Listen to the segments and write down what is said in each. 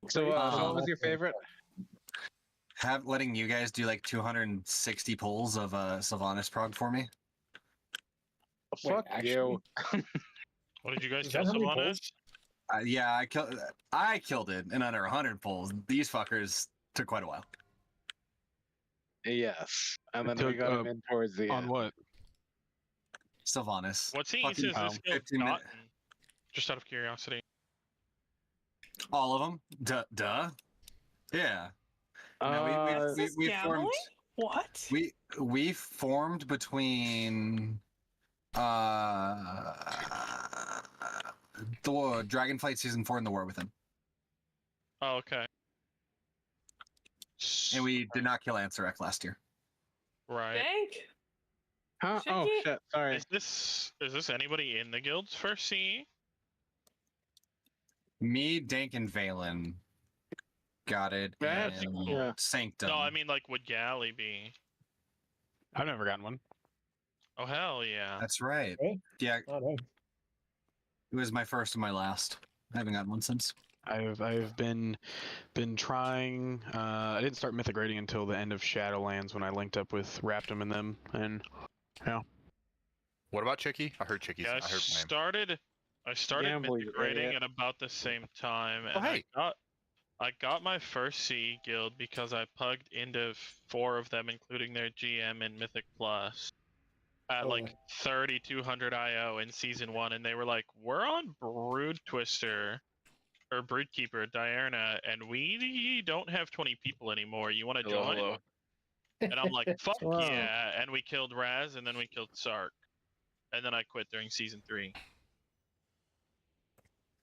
So, what was your favorite? Letting you guys do like 260 pulls of Sylvanas prog for me. Fuck you. What did you guys Is kill that how many Sylvanas? Yeah, I killed it in under 100 pulls. These fuckers took quite a while. Yes, and then we got him in towards the On end. what? Sylvanas. What scenes has this guild 15 minutes. gotten? Just out of curiosity. All of them. Duh. Yeah. No, we formed. What? We formed between the Dragonflight Season 4 and the War Within. Oh, okay. And we did not kill Ansarek last year. Right. Bank? Huh? Oh shit! Sorry. Is this anybody in the guild's first CE? Me, Dank, and Valen got it. That's in cool. Sanctum. No, I mean, like, would Galley be? I've never gotten one. Oh, hell yeah. That's right. Really? Yeah, Oh, no. it was my first and my last. I haven't gotten one since. I've been trying. I didn't start mythic rating until the end of Shadowlands when I linked up with Raptum and them, and yeah. What about Chicky? I heard Chicky's. Yeah, I heard the name. I started Gambling, mythic rating idiot. at about the same time, Oh, and hey. I got my first CE guild because I plugged into 4 of them, including their GM in Mythic Plus, at like 3,200 IO in Season 1, and they were like, we're on Brood Twister, or Broodkeeper, Diurna, and we don't have 20 people anymore. You want to join? Hello. And I'm like, fuck Wow. yeah, and we killed Raz, and then we killed Sark. And then I quit during Season 3.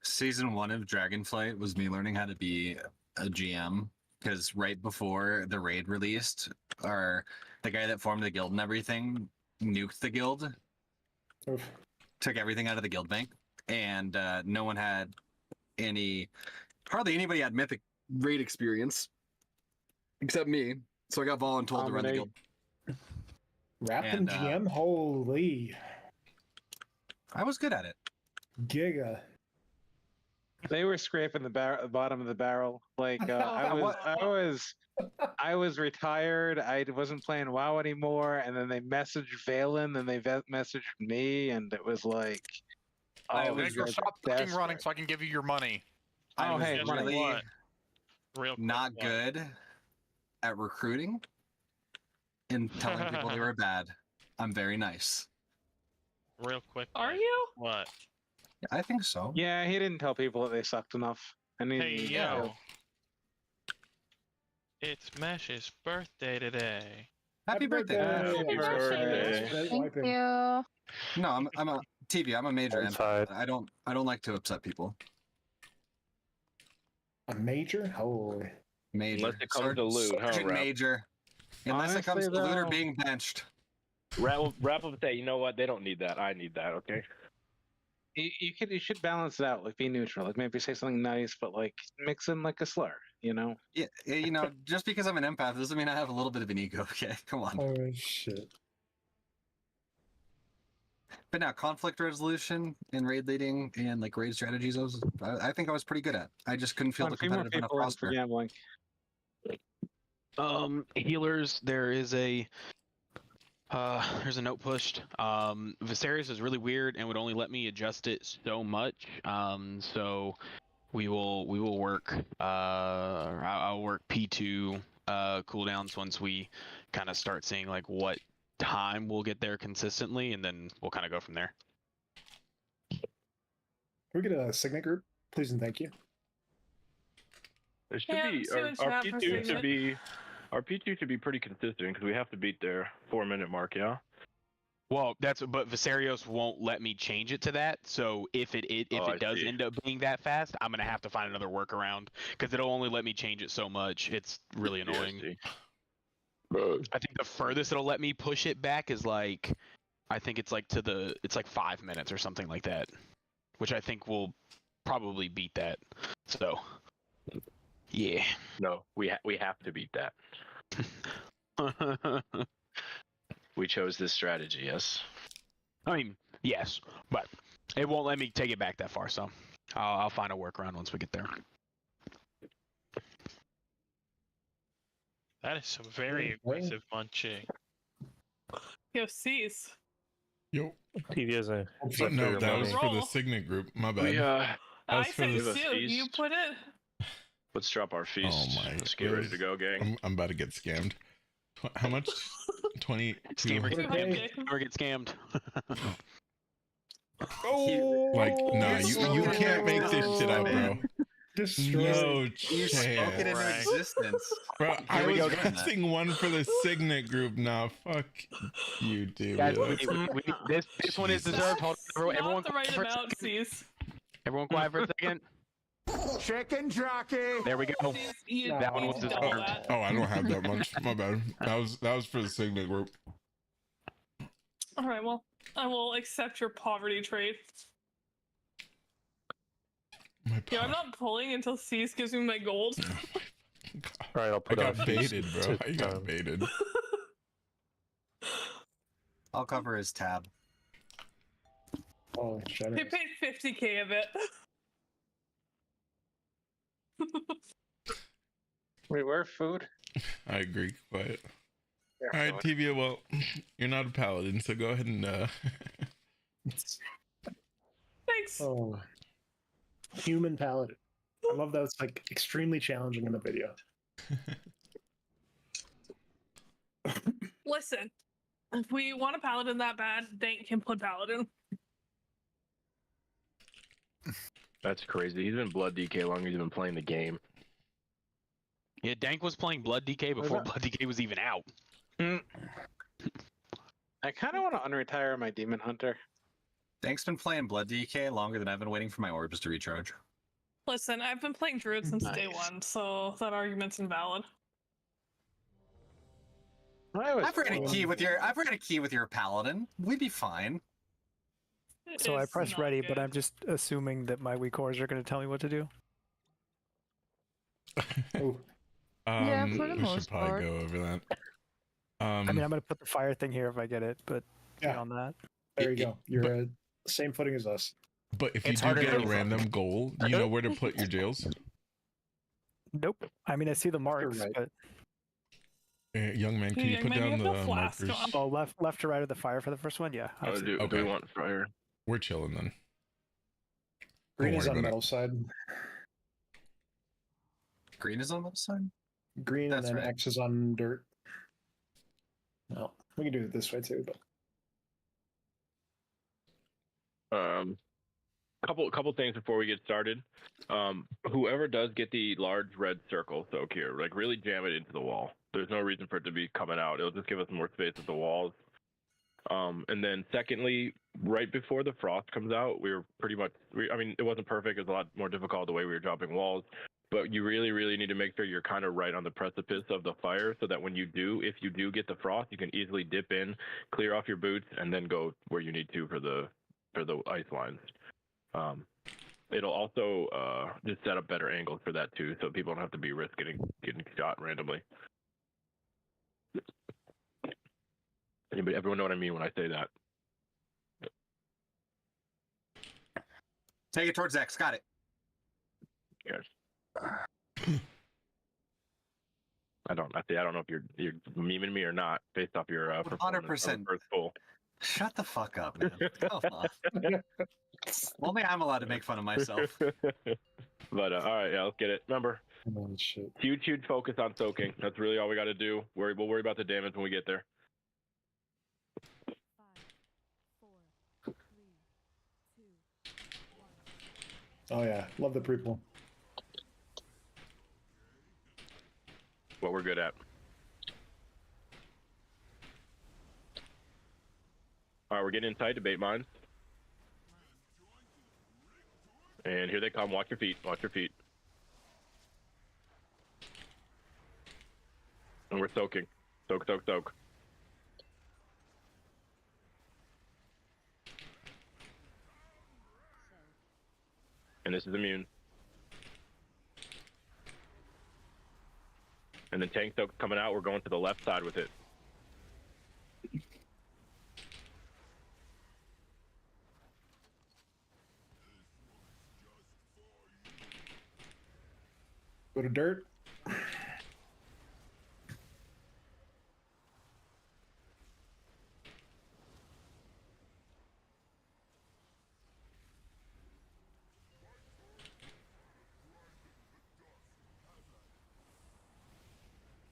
Season 1 of Dragonflight was me learning how to be a GM, because right before the raid released, the guy that formed the guild and everything nuked the guild, Oof. took everything out of the guild bank, and no one had hardly anybody had mythic raid experience except me. So I got voluntold to run the guild. Raptum And, GM? Holy. I was good at it. Giga. They were scraping the bottom of the barrel. Like I was retired. I wasn't playing WoW anymore, and then they messaged Valen, then they messaged me, and it was like, I oh, was you guys Stop are fucking desperate. running so I can give you your money. I Oh, was hey, money. really What? Real quick, not what? good at recruiting and telling people they were bad. I'm very nice. Real quick. Are what? you? What? I think so. Yeah, he didn't tell people that they sucked enough. And he, Hey, yeah. yo. It's Mesh's birthday today. Happy birthday. Happy birthday. Thank you. No, I'm a TV. I'm a major Outside. empath. I don't like to upset people. A major? Holy. Major. Unless it comes to loot, huh, Sergeant Rap? Major. Unless it comes Honestly, to loot or though- being benched. Wrap up and say, you know what? They don't need that. I need that. Okay. You should balance it out, like be neutral. Like maybe say something nice, but like mix in like a slur, you know? Yeah, you know, just because I'm an empath doesn't mean I have a little bit of an ego. Okay, come on. Oh, shit. But now, conflict resolution and raid leading and like raid strategies, I think I was pretty good at. I just couldn't feel Come the on, a few more competitive enough people in for roster. gambling. Healers, there's a note pushed. Viserys is really weird and would only let me adjust it so much. So we will work. I'll work P2 cooldowns once we kind of start seeing like what time we'll get there consistently, and then we'll kind of go from there. Can we get a signet group? Please and thank you. There should Yeah, be see what's our happening P2 for should be P2 should be pretty consistent because we have to beat their 4-minute mark. Yeah. Well, but Viserios won't let me change it to that. So if it I does see. end up being that fast, I'm gonna have to find another workaround because it'll only let me change it so much. It's really Yeah, I annoying. see. I think the furthest it'll let me push it back is like, I think it's like 5 minutes or something like that, which I think will probably beat that. So, yeah. No, we have to beat that. We chose this strategy. Yes. I mean, yes, but it won't let me take it back that far. So I'll find a workaround once we get there. That is some very aggressive munching. Yo, C's. Yo. TV has a. So, no, that was for the Roll. Signet group. My bad. We That I was for said the. Sue. You put it. Let's drop our feast. Oh my! Let's get ready to go, gang. I'm about to get scammed. How much? 20. Scammer get Okay. scammed. Scammer get scammed. Oh, Like, no, you can't make this shit up, bro. destroyed. No You spoke it chance. into Right. existence. Bro, I Here we was go. pressing one for the Signet group. Nah, fuck you, dude. Guys, this one is Jesus. deserved. Hold on, everyone, Not the right quiet for a amount, second. C's. Everyone quiet for a second. Chicken jockey. There we go. C's, you That one need was to double deserved. that. Oh, I don't have that much. My bad. That was for the Signet group. All right, well, I will accept your poverty trade. My Yeah, I'm not pulling until C's gives me my gold. All right, I'll I put got out baited, bro. I Um, got baited. I'll cover his tab. Oh, shut They it. paid 50K of it. Wait, where food? I agree, but Yeah, all right, food. TVA. Well, you're not a paladin, so go ahead and. Thanks. Oh, human paladin. I love that it's like extremely challenging in the video. Listen, if we want a paladin that bad, Dank can put paladin. That's crazy. He's been blood DK longer than he's been playing the game. Yeah, Dank was playing Blood DK before Blood DK was even out. I kind of want to unretire my Demon Hunter. Dank's been playing Blood DK longer than I've been waiting for my orbs to recharge. Listen, I've been playing Druid since day Nice. one, so that argument's invalid. I've read a key with your paladin. We'd be fine. So I It's press not ready, but good. I'm just assuming that my weak cores are going to tell me what to do. Oh, Yeah, for the we most should probably part. go over that. I mean, I'm going to put the fire thing here if I get it, but Yeah. beyond that. there you go. You're at the same footing as us. But if you It's do harder get than a you random goal, do you know where to put your jails? Nope. I mean, I see the marks, right. but Young man, can Hey, you young put man, you down have the no flask markers? on. oh, left to right of the fire for the first one. Yeah. I Oh, see. do Okay. we want fire? We're chilling then. Green Don't is worry on about metal side. Green is on the side. Green That's and then right. X is on dirt. No, we can do it this way too, but Couple things before we get started. Whoever does get the large red circle soak here, like really jam it into the wall. There's no reason for it to be coming out. It'll just give us more space at the walls. And then secondly, right before the frost comes out, we were pretty much, I mean, it wasn't perfect. It was a lot more difficult the way we were dropping walls. But you really, really need to make sure you're kind of right on the precipice of the fire so that when you do, if you do get the frost, you can easily dip in, clear off your boots, and then go where you need to for the ice lines. It'll also just set up better angles for that too, so people don't have to be risking getting shot randomly. Everyone know what I mean when I say that? Take it towards X. Got it. Yes. I don't know if you're memeing me or not based off your 100%. first pull. Shut the fuck up, man. Come on. Only I'm allowed to make fun of myself. But all right, yeah, let's get it. Remember, oh, shit. huge focus on soaking. That's really all we got to do. We'll worry about the damage when we get there. Oh yeah, love the pre-pull. What we're good at. All right, we're getting inside debate mines. And here they come. Watch your feet. Watch your feet. And we're soaking. Soak, soak, soak. And this is immune. And then tank soak's coming out. We're going to the left side with it. Go to dirt.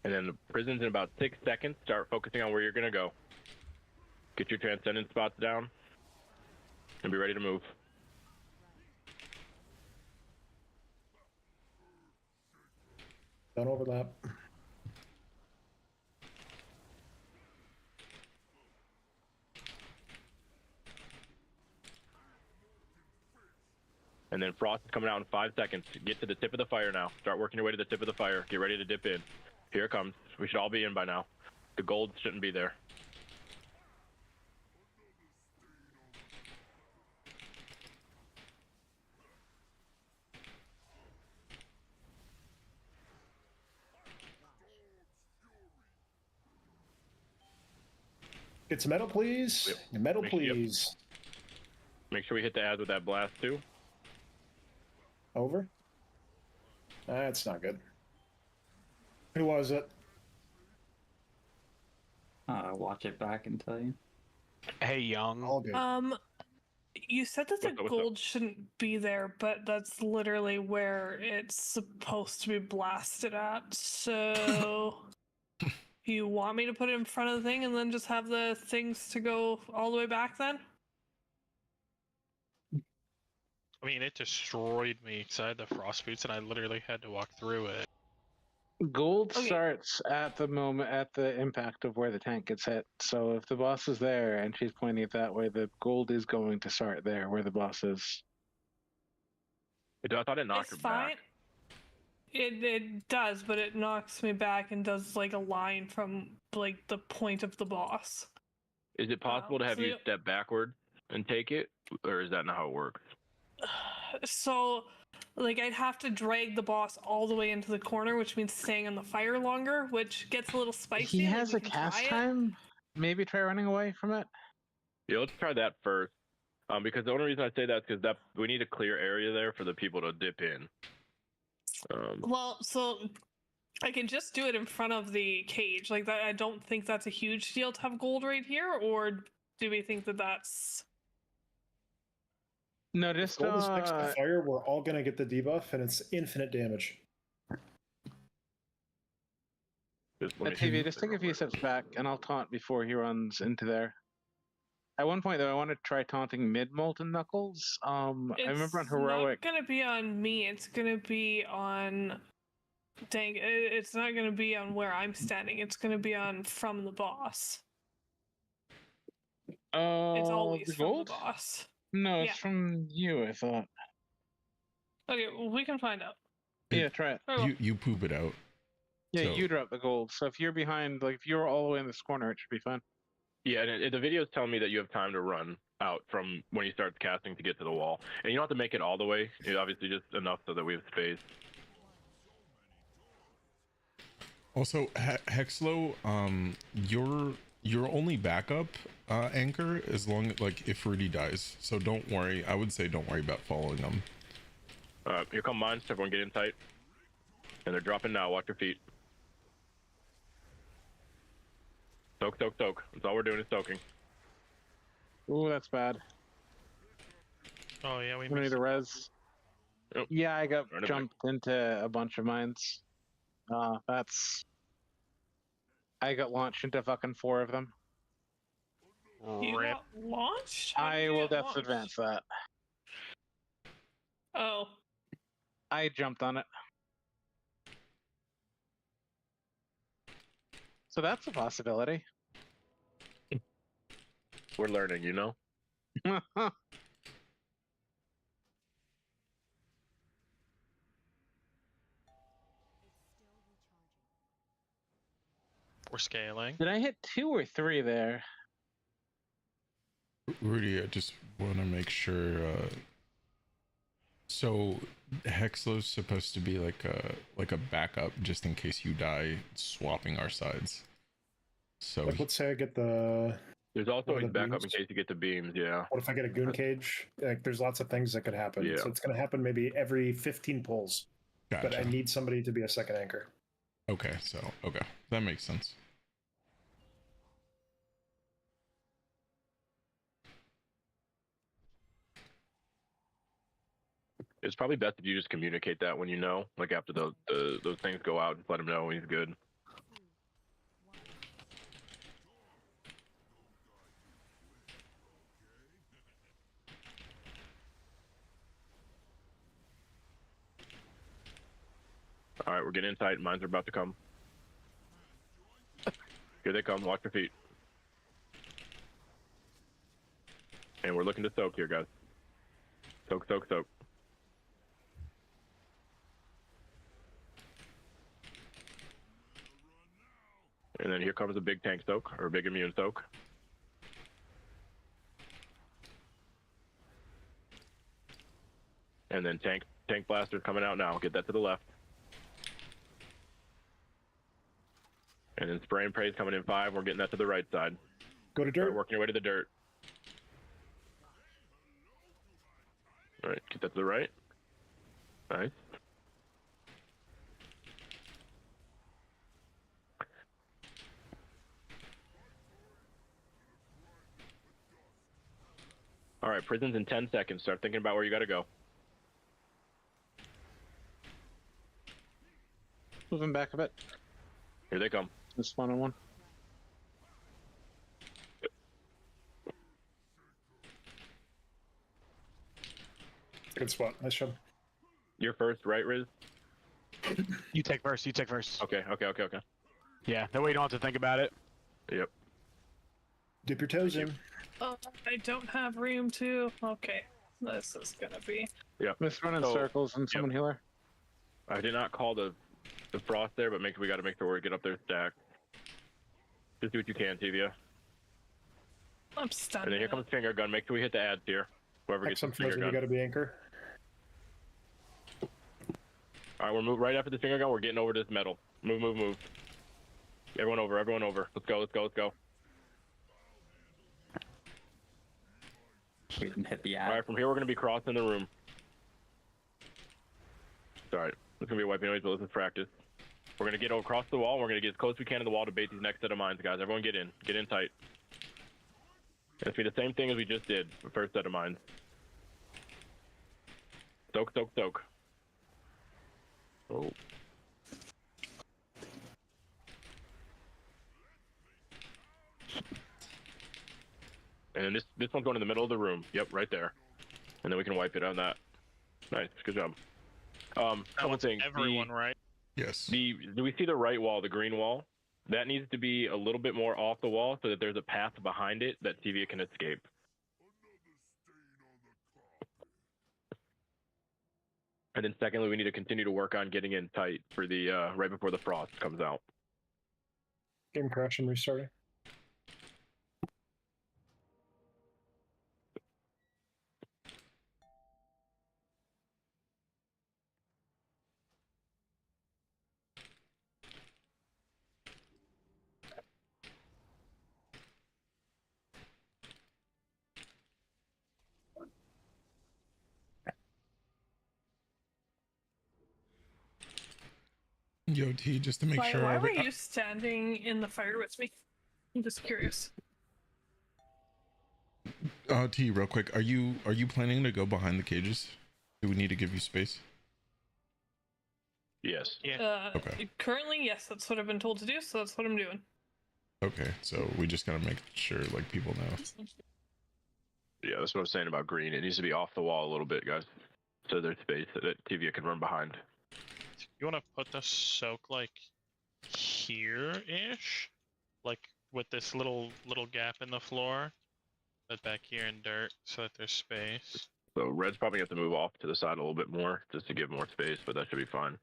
And then the prison's in about 6 seconds. Start focusing on where you're going to go. Get your transcendent spots down. And be ready to move. Don't overlap. And then Frost is coming out in 5 seconds. Get to the tip of the fire now. Start working your way to the tip of the fire. Get ready to dip in. Here it comes. We should all be in by now. The gold shouldn't be there. Get some metal, please. Yep. Metal, Yep. please. Make sure we hit the ads with that blast too. Over. That's not good. Who was it? Watch it back and tell you. Hey, young. All good. You said that the What's up? gold shouldn't be there, but that's literally where it's supposed to be blasted at. So, you want me to put it in front of the thing and then just have the things to go all the way back then? I mean, it destroyed me because I had the frost boots and I literally had to walk through it. Gold Okay. starts at the moment at the impact of where the tank gets hit. So if the boss is there and she's pointing it that way, the gold is going to start there where the boss is. I thought it knocked her It's fine. back. It does, but it knocks me back and does like a line from like the point of the boss. Is it possible to have so you step backward and take it? Or is that not how it works? So, like, I'd have to drag the boss all the way into the corner, which means staying on the fire longer, which gets a little spicy. He like, has we a can cast try it. time. Maybe try running away from it. Yeah, let's try that first. Because the only reason I say that is because that we need a clear area there for the people to dip in. Well, so I can just do it in front of the cage. Like that, I don't think that's a huge deal to have gold right here, or do we think that that's... No, If just gold is next to fire, we're all gonna get the debuff, and it's infinite damage. TV, just take a few steps back, and I'll taunt before he runs into there. At one point, though, I want to try taunting mid-molten knuckles. I remember on heroic. It's not gonna be on me. It's gonna be on... Dang, it's not gonna be on where I'm standing. It's gonna be on from the boss. It's always the from gold? the boss. No, it's Yeah. from you. I thought. Okay, well, we can find out. Yeah, try it. Oh. You poop it out. Yeah, So- you drop the gold. So if you're behind, like if you're all the way in this corner, it should be fine. Yeah, and the video's telling me that you have time to run out from when you start casting to get to the wall. And you don't have to make it all the way. It's obviously just enough so that we have space. Also, Hexlo, your only backup anchor as long like if Rudy dies. So don't worry. I would say don't worry about following them. Here come mines. Everyone get in tight. And they're dropping now. Watch your feet. Soak, soak, soak. That's all we're doing is soaking. Ooh, that's bad. Oh yeah, we I'm gonna need missed a res. Yep. Yeah, I got Run it jumped into a bunch of mines. That's. I got launched into fucking 4 of them. You Rip. got launched? How did I you will get death launched? advance that. Oh. I jumped on it. So that's a possibility. We're learning, you know? We're scaling. Did I hit 2 or 3 there? Rudy, I just want to make sure. So Hexlo's supposed to be like a backup just in case you die, swapping our sides. So Like, let's say I get the. There's also What a are the backup in beams? case you get the beams, yeah. What if I get a goon cage? Like, there's lots of things that could happen. Yeah. So it's gonna happen maybe every 15 pulls. gotcha. But I need somebody to be a second anchor. Okay, so okay, that makes sense. It's probably best if you just communicate that when you know, like after those things go out, just let him know he's good. All right, we're getting in tight. Mines are about to come. Here they come. Watch your feet. And we're looking to soak here, guys. Soak, soak, soak. And then here comes a big tank soak, or a big immune soak. And then tank blasters coming out now. Get that to the left. And then spray and praise coming in 5. We're getting that to the right side. Go to dirt. Start working your way to the dirt. All right, get that to the right. Nice. All right, prison's in 10 seconds. Start thinking about where you got to go. Moving back a bit. Here they come. Just 1-on-1. Good spot. Nice job. You're first, right, Riz? You take first. You take first. Okay. Yeah, that way you don't have to think about it. Yep. Dip your toes in. Oh, I don't have room to. Okay, this is gonna be. Yep. Let's run in circles and someone healer. I did not call the frost there, but we got to make sure we get up there stacked. Just do what you can, Tevia. I'm stunned. And then here comes finger gun. Make sure we hit the ads here. Whoever gets Some the finger frozen, gun. you gotta be anchor. All right, we're moving right after the finger gun. We're getting over this metal. Move, move, move. Everyone over, everyone over. Let's go, let's go, let's go. We didn't hit the ad. All right, from here we're going to be crossing the room. It's all right. It's going to be a wiping noise, but let's just practice. We're going to get across the wall. We're going to get as close as we can to the wall to bait these next set of mines, guys. Everyone get in. Get in tight. It's going to be the same thing as we just did, the first set of mines. Soak, soak, soak. Oh. And then this one's going in the middle of the room. Yep, right there. And then we can wipe it on that. Nice, good job. One thing. Everyone, right? Yes. Do we see the right wall, the green wall? That needs to be a little bit more off the wall so that there's a path behind it that Tevia can escape. And then secondly, we need to continue to work on getting in tight for the right before the frost comes out. Game crash and restarting. Yo, T, just to make sure. Why were you standing in the fire with me? I'm just curious. T, real quick, are you planning to go behind the cages? Do we need to give you space? Yes. Yeah. Okay. Currently, yes, that's what I've been told to do, so that's what I'm doing. Okay, so we just gotta make sure like people know. Yeah, that's what I was saying about green. It needs to be off the wall a little bit, guys. So there's space that Tevia can run behind. You want to put the soak like here-ish, like with this little gap in the floor, but back here in dirt, so that there's space. So red's probably have to move off to the side a little bit more just to give more space, but that should be fine.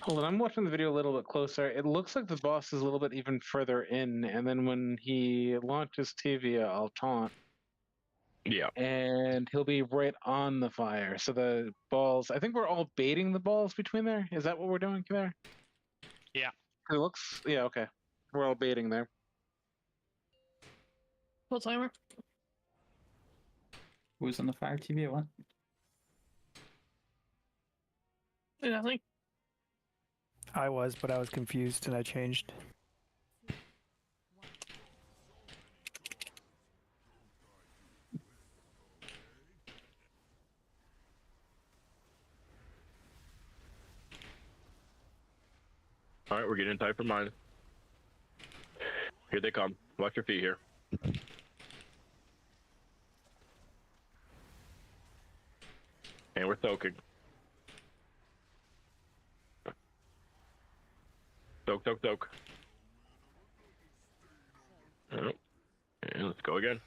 Hold on, I'm watching the video a little bit closer. It looks like the boss is a little bit even further in, and then when he launches Tevia, I'll taunt. Yeah. And he'll be right on the fire. So the balls, I think we're all baiting the balls between there. Is that what we're doing there? Yeah. It looks, yeah, okay. We're all baiting there. Full timer. Who's on the fire TV? What? Nothing. I was, but I was confused and I changed. All right, we're getting tight for mine. Here they come. Watch your feet here. And we're soaking. Soak, soak, soak. Oh. And let's go again.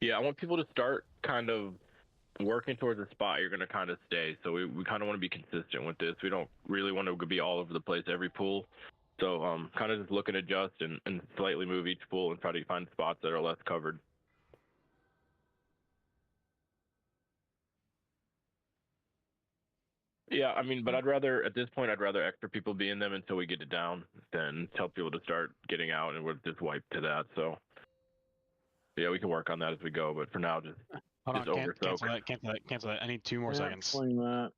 Yeah, I want people to start kind of working towards a spot you're going to kind of stay. So we kind of want to be consistent with this. We don't really want to be all over the place every pool. So kind of just look and adjust and slightly move each pool and try to find spots that are less covered. Yeah, I mean, but at this point, I'd rather extra people be in them until we get it down than tell people to start getting out and we're just wiped to that. So yeah, we can work on that as we go. But for now, just Hold on, over cancel that, cancel that, cancel that. I need 2 more seconds. Pulling that.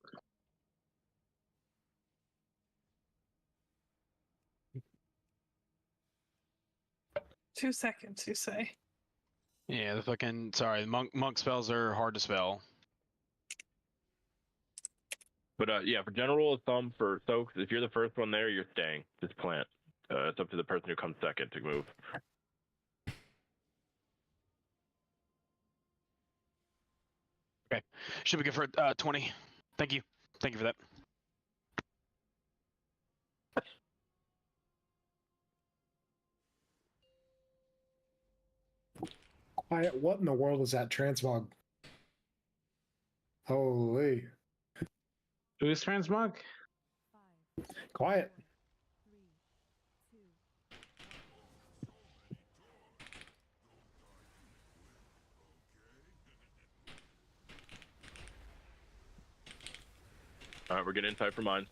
Two seconds, you say? Yeah, the fucking sorry, monk spells are hard to spell. But yeah, for general rule of thumb for soaks, if you're the first one there, you're staying. Just plant. It's up to the person who comes second to move. Okay, should be good for 20. Thank you for that. Quiet. What in the world is that transmog? Holy. Who's transmog? Quiet. All right, we're getting inside for mine.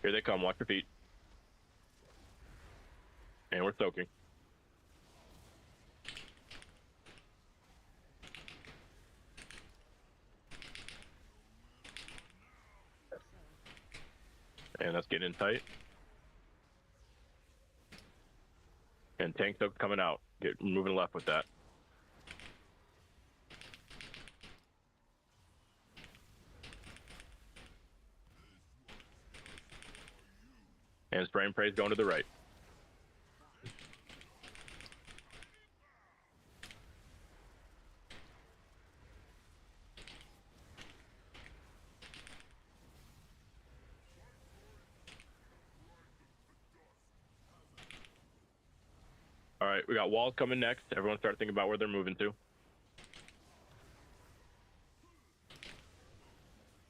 Here they come. Watch your feet. And we're soaking. And that's getting in tight. And tank soak coming out. Get moving left with that. And spray and praise going to the right. All right, we got walls coming next. Everyone start thinking about where they're moving to.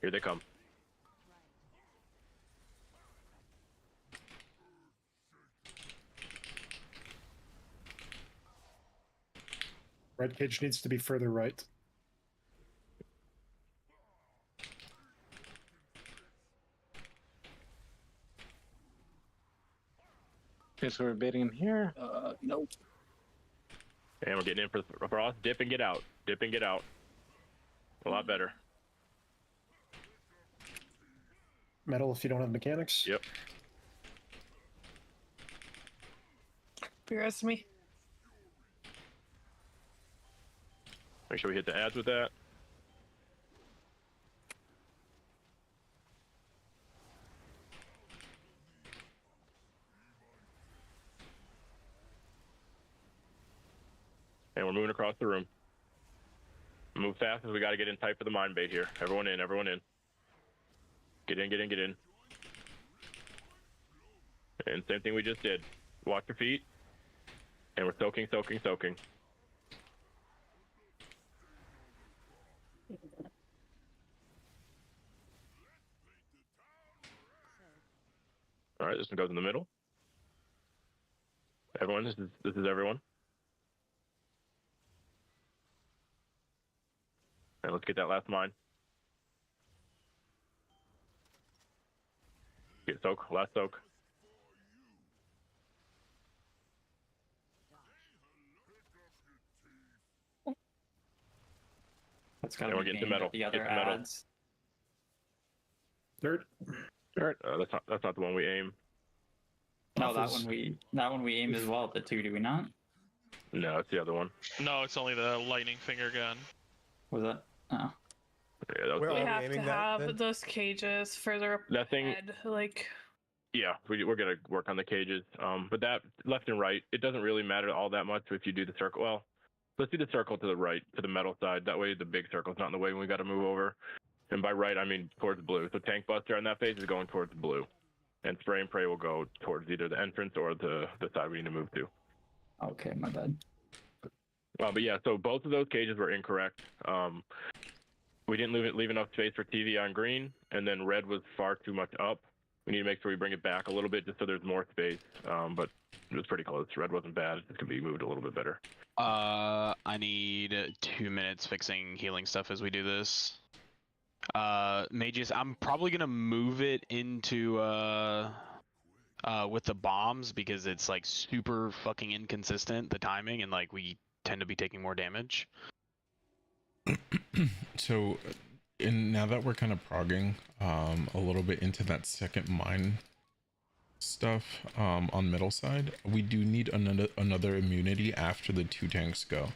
Here they come. Red cage needs to be further right. Okay, so we're baiting in here. Nope. And we're getting in for us. Dip and get out. Dip and get out. A lot better. Metal if you don't have mechanics. Yep. BRS me. Make sure we hit the ads with that. And we're moving across the room. Move fast because we got to get in tight for the mine bait here. Everyone in, everyone in. Get in, get in, get in. And same thing we just did. Watch your feet. And we're soaking, soaking, soaking. All right, this one goes in the middle. Everyone, this is everyone. And let's get that last mine. soak. Last soak. That's gotta And we're be getting to named metal. at the Get other to metal. ads. Dirt. That's not the one we aim. No, that Waffles. one we aimed as well at the 2, do we not? No, it's the other one. No, it's only the lightning finger gun. Was it? Oh. Yeah, that was We the, have to have those cages further up that thing. ahead, like. Yeah, we're gonna work on the cages. But that left and right, it doesn't really matter all that much if you do the circle. Well, let's do the circle to the right, to the metal side. That way the big circle's not in the way when we got to move over. And by right, I mean towards blue. So Tank Buster on that phase is going towards blue. And Spray and Pray will go towards either the entrance or the side we need to move to. Okay, my bad. But yeah, so both of those cages were incorrect. We didn't leave enough space for TV on green, and then red was far too much up. We need to make sure we bring it back a little bit just so there's more space. But it was pretty close. Red wasn't bad. It could be moved a little bit better. I need 2 minutes fixing healing stuff as we do this. Mages, I'm probably gonna move it into with the bombs because it's like super fucking inconsistent, the timing, and like we tend to be taking more damage. So, now that we're kind of progging a little bit into that second mine stuff on middle side, we do need another immunity after the 2 tanks go.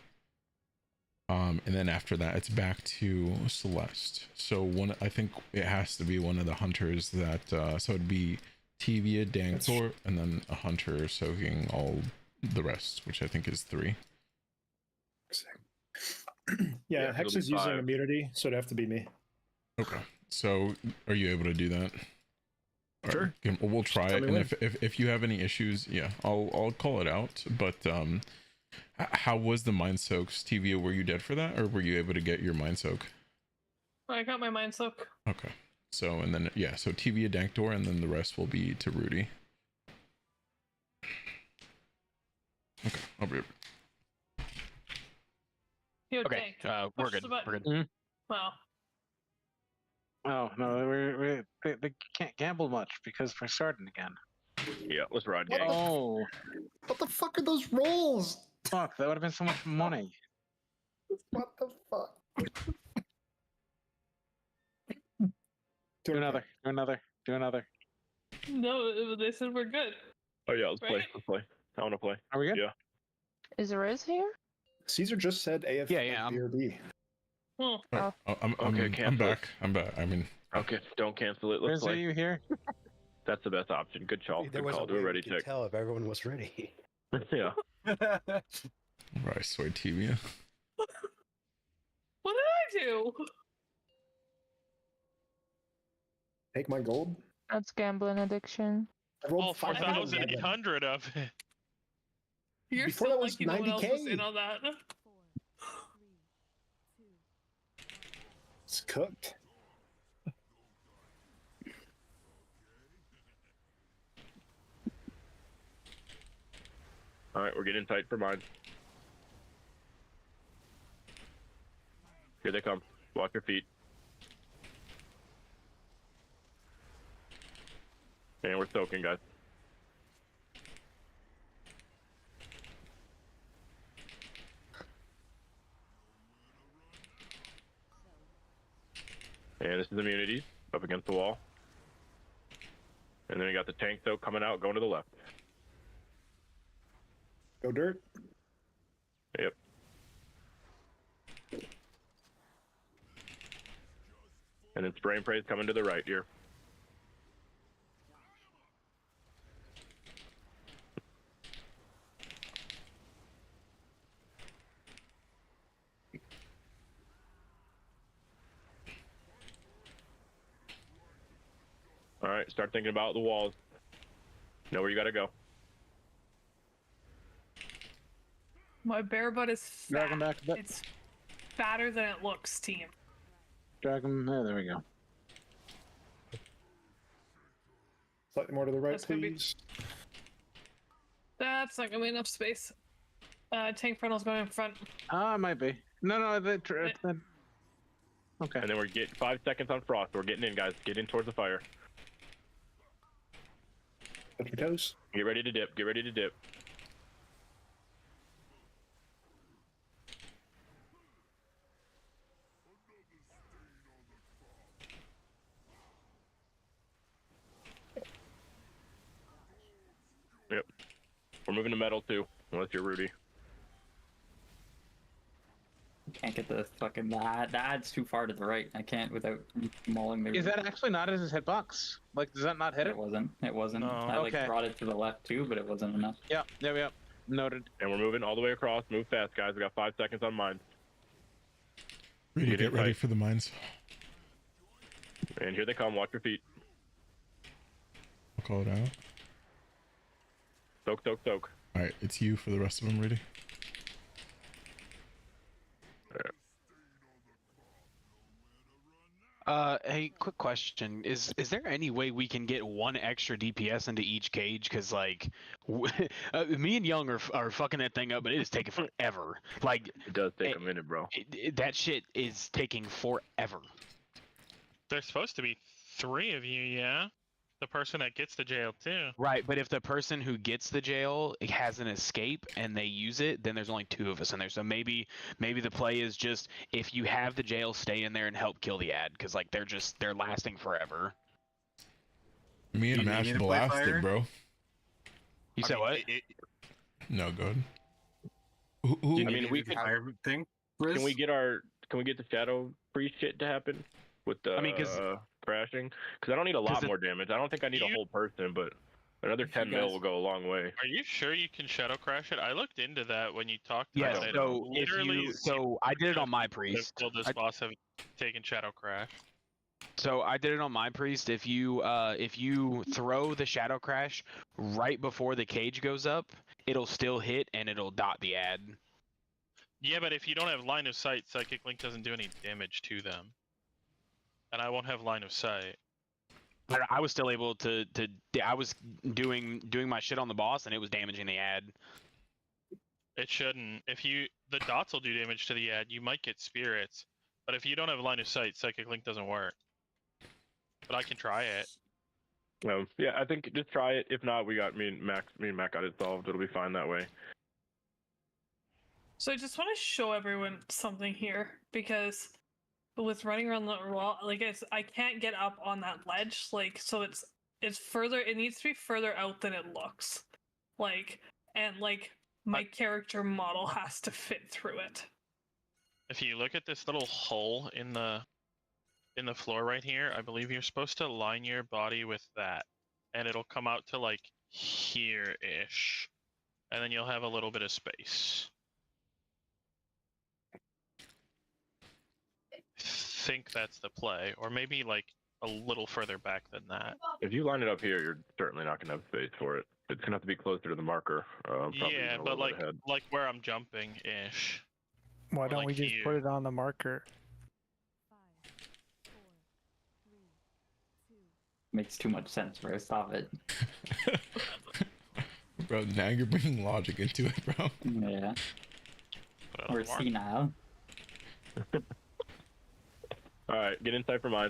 And then after that, it's back to Celeste. So I think it has to be one of the hunters that. So it'd be Tevia, Dankor, and then a hunter soaking all the rest, which I think is 3. Yeah, it'll Hex be is using 5. immunity, so it'd have to be me. Okay. So are you able to do that? Sure. Right. We'll try Tell it, me and if you have any issues, yeah, I'll call it out. But how was the mind soaks, Tevia? Were you dead for that, or were you able to get your mind soak? I got my mind soak. Okay. So and then yeah, so Tevia, Dankor, and then the rest will be to Rudy. Okay, I'll be. You Okay, we're good. We're good. Wow. Oh no, they can't gamble much because we're starting again. Yeah, let's ride gang. Oh, What the fuck are those rolls? fuck! That would have been so much money. What the fuck? Do another. No, they said we're good. Oh yeah, let's play. Right? Let's play. I want to play. Are we good? Yeah. Is Riz here? Caesar just said AF Yeah, BRB. Oh. I'm back. I mean, Okay, don't cancel it. Let's Where's play. you here? That's the best option. Good call. There Good was call. a Do a way ready we could tick. tell if everyone was ready. Yeah. I swear, Tevia. What did I do? Take my gold. That's gambling addiction. I rolled All 511. 4,800 of it. You're Before so that was lucky no one else was 90K. in on that. It's cooked. All right, we're getting tight for mine. Here they come. Watch your feet. And we're soaking, guys. And this is immunities up against the wall. And then we got the tank soak coming out, going to the left. Go dirt. Yep. And then spray and pray is coming to the right here. All right, start thinking about the walls. Know where you gotta go. My bear butt is fat. Drag him back a bit. It's fatter than it looks, team. Drag him. Oh, there we go. Slightly more to the right, That's gonna be- please. That's not gonna be enough space. Tank frontal's going in front. Ah, it might be. No, okay. And then we're getting 5 seconds on frost. We're getting in, guys. Get in towards the fire. Touch your toes. Get ready to dip. Get ready to dip. Yep. We're moving to metal too, unless you're Rudy. Can't get the fucking the ad's too far to the right. I can't without mauling the. Is that actually not his hitbox? Like, does that not hit it? It wasn't. It wasn't. No. I like Okay. brought it to the left too, but it wasn't enough. Yep. Noted. And we're moving all the way across. Move fast, guys. We got 5 seconds on mine. Ready, get ready for the mines. And here they come. Watch your feet. I'll call it out. Soak, soak, soak. All right, it's you for the rest of them. Ready? Hey, quick question: Is there any way we can get 1 extra DPS into each cage? Because like, me and Young are fucking that thing up, but it is taking forever. Like, it does take a minute, bro. That shit is taking forever. There's supposed to be 3 of you, yeah. The person that gets the jail too. Right, but if the person who gets the jail has an escape and they use it, then there's only 2 of us in there. So maybe the play is just, if you have the jail, stay in there and help kill the ad, because like they're lasting forever. Me and Mash blasted, bro. You said what? No, good. I mean, we can. Thing. Can we get the shadow free shit to happen with the? I mean, crashing, because I don't need a lot more damage. I don't think I need a whole person, but another 10 mil will go a long way. Are you sure you can shadow crash it? I looked into that when you talked Yeah, about it. so Literally, I did it on my priest. Killed this boss have taken shadow crash. So I did it on my priest. If you throw the shadow crash right before the cage goes up, it'll still hit and it'll dot the ad. Yeah, but if you don't have line of sight, Psychic Link doesn't do any damage to them. And I won't have line of sight. I was still able to I was doing my shit on the boss and it was damaging the ad. It shouldn't. The dots will do damage to the ad. You might get spirits, but if you don't have line of sight, Psychic Link doesn't work. But I can try it. Yeah, I think just try it. If not, me and Mac got it solved. It'll be fine that way. So I just want to show everyone something here, because with running around the wall, like I can't get up on that ledge, like, so it's further. It needs to be further out than it looks, like, and like my character model has to fit through it. If you look at this little hole in the floor right here, I believe you're supposed to line your body with that, and it'll come out to like here-ish, and then you'll have a little bit of space. I think that's the play, or maybe like a little further back than that. If you line it up here, you're certainly not going to have space for it. It's going to have to be closer to the marker. Yeah, but like where I'm jumping ish. Why don't we just put it on the marker? Makes too much sense, bro. Stop it. Bro, now you're bringing logic into it, bro. Yeah. We're senile. Alright, get inside for mine.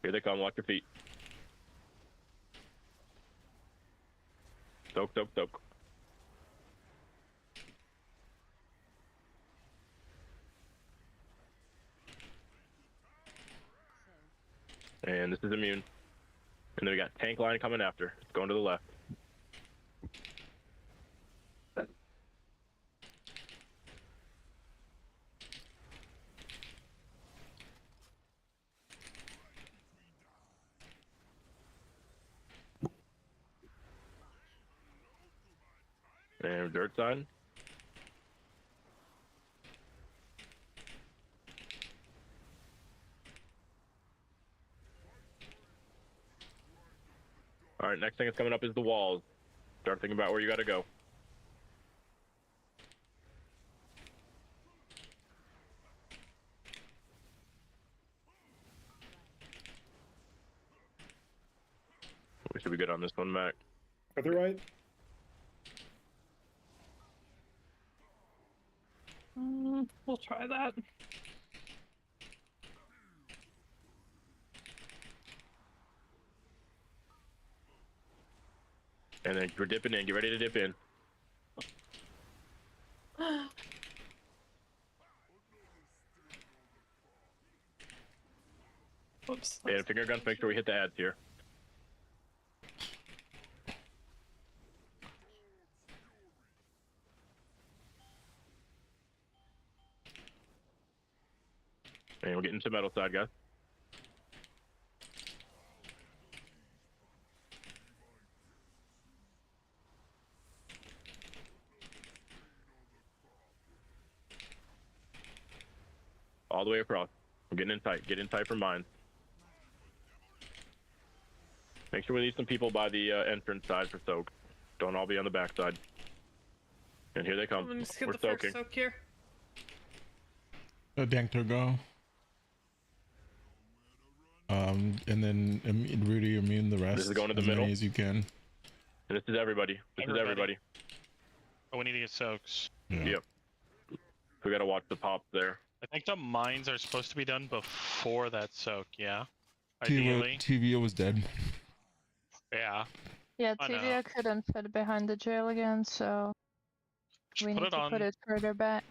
Here they come, watch your feet. Soak, soak, soak. And this is immune. And then we got tank line coming after. It's going to the left. And dirt side. Alright, next thing that's coming up is the walls. Start thinking about where you gotta go. We should be good on this one, Mac. Further right. We'll try that. And then we're dipping in. Get ready to dip in. Oops. And finger guns, make sure we hit the ads here. And we're getting to metal side, guys. All the way across. We're getting in tight. Get in tight for mines. Make sure we leave some people by the entrance side for soak. Don't all be on the back side. And here they come. I'm gonna just get We're the soaking. first soak here. Dankter go. And then Rudy immune the rest. This is going to the as middle. many as you can. And this is everybody. This is everybody. Oh, we need to get soaks. Yeah. Yep. We gotta watch the pops there. I think the mines are supposed to be done before that soak, yeah? Ideally. TVA was dead. Yeah. Yeah, I know. TVA couldn't fit behind the jail again, so Just we put need it to on. put it further back.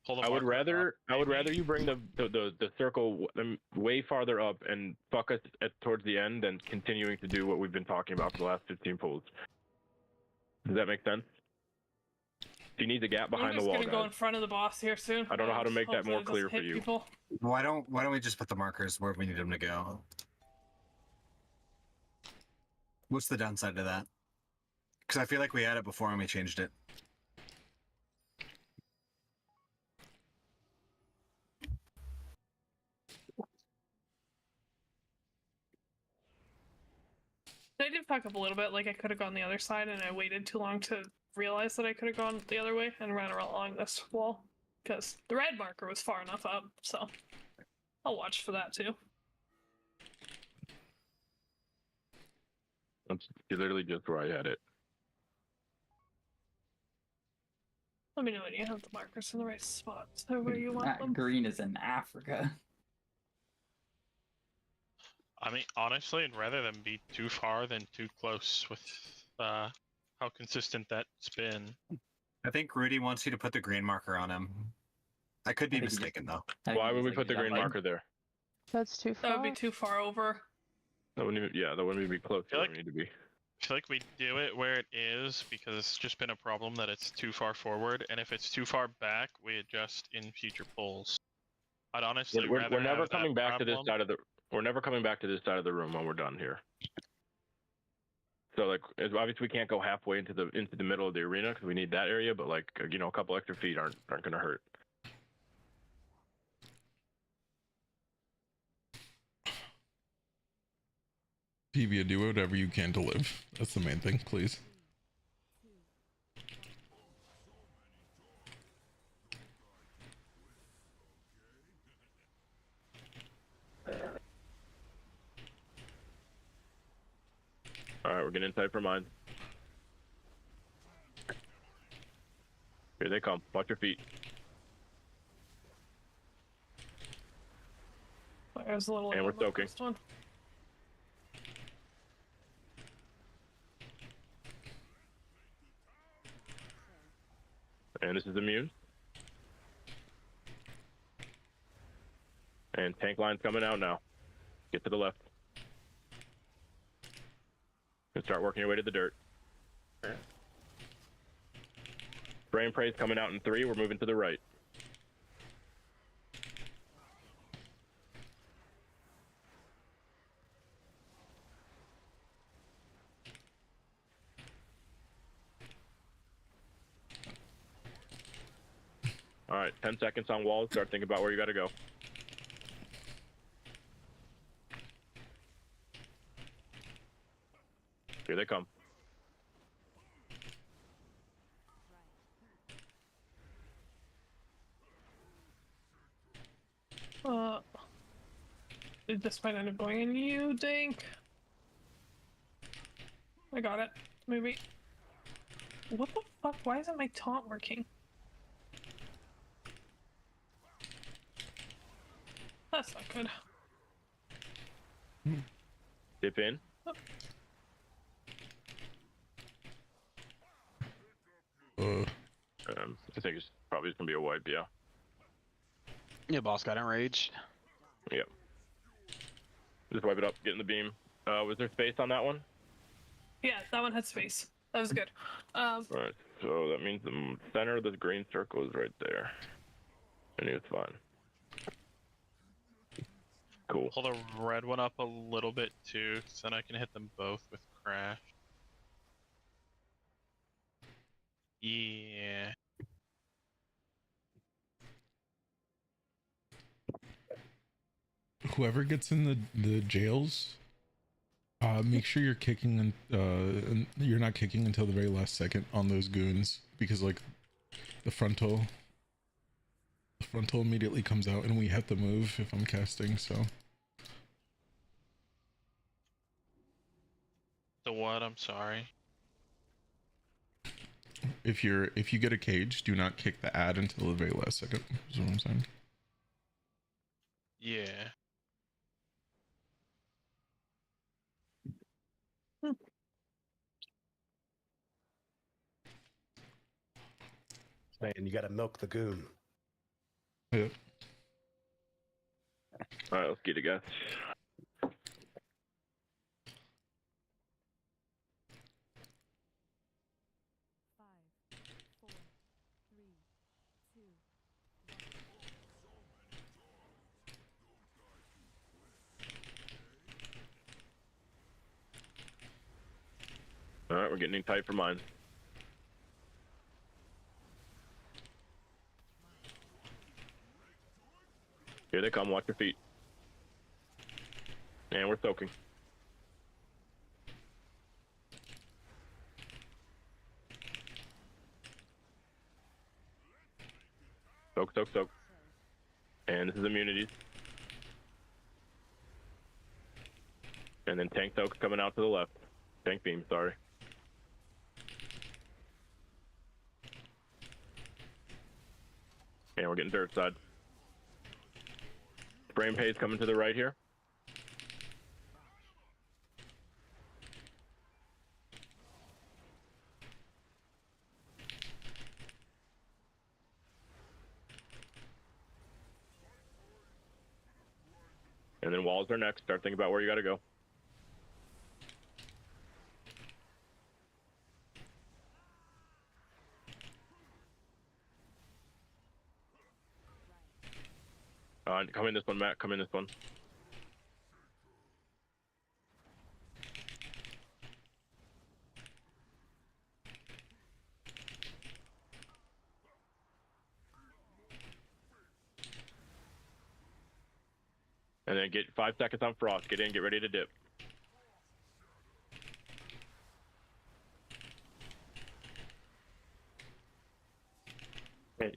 Pull the I would marker up, rather you bring the circle way farther up and fuck us towards the end than continuing to do what we've been talking about for the last 15 pulls. Does that make sense? She needs a gap behind I'm the just wall, gonna go in guys. front of the boss here soon. I don't know how to make that Hopefully more it doesn't clear for hit you. people. Why don't we just put the markers where we need them to go? What's the downside to that? Because I feel like we had it before and we changed it. I did fuck up a little bit. Like I could have gone the other side, and I waited too long to realize that I could have gone the other way and ran along this wall because the red marker was far enough up. So I'll watch for that too. That's literally just where I had it. Let me know when you have the markers in the right spot, so where you want That them. green is in Africa. I mean, honestly, I'd rather them be too far than too close with how consistent that's been. I think Rudy wants you to put the green marker on him. I could be mistaken though. Why would we put the green marker there? That's too far. That would be too far over. That wouldn't even, that wouldn't even be close to where we need to be. I feel like we do it where it is because it's just been a problem that it's too far forward, and if it's too far back, we adjust in future pulls. I'd honestly We're rather never have coming that back to this problem. side of the. We're never coming back to this side of the room when we're done here. So like, obviously we can't go halfway into the middle of the arena because we need that area, but like a couple extra feet aren't gonna hurt. TVA, do whatever you can to live. That's the main thing, please. All right, we're getting inside for mine. Here they come. Watch your feet. There's a little. And we're on the soaking. first one. And this is immune. And tank line's coming out now. Get to the left. And start working your way to the dirt. Spray and Pray's coming out in 3. We're moving to the right. All right, 10 seconds on walls. Start thinking about where you got to go. Here they come. This might end up going in you, Dink. I got it. Maybe. What the fuck? Why isn't my taunt working? That's not good. Dip in. I think it's probably just gonna be a wipe. Yeah. Yeah, boss got enraged. Yep. Just wipe it up. Get in the beam. Was there space on that one? Yeah, that one had space. That was good. Alright, so that means the center of the green circle is right there. And it's fine. Cool. Pull the red one up a little bit too, so then I can hit them both with crash. Yeah. Whoever gets in the jails, make sure you're kicking and you're not kicking until the very last second on those goons, because like the frontal immediately comes out and we have to move if I'm casting. So The what? I'm sorry. if you get a cage, do not kick the ad until the very last second. Is what I'm saying. Yeah. Man, you gotta milk the goon. Yep. Alright, let's get it, guys. Alright, we're getting in tight for mine. Here they come, watch your feet. And we're soaking. Soak, soak, soak. And this is immunities. And then tank soak's coming out to the left. Tank beam, sorry. And we're getting dirt side. Spray and paste coming to the right here. And then walls are next. Start thinking about where you gotta go. Come in this one, Matt. Come in this one. And then get 5 seconds on frost. Get in, get ready to dip. Hey.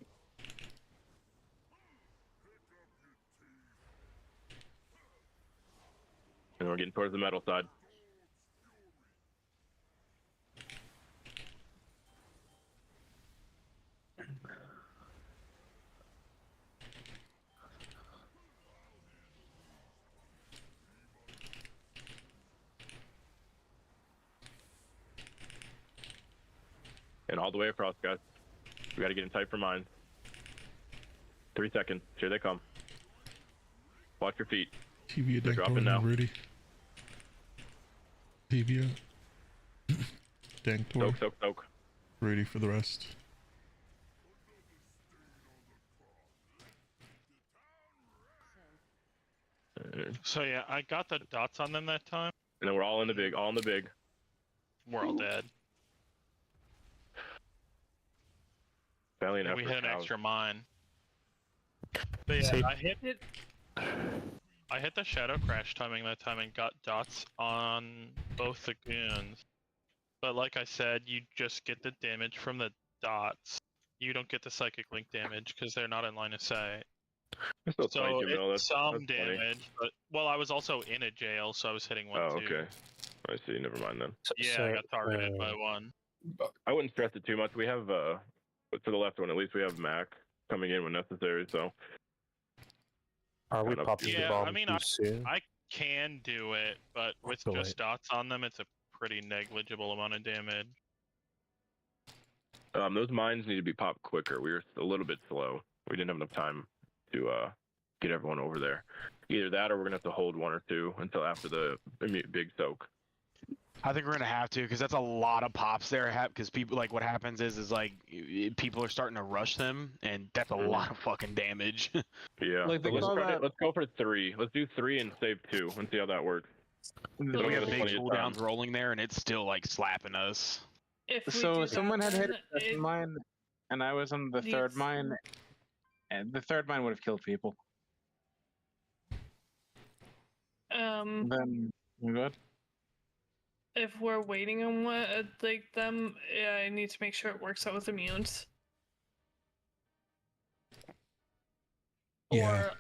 And we're getting towards the metal side. And all the way across, guys. We gotta get in tight for mine. 3 seconds. Here they come. Watch your feet. Tibia They're deck dropping now. Rudy. Tibia. Dank door. Soak, soak, soak. Ready for the rest. So yeah, I got the dots on them that time. And then we're all in the big, all in the big. We're all dead. Valiant And we effort, hit an Hal. extra mine. But yeah, See? I hit the shadow crash timing that time and got dots on both the goons. But like I said, you just get the damage from the dots. You don't get the psychic link damage because they're not in line of sight. Still So 22 mil, it's that's some funny. damage, but well, I was also in a jail, so I was hitting one Oh, too. okay. I see. Never mind then. Yeah, I got targeted by one. I wouldn't stress it too much. We have, but to the left one, at least we have Mac coming in when necessary, so. Are we Kind of- popping the Yeah, bomb I mean, too soon? I can do it, but with Go just ahead. dots on them, it's a pretty negligible amount of damage. Those mines need to be popped quicker. We were a little bit slow. We didn't have enough time to get everyone over there. Either that, or we're gonna have to hold 1 or 2 until after the big soak. I think we're gonna have to, because that's a lot of pops there. Because people, like, what happens is like people are starting to rush them, and that's a lot of fucking damage. Yeah. Like, So let's go for 3. Let's do 3 and save 2 and see how that works. There's we have big plenty of time. cooldowns rolling there, and it's still like slapping us. If we So do someone that, had hit then a second mine, and I was on the third mine, and the third mine would have killed people. Then we're good. If we're waiting on what like them, yeah, I need to make sure it works out with immunes. Yeah.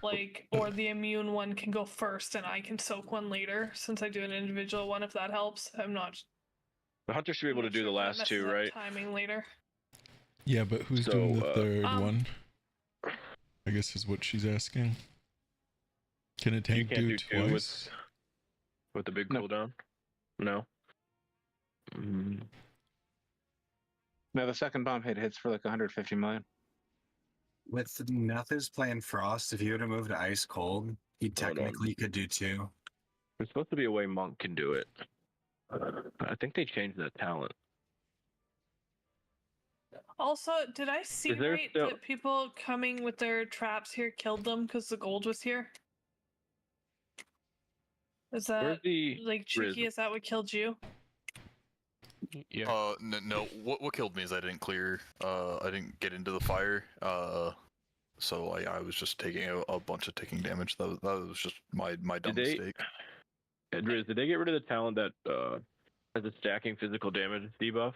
Or the immune one can go first and I can soak one later, since I do an individual one, if that helps. I'm not. The hunter should be able to do the last 2, right? Timing later. Yeah, but who's doing the third one? I guess is what she's asking. Can a tank do twice? With the big cooldown? No. No, the second bomb hits for like 150 million. With Nether's playing Frost, if you were to move to Ice Cold, he technically could do 2. There's supposed to be a way Monk can do it. I think they changed that talent. Also, did I see right that people coming with their traps here killed them because the gold was here? Is that like Cheeky? Is that what killed you? Yeah. No. What killed me is I didn't clear. I didn't get into the fire. So I was just taking a bunch of ticking damage. That was just my dumb mistake. Driz, did they get rid of the talent that has a stacking physical damage debuff?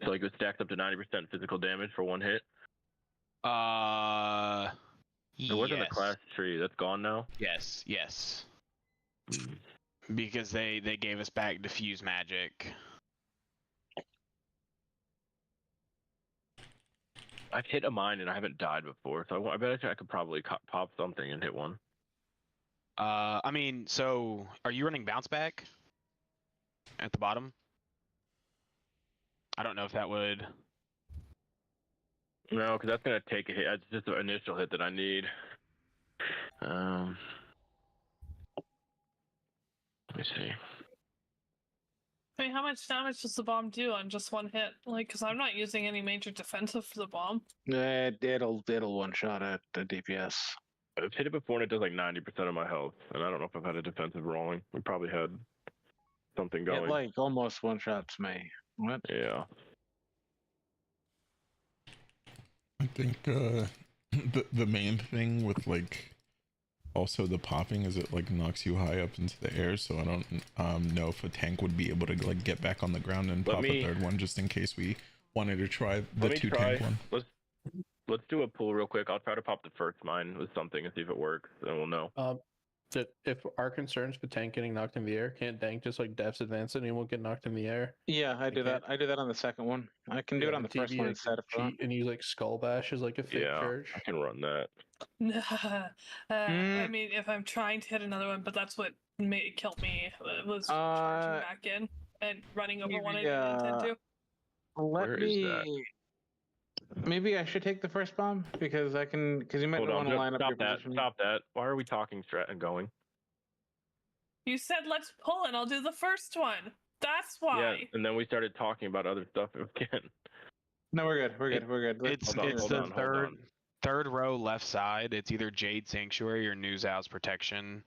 So like it stacks up to 90% physical damage for 1 hit? It wasn't a class tree. That's gone now? Yes. Because they gave us back diffuse magic. I've hit a mine and I haven't died before, so I bet I could probably pop something and hit one. I mean, so are you running bounce back at the bottom? I don't know if that would. No, because that's gonna take a hit. That's just the initial hit that I need. Let me see. I mean, how much damage does the bomb do on just 1 hit? Like, because I'm not using any major defensive for the bomb. It'll one shot at the DPS. I've hit it before and it does like 90% of my health, and I don't know if I've had a defensive rolling. We probably had something going. It like almost one shots me. What? Yeah. I think the main thing with like also the popping is it like knocks you high up into the air, so I don't know if a tank would be able to like get back on the ground and pop a third one just in case we wanted to try the tank one. Let's do a pull real quick. I'll try to pop the first mine with something and see if it works, and we'll know. If our concerns with tank getting knocked in the air, can't tank just like Devs advance it and he won't get knocked in the air? Yeah, I do that. I do that on the second one. I can do it on the first one instead of cheat and use like Skull Bash as like a fake charge. I can run that. I mean, if I'm trying to hit another one, but that's what killed me, was charging back in and running over one I didn't intend to. Where is that? Maybe I should take the first bomb because you might want to line up your position. Stop that. Why are we talking strat and going? You said let's pull and I'll do the first one. That's why. Yeah, and then we started talking about other stuff again. No, we're good. It's the third row left side. It's either Jade Sanctuary or Nuzau's Protection.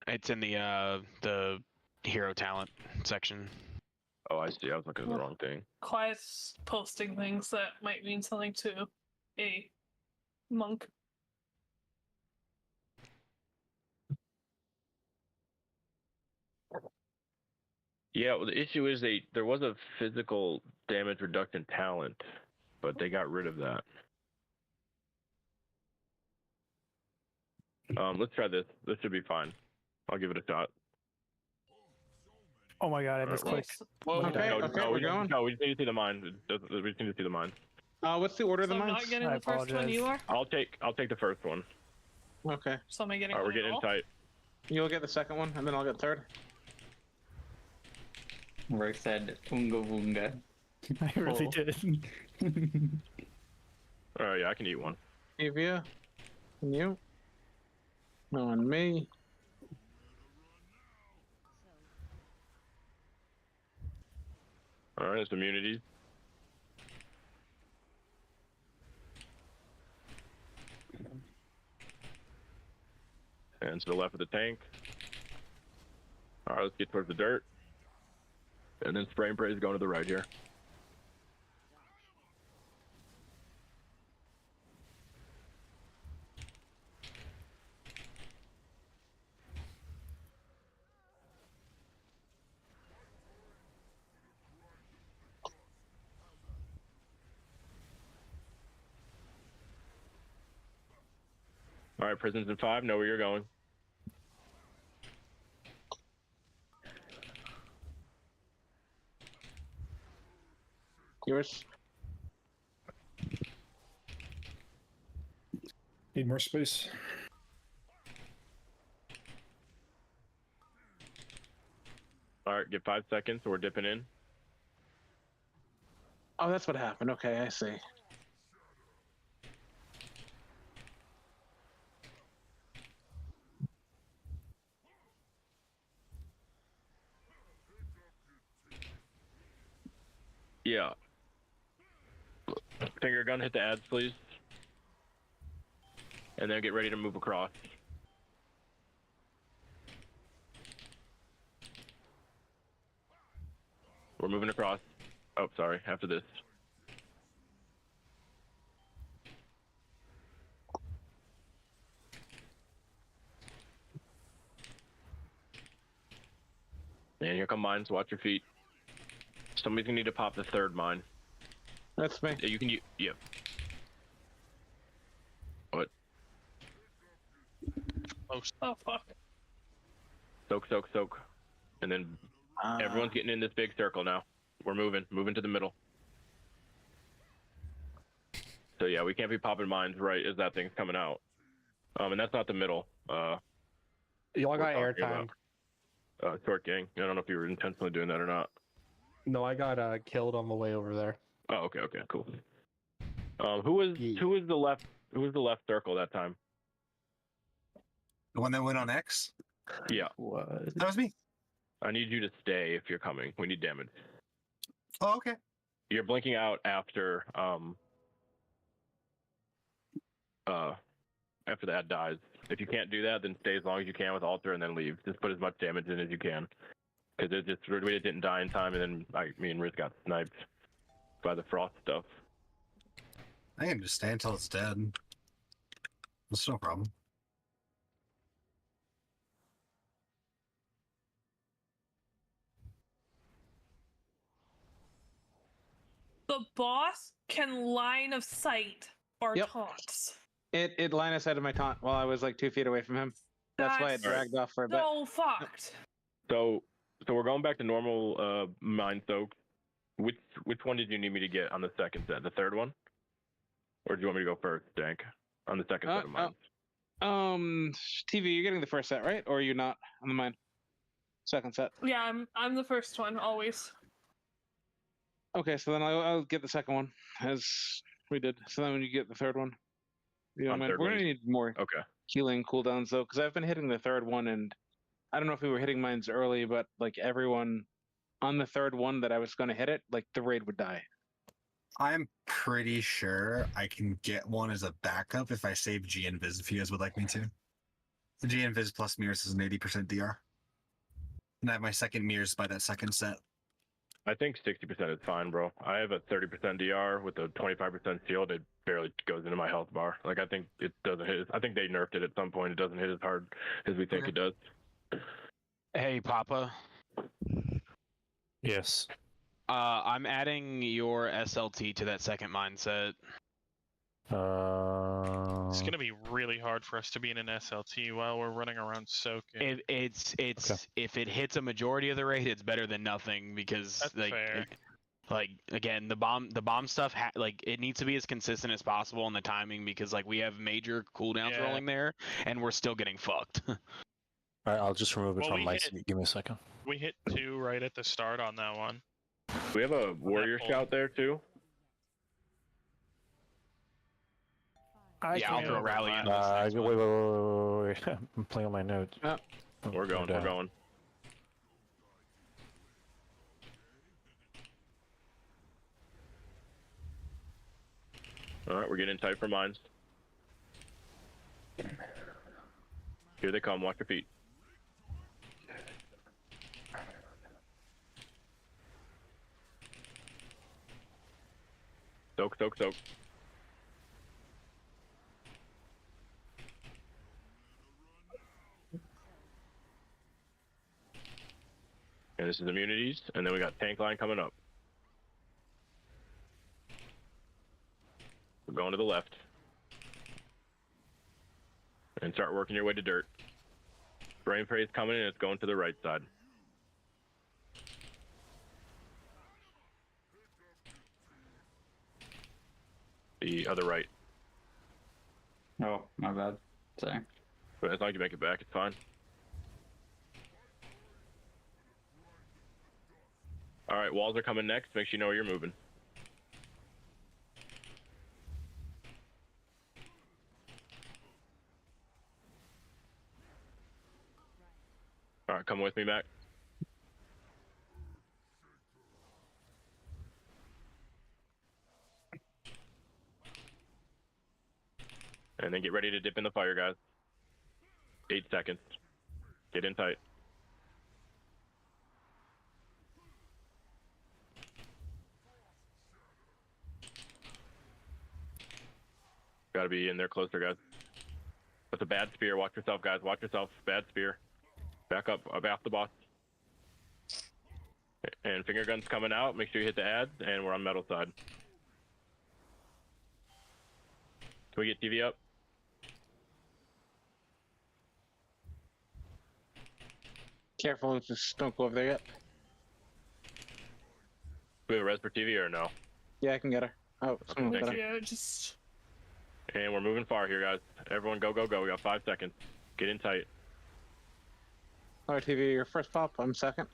It's in the hero talent section. Oh, I see. I was looking at the wrong thing. Quiet's posting things that might mean something to a monk. Yeah, well, the issue is there was a physical damage reduction talent, but they got rid of that. Let's try this. This should be fine. I'll give it a shot. Oh my god, I misclicked. Okay, we're going. No, we just need to see the mine. We just need to see the mine. What's the order of the I'm mines? not getting the first one you are? I'll take the first one. Okay. So am I getting Alright, we're getting all? tight. You'll get the second one, and then I'll get third. Rick said "Unga Wunga." I really Oh. did. Alright, yeah, I can eat one. Evia, can you? No, on me. Alright, it's immunities. And to the left of the tank. Alright, let's get towards the dirt. And then spray and pray is going to the right here. Alright, prisons in 5, know where you're going. Yours. Need more space. Alright, get 5 seconds, so we're dipping in. Oh, that's what happened. Okay, I see. Yeah. Finger gun, hit the ads, please. And then get ready to move across. We're moving across. Oh, sorry, after this. And here come mines, watch your feet. Somebody's gonna need to pop the third mine. That's me. You can, yep. What? Oh, fuck. Soak, soak, soak. And then everyone's getting in this big circle now. We're moving to the middle. So yeah, we can't be popping mines right as that thing's coming out. And that's not the middle. Y'all got airtime. Short gang. I don't know if you were intentionally doing that or not. No, I got killed on the way over there. Oh, okay, cool. Who was the left circle that time? The one that went on X? Yeah. What? That was me. I need you to stay if you're coming. We need damage. Oh, okay. You're blinking out after after that dies. If you can't do that, then stay as long as you can with altar and then leave. Just put as much damage in as you can. Because it just really didn't die in time, and then me and Riz got sniped by the frost stuff. I can just stay until it's dead. That's no problem. The boss can line of sight our taunts. It line of sight of my taunt while I was like 2 feet away from him. That's why it dragged off for a bit. So fucked. So we're going back to normal mine soak. Which one did you need me to get on the second set? The third one? Or do you want me to go first, Dank? On the second set of mines? TV, you're getting the first set, right? Or are you not on the mine? Second set. Yeah, I'm the first one always. Okay, so then I'll get the second one as we did. So then when you get the third one, you know, On man, third we're one. gonna need more Okay. healing cooldowns though, because I've been hitting the third one, and I don't know if we were hitting mines early, but like everyone on the third one that I was gonna hit it, like the raid would die. I'm pretty sure I can get one as a backup if I save G Invis if you guys would like me to. The G Invis plus mirrors is an 80% DR. And I have my second mirrors by that second set. I think 60% is fine, bro. I have a 30% DR with a 25% shield. It barely goes into my health bar. Like, I think it doesn't hit. I think they nerfed it at some point. It doesn't hit as hard as we think it does. Hey, Papa. Yes. I'm adding your SLT to that second mindset. It's gonna be really hard for us to be in an SLT while we're running around soaking. If it hits a majority of the raid, it's better than nothing because That's fair. Like again, the bomb stuff like it needs to be as consistent as possible in the timing because like we have major cooldowns rolling there and we're still getting fucked. Alright, I'll just remove it Well, from we my hit- seat. Give me a second. We hit 2 right at the start on that one. We have a warrior scout there too. Yeah, I'll throw a rally in. Wait. I'm playing on my notes. Oh, we're going. We're going. All right, we're getting tight for mines. Here they come. Watch your feet. Soak, soak, soak. And this is immunities, and then we got tank line coming up. We're going to the left. And start working your way to dirt. Brain prey is coming, and it's going to the right side. The other right. Oh, my bad. Sorry. But as long as you make it back, it's fine. Alright, walls are coming next. Make sure you know where you're moving. Alright, come with me back. And then get ready to dip in the fire, guys. 8 seconds. Get in tight. Gotta be in there closer, guys. That's a bad spear. Watch yourself, guys. Watch yourself. Bad spear. Back up. Off the boss. And finger guns coming out. Make sure you hit the ads, and we're on metal side. Can we get TV up? Careful, just don't go over there yet. Do we have a res for TV or no? Yeah, I can get her. Oh, someone thank got her. Yeah, just. And we're moving far here, guys. Everyone go, go, go. We got 5 seconds. Get in tight. Alright, TV, you're first pop. I'm second.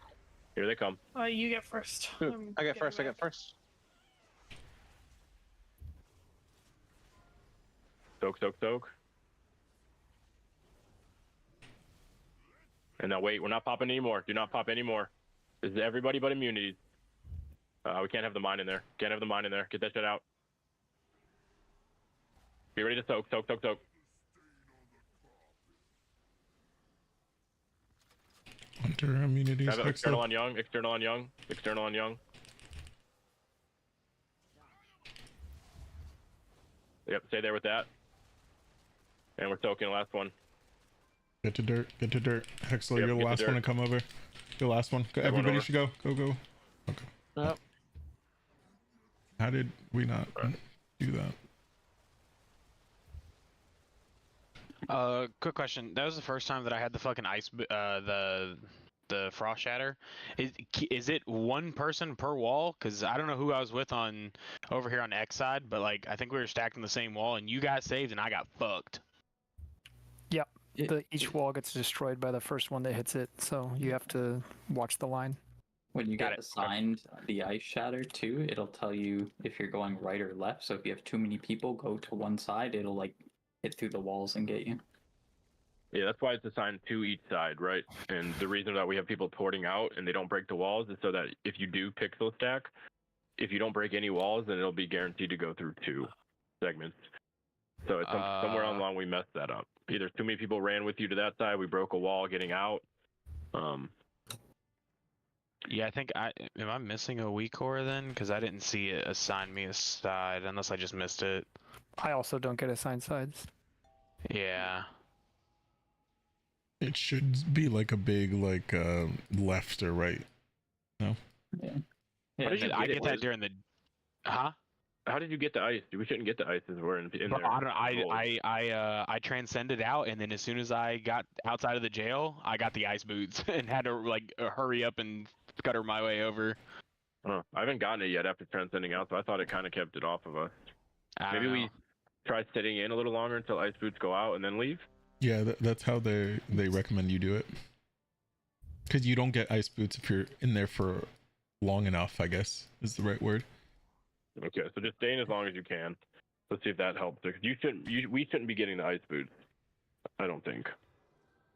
Here they come. You get first. Ooh, I get first. I get first. Soak, soak, soak. And now wait, we're not popping anymore. Do not pop anymore. This is everybody but immunities. We can't have the mine in there. Can't have the mine in there. Get that shit out. Be ready to soak, soak, soak, soak. Hunter immunities. Have it Excellent. external on young, external on young, external on young. Yep, stay there with that. And we're soaking the last one. Get to dirt. Get to dirt. Hexler, Yep, you're the get to last one to dirt. come over. You're the last one. Go, Everyone everybody over. should go. Go, go. Okay. Yep. How did we not do that? Quick question. That was the first time that I had the fucking the frost shatter. Is it one person per wall? Because I don't know who I was with on over here on X side, but like I think we were stacked on the same wall, and you guys saved, and I got fucked. Yep. Each wall gets destroyed by the first one that hits it, so you have to watch the line. When you get assigned the ice shatter too, it'll tell you if you're going right or left. So if you have too many people go to one side, it'll like hit through the walls and get you. Yeah, that's why it's assigned to each side, right? And the reason that we have people porting out and they don't break the walls is so that if you do pixel stack, if you don't break any walls, then it'll be guaranteed to go through 2 segments. So it's somewhere along we messed that up. Either too many people ran with you to that side, we broke a wall getting out. Yeah, I think am I missing a weak core then? Because I didn't see it assign me a side unless I just missed it. I also don't get assigned sides. Yeah. It should be like a big left or right. No. Yeah. How did you I get get it, that Liz? during the. Huh? How did you get the ice? We shouldn't get the ice as we're in Bro, there. I transcended out, and then as soon as I got outside of the jail, I got the ice boots and had to like hurry up and scutter my way over. I haven't gotten it yet after transcending out, so I thought it kind of kept it off of us. I Maybe don't we know. try sitting in a little longer until ice boots go out and then leave. Yeah, that's how they recommend you do it. Because you don't get ice boots if you're in there for long enough, I guess is the right word. Okay, so just staying as long as you can. Let's see if that helps. Because we shouldn't be getting the ice boots. I don't think.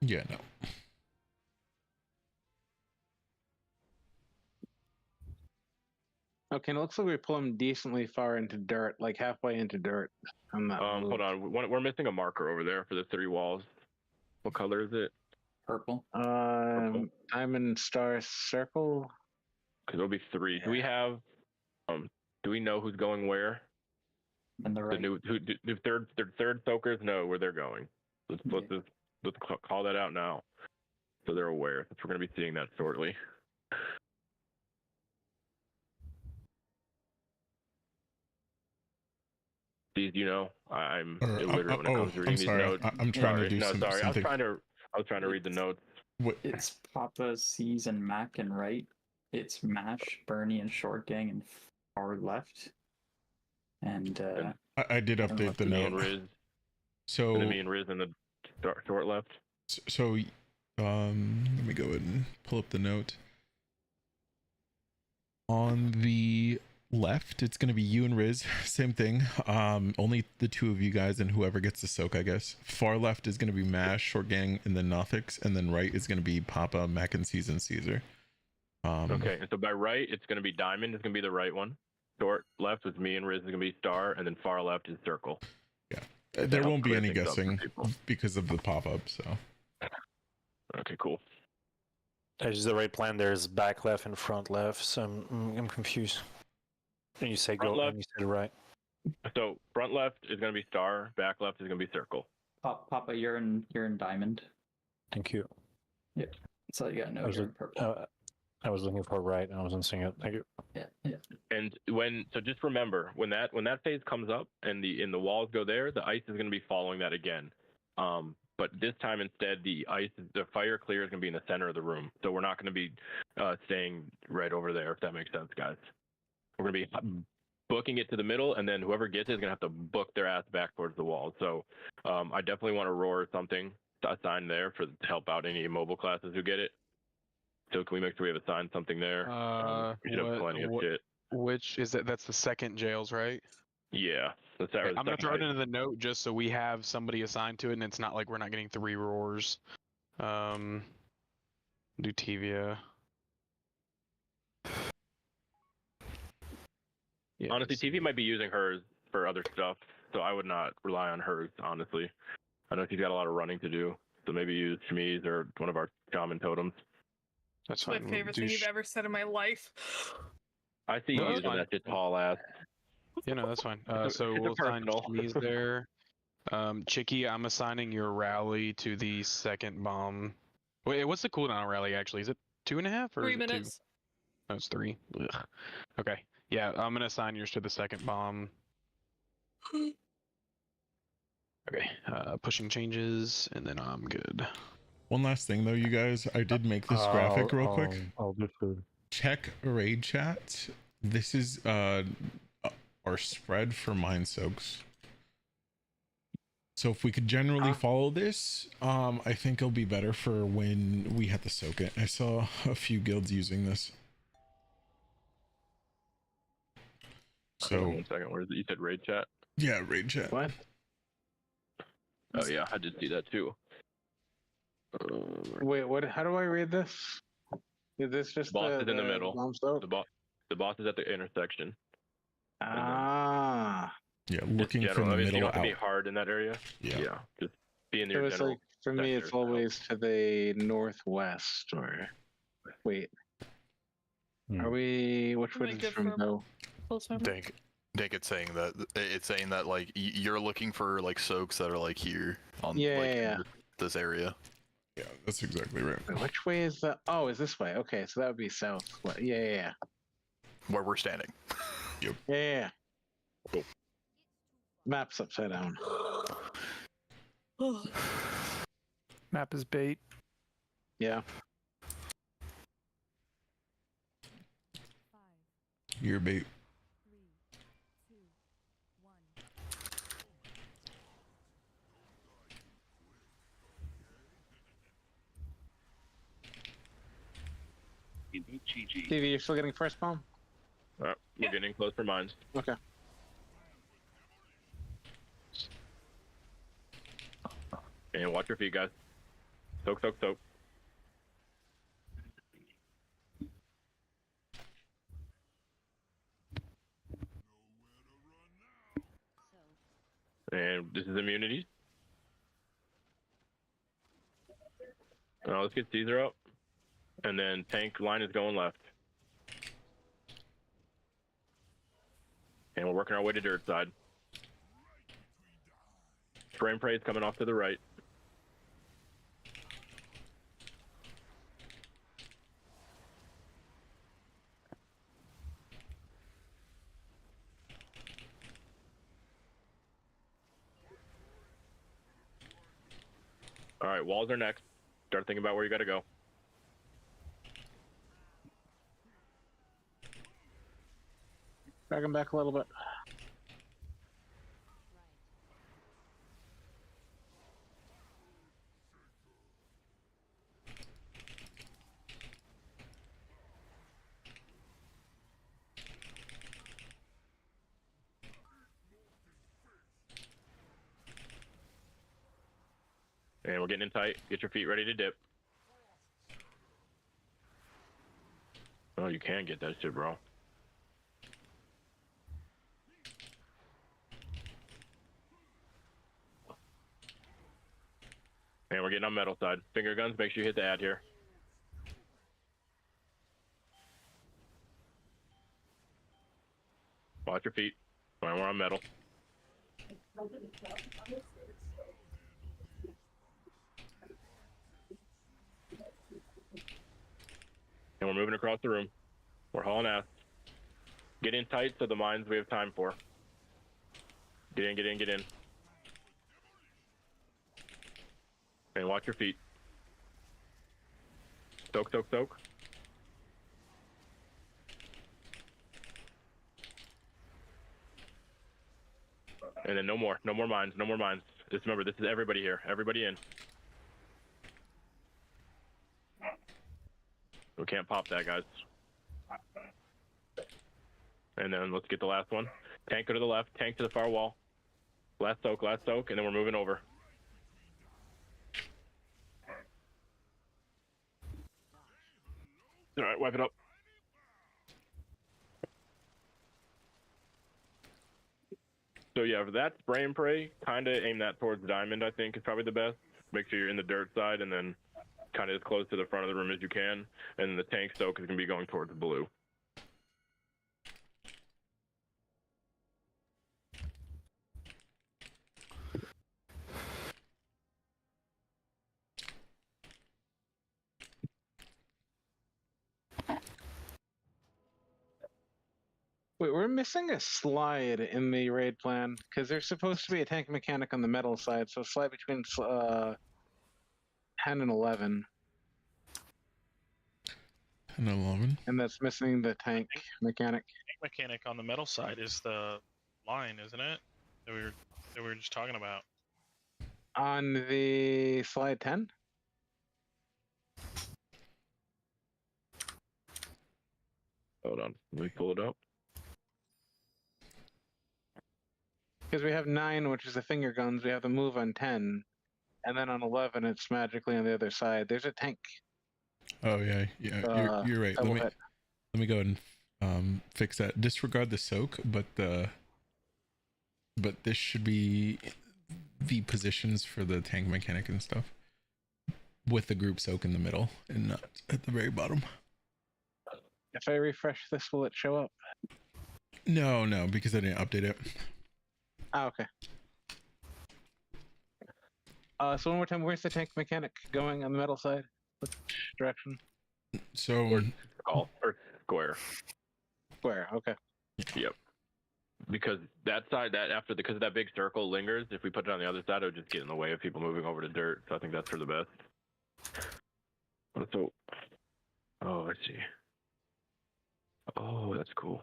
Yeah, no. Okay, and it looks like we pull him decently far into dirt, like halfway into dirt. On that move. Hold on. We're missing a marker over there for the 3 walls. What color is it? Purple. Diamond star circle. Because it'll be 3. Do we have? Do we know who's going where? And the right. The third soakers know where they're going. Let's call that out now, so they're aware. Since we're going to be seeing that shortly. These, I'm illiterate when it comes to reading these notes. I'm trying to do something. I was trying to What? read the notes. What? It's Papa, C's, and Mac and right. It's Mash, Bernie, and Short Gang and far left. And I did update the note. Riz. So me and Riz in the short left. So let me go ahead and pull up the note. On the left, it's going to be you and Riz, same thing. Only the 2 of you guys and whoever gets the soak, I guess. Far left is going to be Mash, Short Gang, and then Nothix, and then right is going to be Papa, Mac and C's, and Caesar. Okay, and so by right, it's going to be Diamond is going to be the right one. Short left with me and Riz is going to be Star, and then far left is Circle. Yeah, there won't be any guessing because of the pop-up, so. Okay, cool. Is the right plan? There's back left and front left, so I'm confused. And you say front go, left, and you say right. So front left is going to be Star, back left is going to be Circle. Papa, you're in Diamond. Thank you. Yeah, so you got no. You're in purple. I was looking for right, and I wasn't seeing it. Thank you. Yeah. And so just remember when that phase comes up and the walls go there, the ice is going to be following that again. But this time instead, the fire clear is going to be in the center of the room. So we're not going to be staying right over there, if that makes sense, guys. We're going to be booking it to the middle, and then whoever gets it is going to have to book their ass back towards the wall. So I definitely want to roar something assigned there to help out any immobile classes who get it. So can we make sure we have assigned something there? We should have plenty of shit. Which is that? That's the second jails, right? Yeah. Okay, I'm gonna throw it into the note just so we have somebody assigned to it, and it's not like we're not getting 3 roars. Dutivia. Yeah, honestly, TV might be using hers for other stuff, so I would not rely on hers, honestly. I know she's got a lot of running to do, so maybe use Shmiz or one of our shaman totems. That's my favorite thing you've ever said in my life. I see you using that shit tall ass. Yeah, no, that's fine. So we'll assign Shmiz there. Chicky, I'm assigning your rally to the second bomb. Wait, what's the cooldown rally actually? Is it 2.5 or 3 minutes? 2? No, it's 3. Ugh. Okay. Yeah, I'm gonna assign yours to the second bomb. Okay, pushing changes, and then I'm good. One last thing though, you guys, I did make this graphic real quick. I'll do food. Check raid chat. This is our spread for mine soaks. So if we could generally follow this, I think it'll be better for when we have to soak it. I saw a few guilds using this. So 1 second, where is it? You said raid chat? Yeah, raid chat. What? Oh yeah, I did see that too. Wait, what? How do I read this? Is this just the boss is in the middle? The boss is at the intersection. Ah. Yeah, looking from the middle you don't have out. to be hard in that area. Yeah. Just be in So your it's general. like, for me, it's always to the northwest, or wait. Are we? Which way is from though? Dink it's saying that like you're looking for like soaks that are like here on this area. Yeah, that's exactly right. Wait, which way is that? Oh, is this way? Okay, so that would be south. Yeah. Where we're standing. Yep. Yeah. Cool. Map's upside down. Map is bait. Yeah. You're bait. TV, you're still getting first bomb? Alright, we're getting close for mines. Okay. And watch your feet, guys. Soak, soak, soak. And this is immunity. Now let's get Caesar up. And then tank line is going left. And we're working our way to dirt side. Spray and pray is coming off to the right. All right, walls are next. Start thinking about where you got to go. Drag him back a little bit. And we're getting in tight. Get your feet ready to dip. Oh, you can get that shit, bro. And we're getting on metal side. Finger guns, make sure you hit the ad here. Watch your feet. All right, we're on metal. And we're moving across the room. We're hauling ass. Get in tight so the mines we have time for. Get in, get in, get in. And watch your feet. Soak, soak, soak. And then no more mines, no more mines. Just remember, this is everybody here. Everybody in. We can't pop that, guys. And then let's get the last one. Tank go to the left, tank to the far wall. Last soak, and then we're moving over. All right, wipe it up. So yeah, for that spray and pray, kind of aim that towards diamond, I think is probably the best. Make sure you're in the dirt side and then kind of as close to the front of the room as you can. And then the tank soak is going to be going towards blue. Wait, we're missing a slide in the raid plan because there's supposed to be a tank mechanic on the metal side, so slide between 10 and 11. 10 and 11. And that's missing the tank mechanic. Tank mechanic on the metal side is the line, isn't it? That we were just talking about. On the slide 10? Hold on, let me pull it up. Because we have 9, which is the finger guns. We have the move on 10. And then on 11, it's magically on the other side. There's a tank. Oh yeah, you're right. Let me go ahead and fix that. Disregard the soak, but this should be the positions for the tank mechanic and stuff, with the group soak in the middle and not at the very bottom. If I refresh this, will it show up? No, because I didn't update it. Ah, okay. So one more time, where's the tank mechanic going on the metal side? Which direction? So or square. Square, okay. Yep. Because that side, because of that big circle lingers, if we put it on the other side, it would just get in the way of people moving over to dirt. So I think that's for the best. So, oh, I see. Oh, that's cool.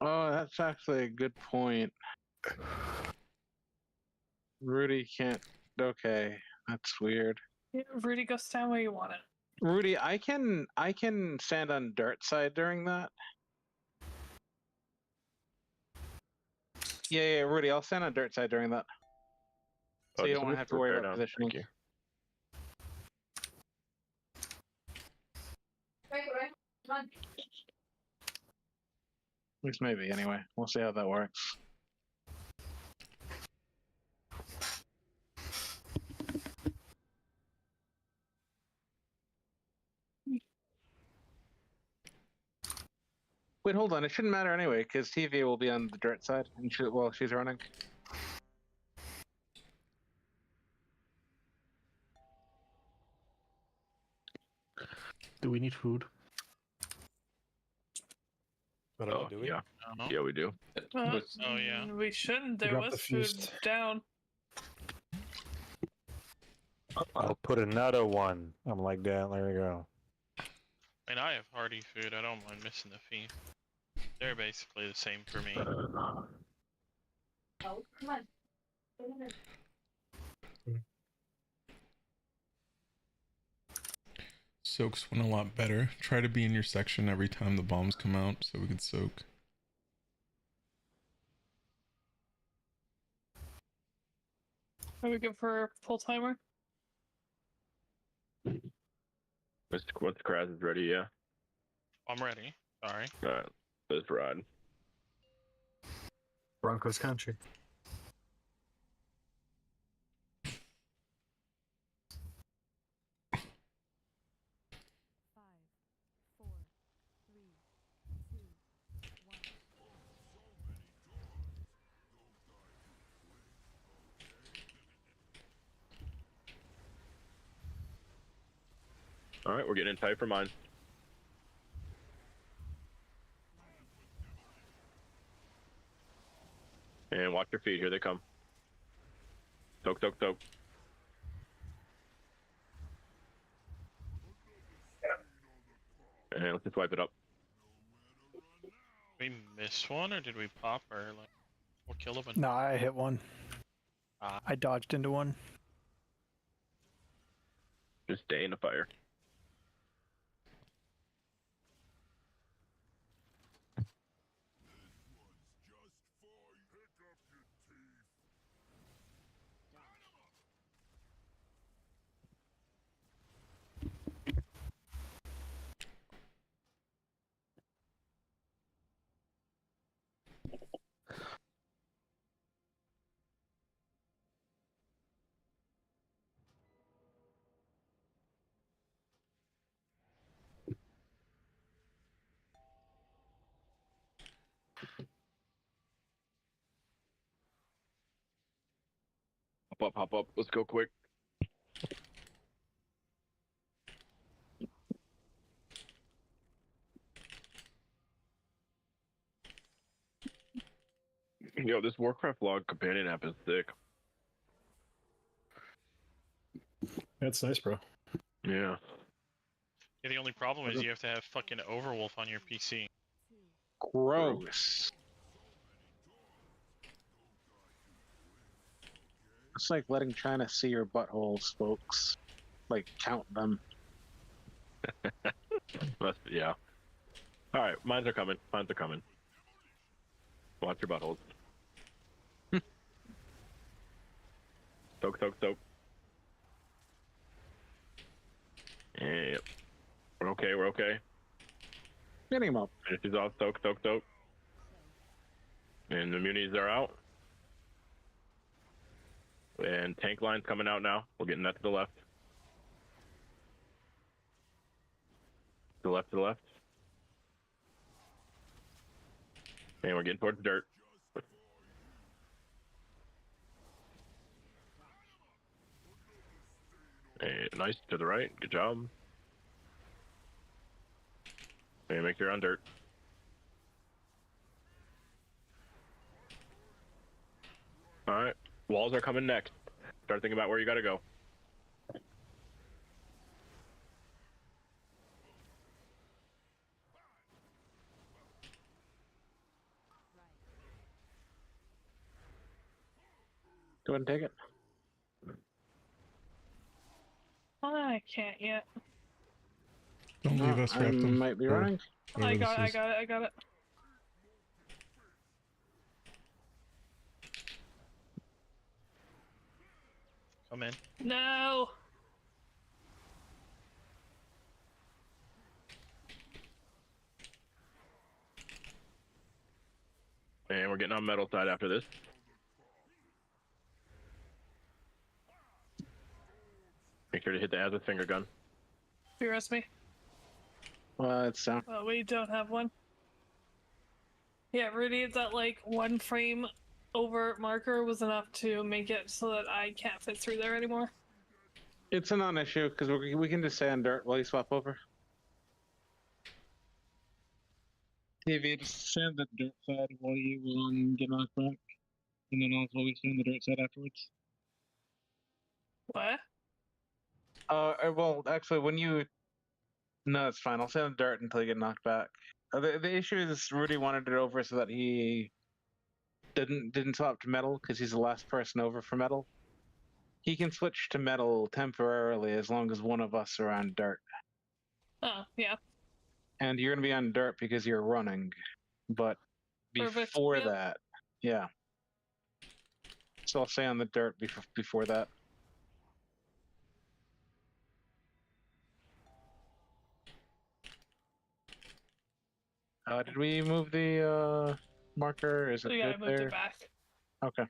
Oh, that's actually a good point. Rudy can't. Okay, that's weird. Yeah, Rudy, go stand where you want it. Rudy, I can stand on dirt side during that. Yeah, Rudy, I'll stand on dirt side during that. So you don't want to have to worry about positioning. Thank you. At least maybe, anyway. We'll see how that works. Wait, hold on. It shouldn't matter anyway, because TV will be on the dirt side and while she's running. Do we need food? Oh, yeah. Yeah, we do. Oh yeah. We shouldn't. There Drop the was food feast. down. I'll put another one. I'm like that. There we go. I mean, I have hearty food. I don't mind missing the feast. They're basically the same for me. Oh, come on. Soaks went a lot better. Try to be in your section every time the bombs come out so we could soak. Are we good for full timer? Once Kraz is ready, yeah. I'm ready. Sorry. Alright, let's ride. Broncos country. Alright, we're getting in tight for mine. And watch your feet. Here they come. Soak, soak, soak. And let's just wipe it up. We missed one, or did we pop, or like what kill of No, I hit one. I dodged into one. Just stay in the fire. Hop up, hop up. Let's go quick. Yo, this Warcraft log companion app is sick. That's nice, bro. Yeah. Yeah, the only problem is you have to have fucking Overwolf on your PC. Gross. It's like letting China see your buttholes, folks. Like, count them. Yeah. Alright, mines are coming. Mines are coming. Watch your buttholes. Soak, soak, soak. Yep. We're okay, we're okay. Get him up. Finish these off, soak, soak, soak. And the munis are out. And tank line's coming out now. We're getting that to the left. To the left, to the left. And we're getting towards the dirt. And nice, to the right. Good job. And make sure you're on dirt. Alright. Walls are coming next. Start thinking about where you gotta go. Go ahead and take it. I can't yet. Don't leave us, Raptor. Might be or running. I whatever got it, this is. I got it. Come in. No! And we're getting on metal side after this. Make sure to hit the Az's finger gun. Do you rest me? It's down. Well, we don't have one. Yeah, Rudy, that like 1 frame over marker was enough to make it so that I can't fit through there anymore. It's a non-issue because we can just stay on dirt while you swap over. TV, just stay on the dirt side while you get knocked back, and then I'll always stay on the dirt side afterwards. What? Well, actually, when you... No, it's fine. I'll stay on dirt until you get knocked back. The issue is Rudy wanted it over so that he didn't swap to metal because he's the last person over for metal. He can switch to metal temporarily as long as one of us are on dirt. Oh, yeah. And you're going to be on dirt because you're running. But Perfect. before Yep. that, yeah. So I'll stay on the dirt before that. Did we move the marker? Is it Yeah, I good moved there? it back. Okay.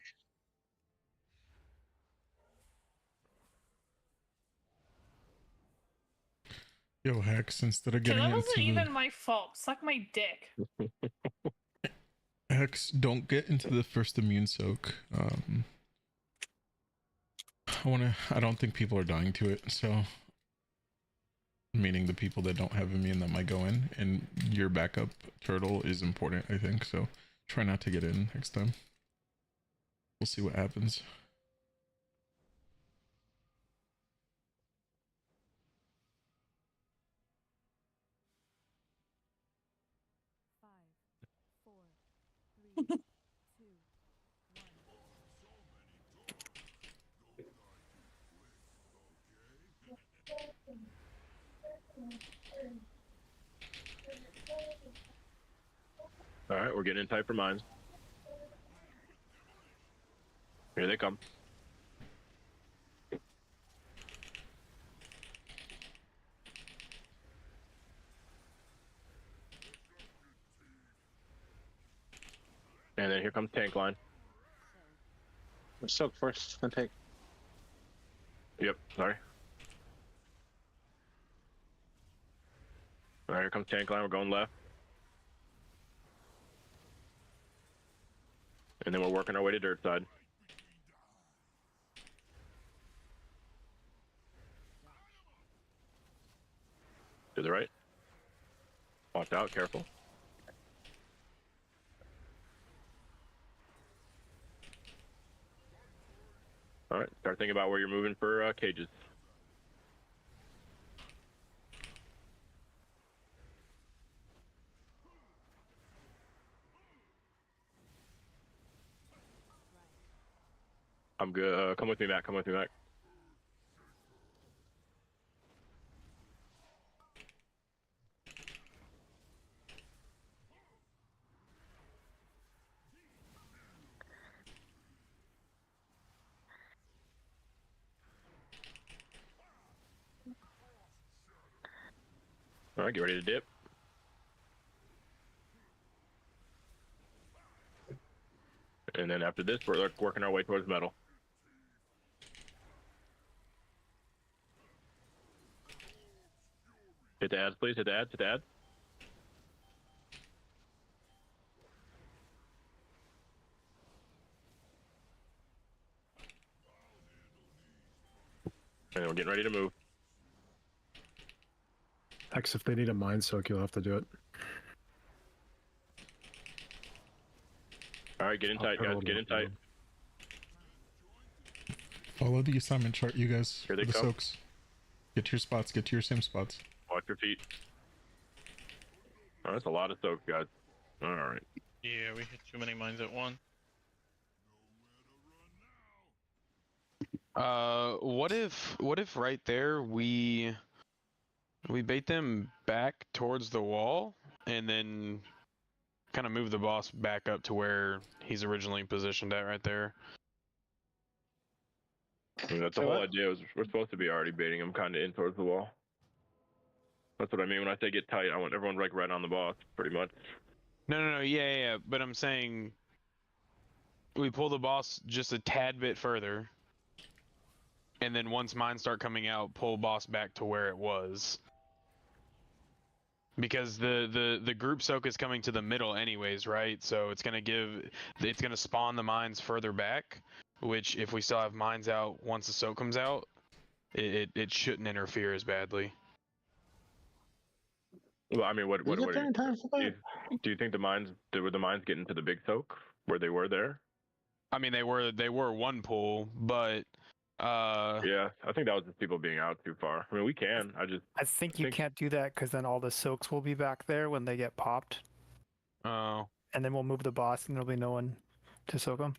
Yo, Hex, instead of Okay, getting that into wasn't the... even my fault. Suck my dick. Hex, don't get into the first immune soak. I don't think people are dying to it, so... Meaning the people that don't have immune that might go in, and your backup turtle is important, I think, so try not to get in next time. We'll see what happens. Alright, we're getting in tight for mines. Here they come. And then here comes tank line. Soak first, then take. Yep, sorry. Alright, here comes tank line, we're going left. And then we're working our way to dirt side. To the right. Watch out, careful. Alright, start thinking about where you're moving for cages. I'm good. Come with me back. Come with me back. All right, get ready to dip. And then after this, we're working our way towards metal. Hit the ads, please. Hit the ads. Hit the ads. And then we're getting ready to move. Hex, if they need a mind soak, you'll have to do it. All right, get in tight, guys. Get in tight. Follow the assignment chart, you guys. Here they for the come. soaks. Get to your spots. Get to your same spots. Watch your feet. Oh, that's a lot of soak, guys. All right. Yeah, we hit too many mines at once. What if right there we bait them back towards the wall and then kind of move the boss back up to where he's originally positioned at right there? I mean, that's the whole idea. We're supposed to be already baiting him kind of in towards the wall. That's what I mean when I say get tight. I want everyone like right on the boss, pretty much. No, yeah. But I'm saying we pull the boss just a tad bit further, and then once mines start coming out, pull boss back to where it was. Because the group soak is coming to the middle anyways, right? So it's gonna spawn the mines further back, which if we still have mines out once the soak comes out, it shouldn't interfere as badly. Well, I mean, what do you think the mines were the mines getting to the big soak where they were there? I mean, they were one pull, but yeah, I think that was just people being out too far. I mean, we can. I think you can't do that because then all the soaks will be back there when they get popped. Oh. And then we'll move the boss, and there'll be no one to soak them.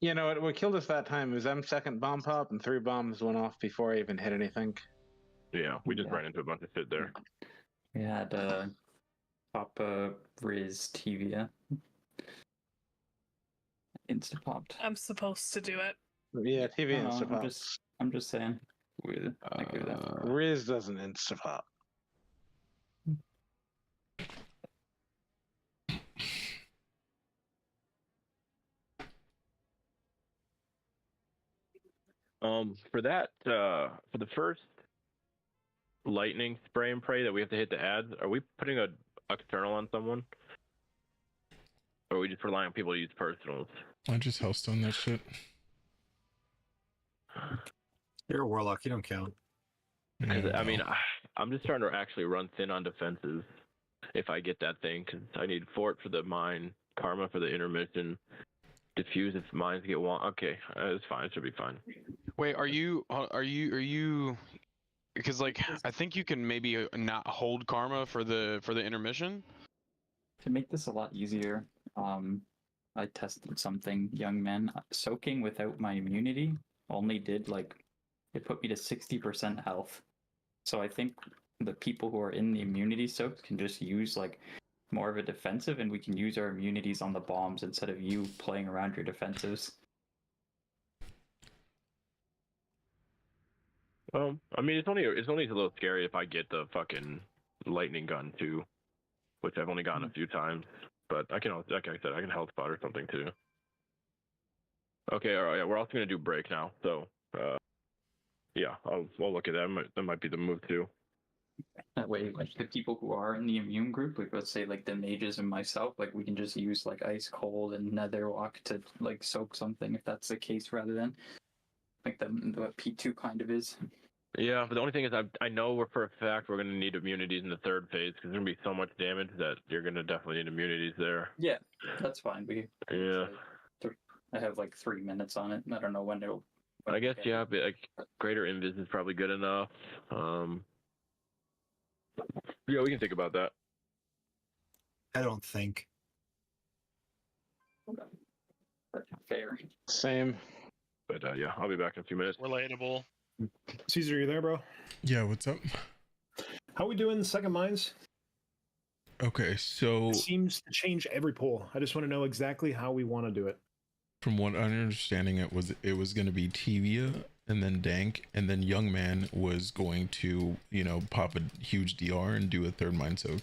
You know what killed us that time was M second bomb pop, and 3 bombs went off before I even hit anything. Yeah, we just ran into a bunch of shit there. We had Papa Riz Tevia. Insta popped. I'm supposed to do it. Yeah, TV insta pop. I'm just saying. I do that. Riz doesn't insta pop. For that, for the first lightning spray and pray that we have to hit the ads, are we putting a external on someone? Or are we just relying on people to use personals? I just hellstone that shit. You're a warlock, you don't count. I mean, I'm just trying to actually run thin on defenses if I get that thing, because I need Fort for the mine, Karma for the intermission, Diffuse if mines get one. Okay, it's fine. It should be fine. Wait, are you? Because like I think you can maybe not hold Karma for the intermission. To make this a lot easier, I tested something, young men. Soaking without my immunity only did it put me to 60% health. So I think the people who are in the immunity soaks can just use more of a defensive, and we can use our immunities on the bombs instead of you playing around your defensives. I mean, it's only a little scary if I get the fucking lightning gun too, which I've only gotten a few times. But I can, like I said, I can health spot or something too. Okay, all right. Yeah, we're also gonna do break now. So, yeah, I'll look at that. That might be the move too. That way, the people who are in the immune group, let's say the mages and myself, we can just use ice cold and nether walk to soak something if that's the case, rather than what P2 kind of is. Yeah, but the only thing is I know for a fact we're going to need immunities in the third phase because there's going to be so much damage that you're going to definitely need immunities there. Yeah, that's fine. Yeah. I have 3 minutes on it. I don't know when it'll. I guess yeah, but greater invis is probably good enough. Yeah, we can think about that. I don't think. Fair. Same. But yeah, I'll be back in a few minutes. Relatable. Caesar, are you there, bro? Yeah, what's up? How we doing second mines? Okay, so It seems to change every poll. I just want to know exactly how we want to do it. from what I'm understanding, it was going to be Tevia and then Dank, and then Young Man was going to, pop a huge DR and do a third mine soak.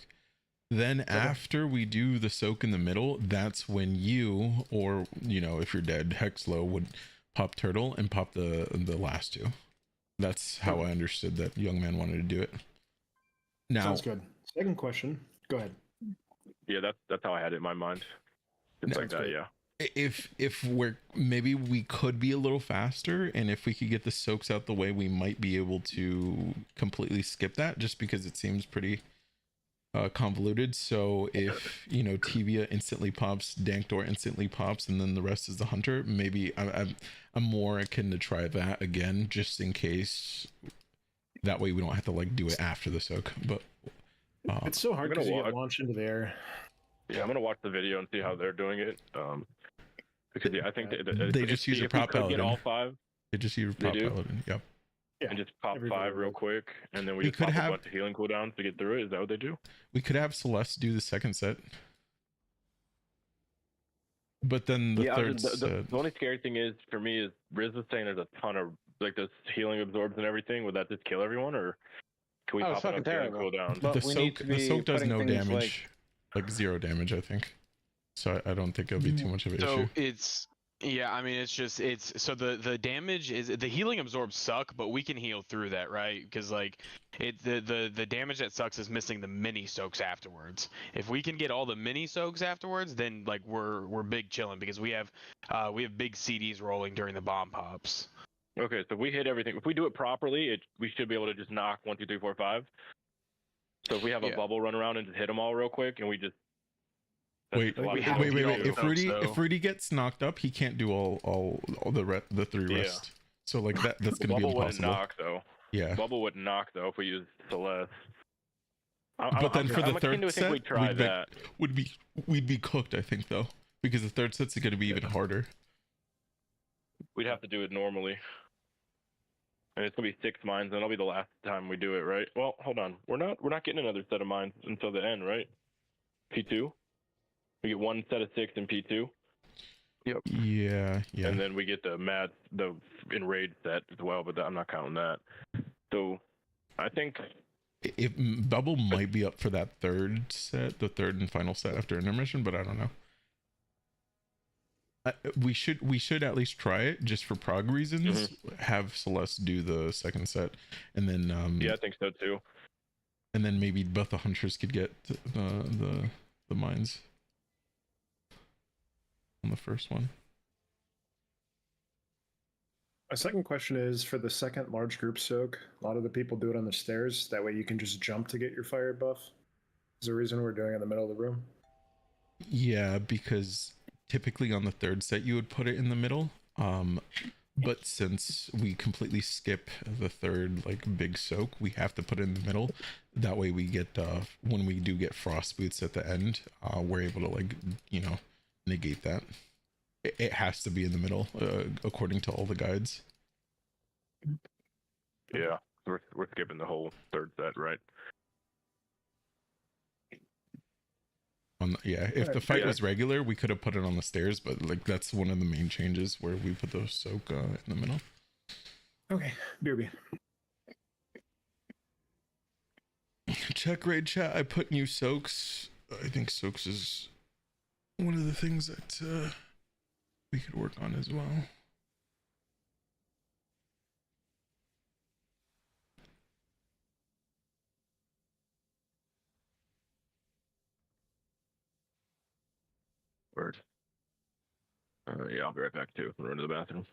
Then after we do the soak in the middle, that's when you, or if you're dead, Hexlo would pop Turtle and pop the last two. That's how I understood that Young Man wanted to do it. Now, Sounds good. Second question. Go ahead. Yeah, that's how I had it in my mind. It's like that, great. yeah. if we're maybe we could be a little faster, and if we could get the soaks out the way, we might be able to completely skip that, just because it seems pretty convoluted. So if Tevia instantly pops, Dankdor instantly pops, and then the rest is the hunter, maybe I'm more akin to try that again, just in case. That way we don't have to do it after the soak. But it's so hard because you get launched into the air. Yeah, I'm gonna watch the video and see how they're doing it. Because I think they just use a prop paladin. Get all 5. They just use They pop do? paladin. Yep. And just pop every 5 video real does. quick, and then we We just could pop have- a bunch of healing cooldowns to get through it. Is that what they do? We could have Celeste do the second set. But then the yeah, third the set. only scary thing is for me is Riz was saying there's a ton of like this healing absorbs and everything. Would that just kill everyone, or can we Oh, pop it's fucking enough healing terrible. cooldowns? But the we need soak, to the be soak does putting no things damage, like 0 damage, I think. So I don't think it'll be too much of an So issue. it's yeah, I mean it's so the damage is the healing absorbs suck, but we can heal through that, right? Because like the damage that sucks is missing the mini soaks afterwards. If we can get all the mini soaks afterwards, then like we're big chilling because we have big CDs rolling during the bomb pops. Okay, so if we hit everything, if we do it properly, we should be able to just knock 1, 2, 3, 4, 5. So if we have a Yeah. bubble run around and just hit them all real quick, and we just Wait, a lot wait, of wait, healing wait. too. If Rudy gets knocked up, he can't do all the 3 Yeah. rest. So like that's gonna be Bubble wouldn't impossible. knock though. Yeah. Bubble wouldn't knock though if we use Celeste. But then for the I'm akin third to think set, we try that. we'd be cooked, I think, though, because the third set's going to be even harder. We'd have to do it normally. And it's gonna be 6 mines, and that'll be the last time we do it, right? Well, hold on. We're not getting another set of mines until the end, right? P2. We get 1 set of 6 in P2. Yep. Yeah. And then we get the enraged set as well, but I'm not counting that. So I think If Bubble might be up for that third set, the third and final set after intermission, but I don't know. We should at least try it just for prog reasons. Have Celeste do the second set, and then yeah, I think so too. And then maybe both the hunters could get the mines on the first one. My second question is for the second large group soak. A lot of the people do it on the stairs. That way you can just jump to get your fire buff. Is there a reason we're doing it in the middle of the room? Yeah, because typically on the third set you would put it in the middle. But since we completely skip the third like big soak, we have to put it in the middle. That way we get when we do get frost boots at the end, we're able to like negate that. It has to be in the middle, according to all the guides. Yeah, we're skipping the whole third set, right? If the fight was regular, we could have put it on the stairs, but like that's one of the main changes where we put the soak in the middle. Okay, BRB. Check raid chat. I put new soaks. I think soaks is one of the things that we could work on as well. Word. Yeah, I'll be right back too. I'm going to the bathroom.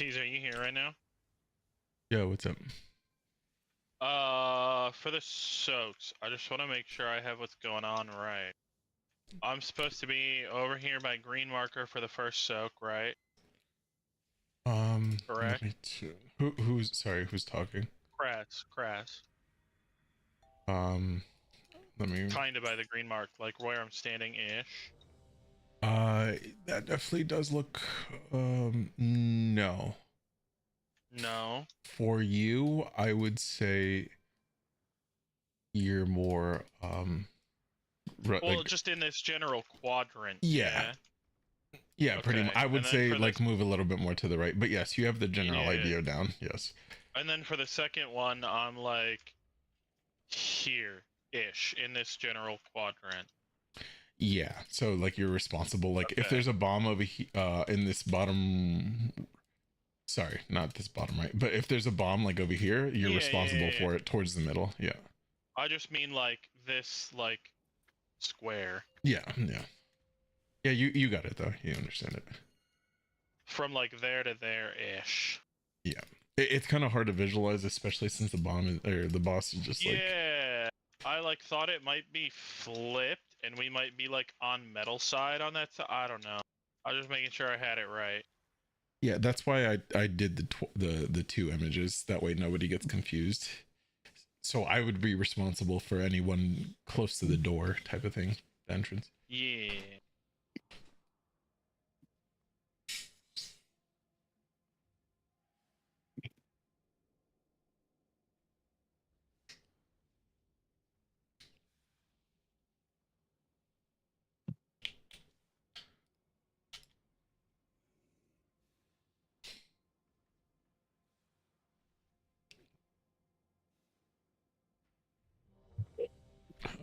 Teaser, are you here right now? Yeah, what's up? For the soaks, I just want to make sure I have what's going on right. I'm supposed to be over here by green marker for the first soak, right? Correct. Who's talking? Crass. Let me. Kinda by the green mark, like where I'm standing ish. That definitely does look. No. No. For you, I would say you're more Well, like, just in this general quadrant. yeah. Yeah, pretty much. I would say like move a little bit more to the right, but yes, you have the general idea down. Yes. And then for the second one, I'm like here-ish in this general quadrant. Yeah, so like you're responsible. Like if there's a bomb over in this bottom, sorry, not this bottom right, but if there's a bomb like over here, you're responsible for it towards the middle. Yeah. I just mean like this, like square. Yeah. You got it though. You understand it. From like there to there-ish. Yeah, it's kind of hard to visualize, especially since the boss is just like. Yeah, I like thought it might be flipped, and we might be like on metal side on that side. I don't know. I was just making sure I had it right. Yeah, that's why I did the two images. That way nobody gets confused. So I would be responsible for anyone close to the door type of thing, the entrance. Yeah.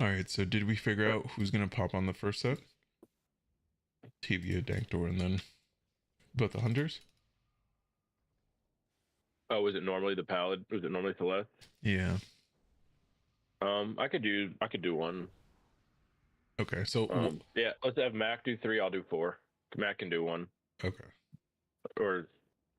All right, so did we figure out who's gonna pop on the first set? TV, a dank door, and then both the hunters. Oh, was it normally the Pallid? Was it normally Celeste? Yeah. I could do one. Okay, so yeah, let's have Mac do 3. I'll do 4. Mac can do 1. Okay. Or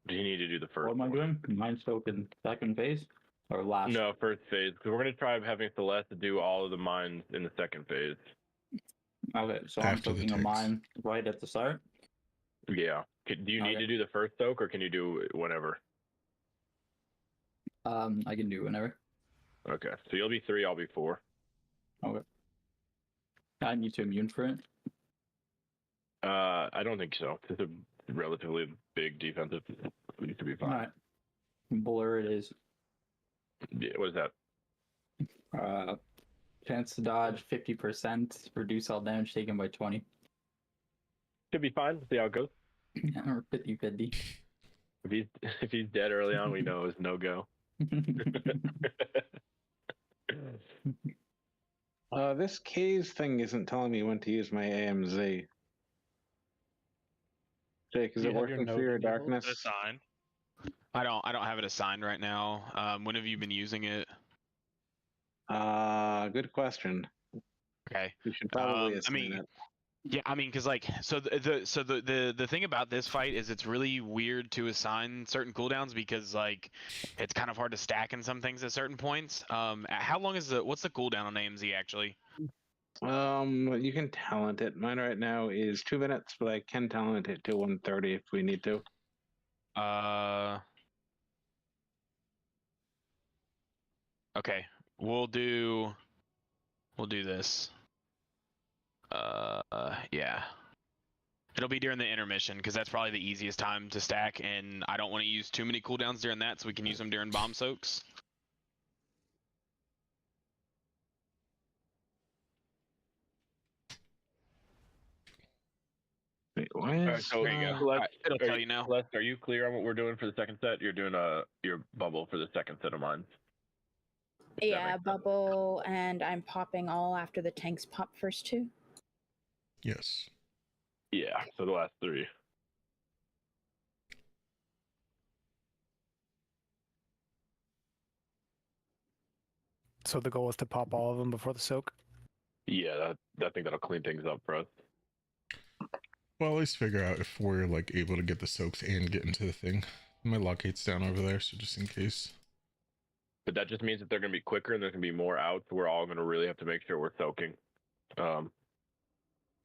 do you need to do the first? What am I doing? Mind soak in second phase or last? No, first phase. Because we're gonna try having Celeste do all of the mines in the second phase. Okay, so I'm soaking a mine right at the start. Yeah. Do you need to do the first soak, or can you do it whenever? I can do whenever. Okay, so you'll be 3. I'll be 4. Okay. I need to immune for it. I don't think so. It's a relatively big defensive. We need to be fine. All right. Blur it is. Yeah, what is that? Chance to dodge 50%. Reduce all damage taken by 20. Should be fine. See how it goes. Yeah, or 50-50. If he's dead early on, we know it's no go. This K's thing isn't telling me when to use my AMZ. Jake, is it working for your darkness? Assigned. I don't have it assigned right now. When have you been using it? Good question. Okay. We should probably assign it. Yeah, I mean, because like, the thing about this fight is it's really weird to assign certain cooldowns because like, it's kind of hard to stack in some things at certain points. How long is what's the cooldown on AMZ actually? You can talent it. Mine right now is 2 minutes, but I can talent it to 1:30 if we need to. Okay, we'll do this. Yeah. It'll be during the intermission because that's probably the easiest time to stack, and I don't want to use too many cooldowns during that, so we can use them during bomb soaks. Wait, why is, Alright, so there you go. Celeste, It'll tell you now. Celeste, are you clear on what we're doing for the second set? You're doing your bubble for the second set of mines. Yeah, bubble, and I'm popping all after the tanks pop first too. Yes. Yeah, so the last 3. So the goal is to pop all of them before the soak? Yeah, I think that'll clean things up for us. Well, at least figure out if we're like able to get the soaks and get into the thing My locate's down over there, so just in case. But that just means that they're going to be quicker and there's going to be more outs. We're all going to really have to make sure we're soaking.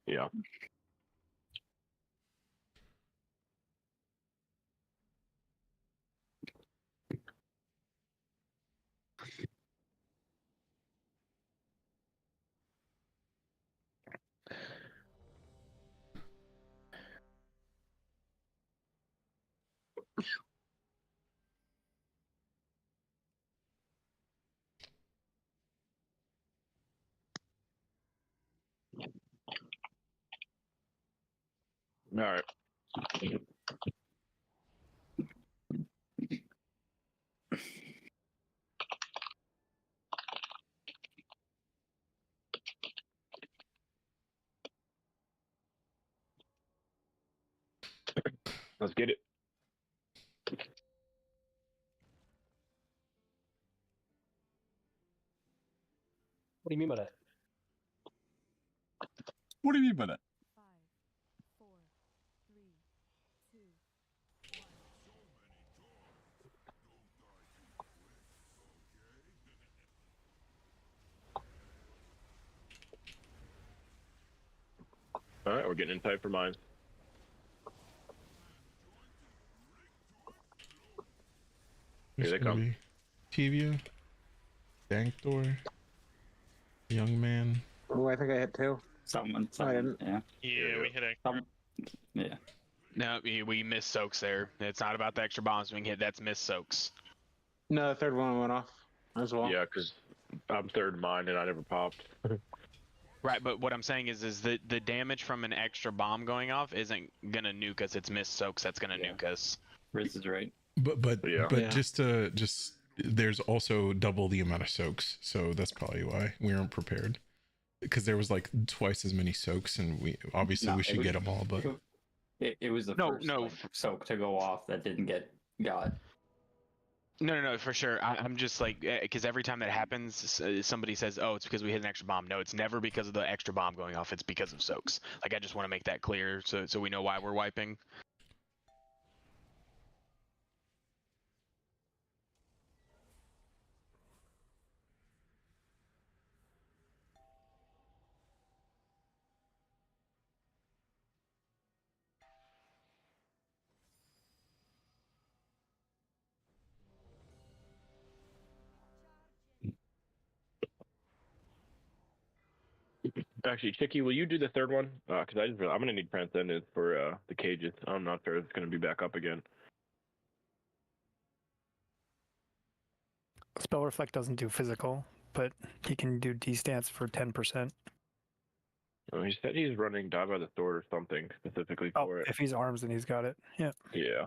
Yeah. All right. Let's get it. What do you mean by that? What do you mean by that? All right, we're getting in tight for mine. Here they come. Tevia, Danktor, Young Man. Oh, I think I hit 2. Someone, Yeah, we hit it. Yeah. No, we missed soaks there. It's not about the extra bombs being hit. That's missed soaks. No, the third one went off as well. Yeah, because I'm third mine and I never popped. Right, but what I'm saying is the damage from an extra bomb going off isn't gonna nuke us. It's missed soaks that's gonna nuke us. Riz is right. But just there's also double the amount of soaks, so that's probably why we weren't prepared. Because there was like twice as many soaks, and we should get them all, but it was the first soak to go off that didn't get got. No, for sure. I'm just like, because every time that happens, somebody says, oh, it's because we hit an extra bomb. No, it's never because of the extra bomb going off. It's because of soaks. Like, I just want to make that clear so we know why we're wiping. Actually, Chicky, will you do the third one? Because I'm going to need Transcendence for the cages. I'm not sure it's going to be back up again. Spell Reflect doesn't do physical, but he can do D-Stance for 10%. Oh, he said he's running Die by the Sword or something specifically for it. If he's arms, then he's got it. Yeah. Yeah.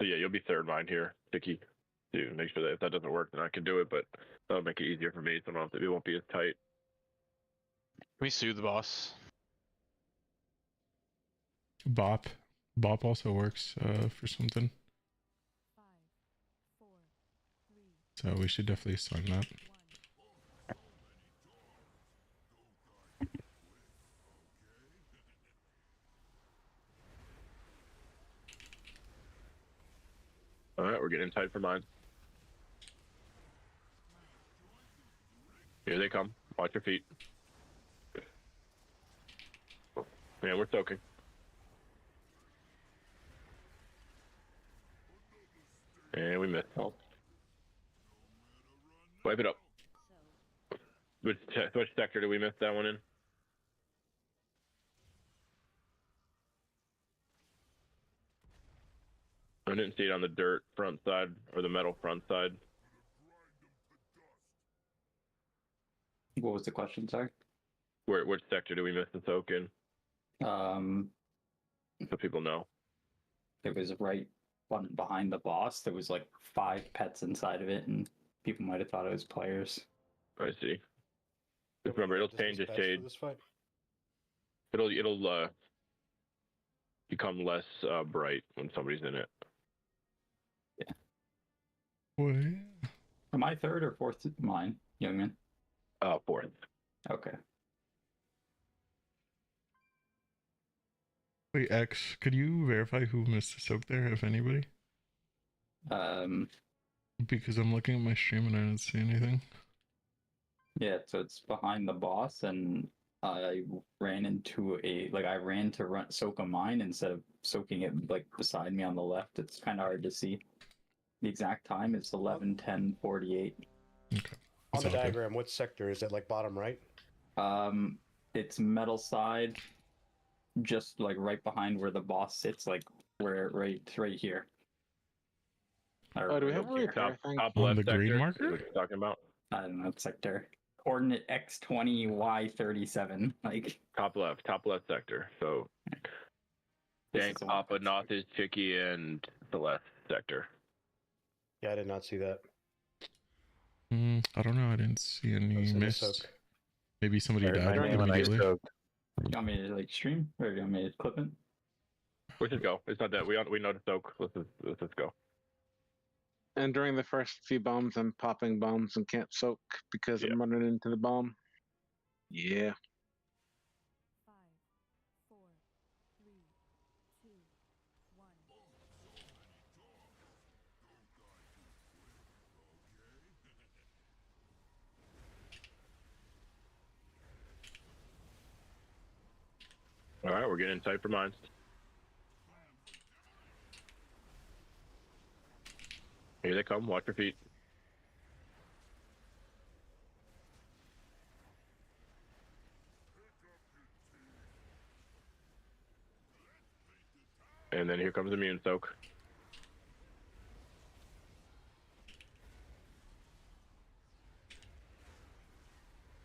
So yeah, you'll be third mine here, Chicky. To make sure that if that doesn't work, then I can do it, but that'll make it easier for me, so it won't be as tight. Can we sue the boss? Bop also works for something. So we should definitely assign that. All right, we're getting tight for mine. Here they come. Watch your feet. Yeah, we're soaking. And we missed. Oh. Wipe it up. Which sector did we miss that one in? I didn't see it on the dirt front side or the metal front side. What was the question, sorry? Which sector do we miss the soak in? So people know. It was right one behind the boss. There was like 5 pets inside of it, and people might have thought it was players. I see. Just remember, it'll change its shade. It'll become less bright when somebody's in it. Yeah. Wait. Am I third or fourth mine, young man? Fourth. Okay. Wait, X, could you verify who missed the soak there, if anybody? Because I'm looking at my stream and I don't see anything. Yeah, so it's behind the boss, and I ran into I ran to soak a mine instead of soaking it like beside me on the left. It's kind of hard to see. The exact time is 11:10:48. Okay. On the diagram, what sector is it? Like bottom right? It's metal side, just like right behind where the boss sits, like where right here. Oh, do we have a repair thing? Top On left the green sector, marker? is what you're talking about. I don't know, sector. Coordinate X20Y37. Like Top left sector. So Dank, Papa, Nothish, Chicky, and Celeste sector. Yeah, I did not see that. I don't know. I didn't see any missed. Maybe somebody died immediately. You want me to like stream, or you want me to clip it? We should go. It's not that we know to soak. Let's just go. And during the first few bombs, I'm popping bombs and can't soak because I'm running into the bomb. Yeah. 5, 4, 3, 2, 1. All right, we're getting tight for mines. Here they come. Watch your feet. And then here comes immune soak.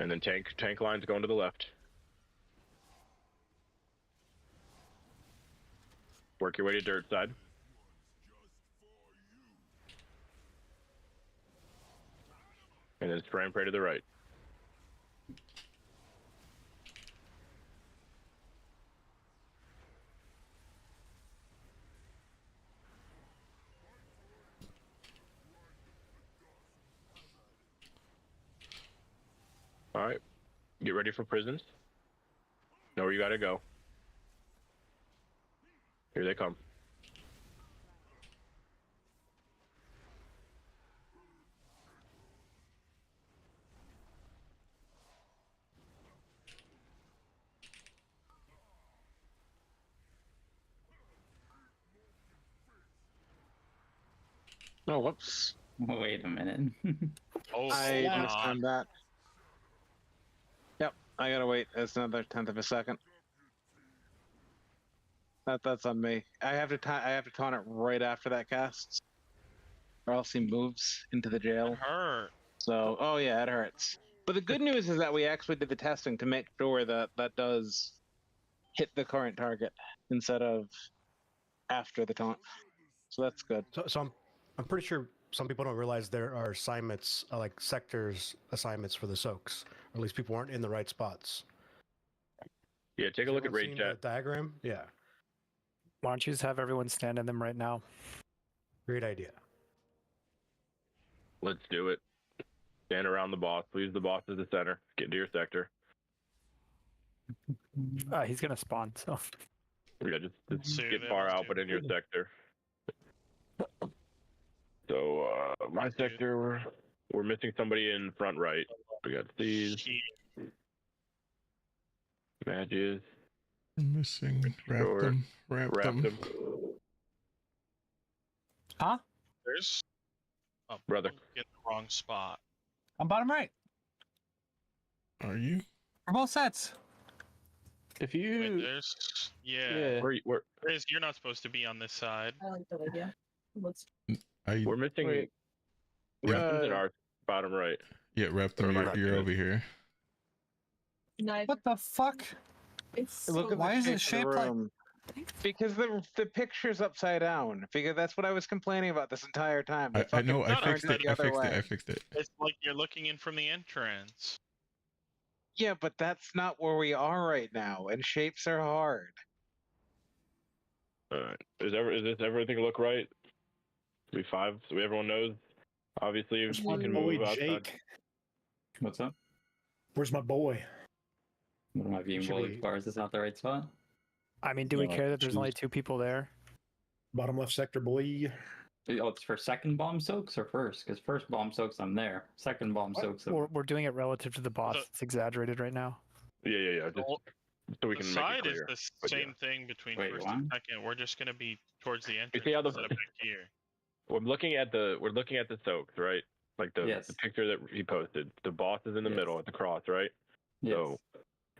And then tank lines going to the left. Work your way to dirt side. And then spray and pray to the right. All right, get ready for prisons. Know where you gotta go. Here they come. Oh, whoops. Wait a minute. I understand that. Yep, I gotta wait. It's another 1/10 of a second. That's on me. I have to taunt it right after that cast, or else he moves into the jail. It hurt. So, oh yeah, it hurts. But the good news is that we actually did the testing to make sure that that does hit the current target instead of after the taunt. So that's good. So I'm pretty sure some people don't realize there are assignments, like sectors assignments for the soaks. Or at least people aren't in the right spots. Yeah, take a look at raid Seeing chat. the diagram. Yeah, Why don't you just have everyone stand in them right now? great idea. Let's do it. Stand around the boss. Leave the boss as the center. Get into your sector. He's gonna spawn, so. Yeah, just get far out, but in your sector. So my sector, we're missing somebody in front right. We got these badges. We're missing. Wrap them. Wrap them. Huh? There's brother in the wrong spot. I'm bottom right. Are you? For both sets. If you Wait, there's Where you're not supposed to be on this side. I like that idea. Let's. we're missing Reptons in our bottom right. Yeah, wrap them. You're over here. What the fuck? Look at Why the is it shape of shaped the like? room. Because the picture's upside down. Because that's what I was complaining about this entire time. The I know. fucking I fixed turned it. the I other fixed it. way. I fixed it. It's like you're looking in from the entrance. Yeah, but that's not where we are right now, and shapes are hard. All right. Is this everything look right? We 5, so everyone knows. Obviously, if we can move outside. Jake. What's up? Where's my boy? What am I being Should bullied we- for? Is this not the right spot? I mean, do we Yeah, care that there's choose. only 2 people there? Bottom left sector, boy. Oh, it's for second bomb soaks or first? Because first bomb soaks, I'm there. Second bomb soaks, We're doing it relative to the boss. It's exaggerated right now. Yeah. Just so we The can make it side is clear. the But same yeah. thing between Wait, first what? and second. We're just gonna be towards the entrance see how the- instead of back here. We're looking at the soaks, right? Like the picture that he posted. The boss is in the middle at the cross, right? So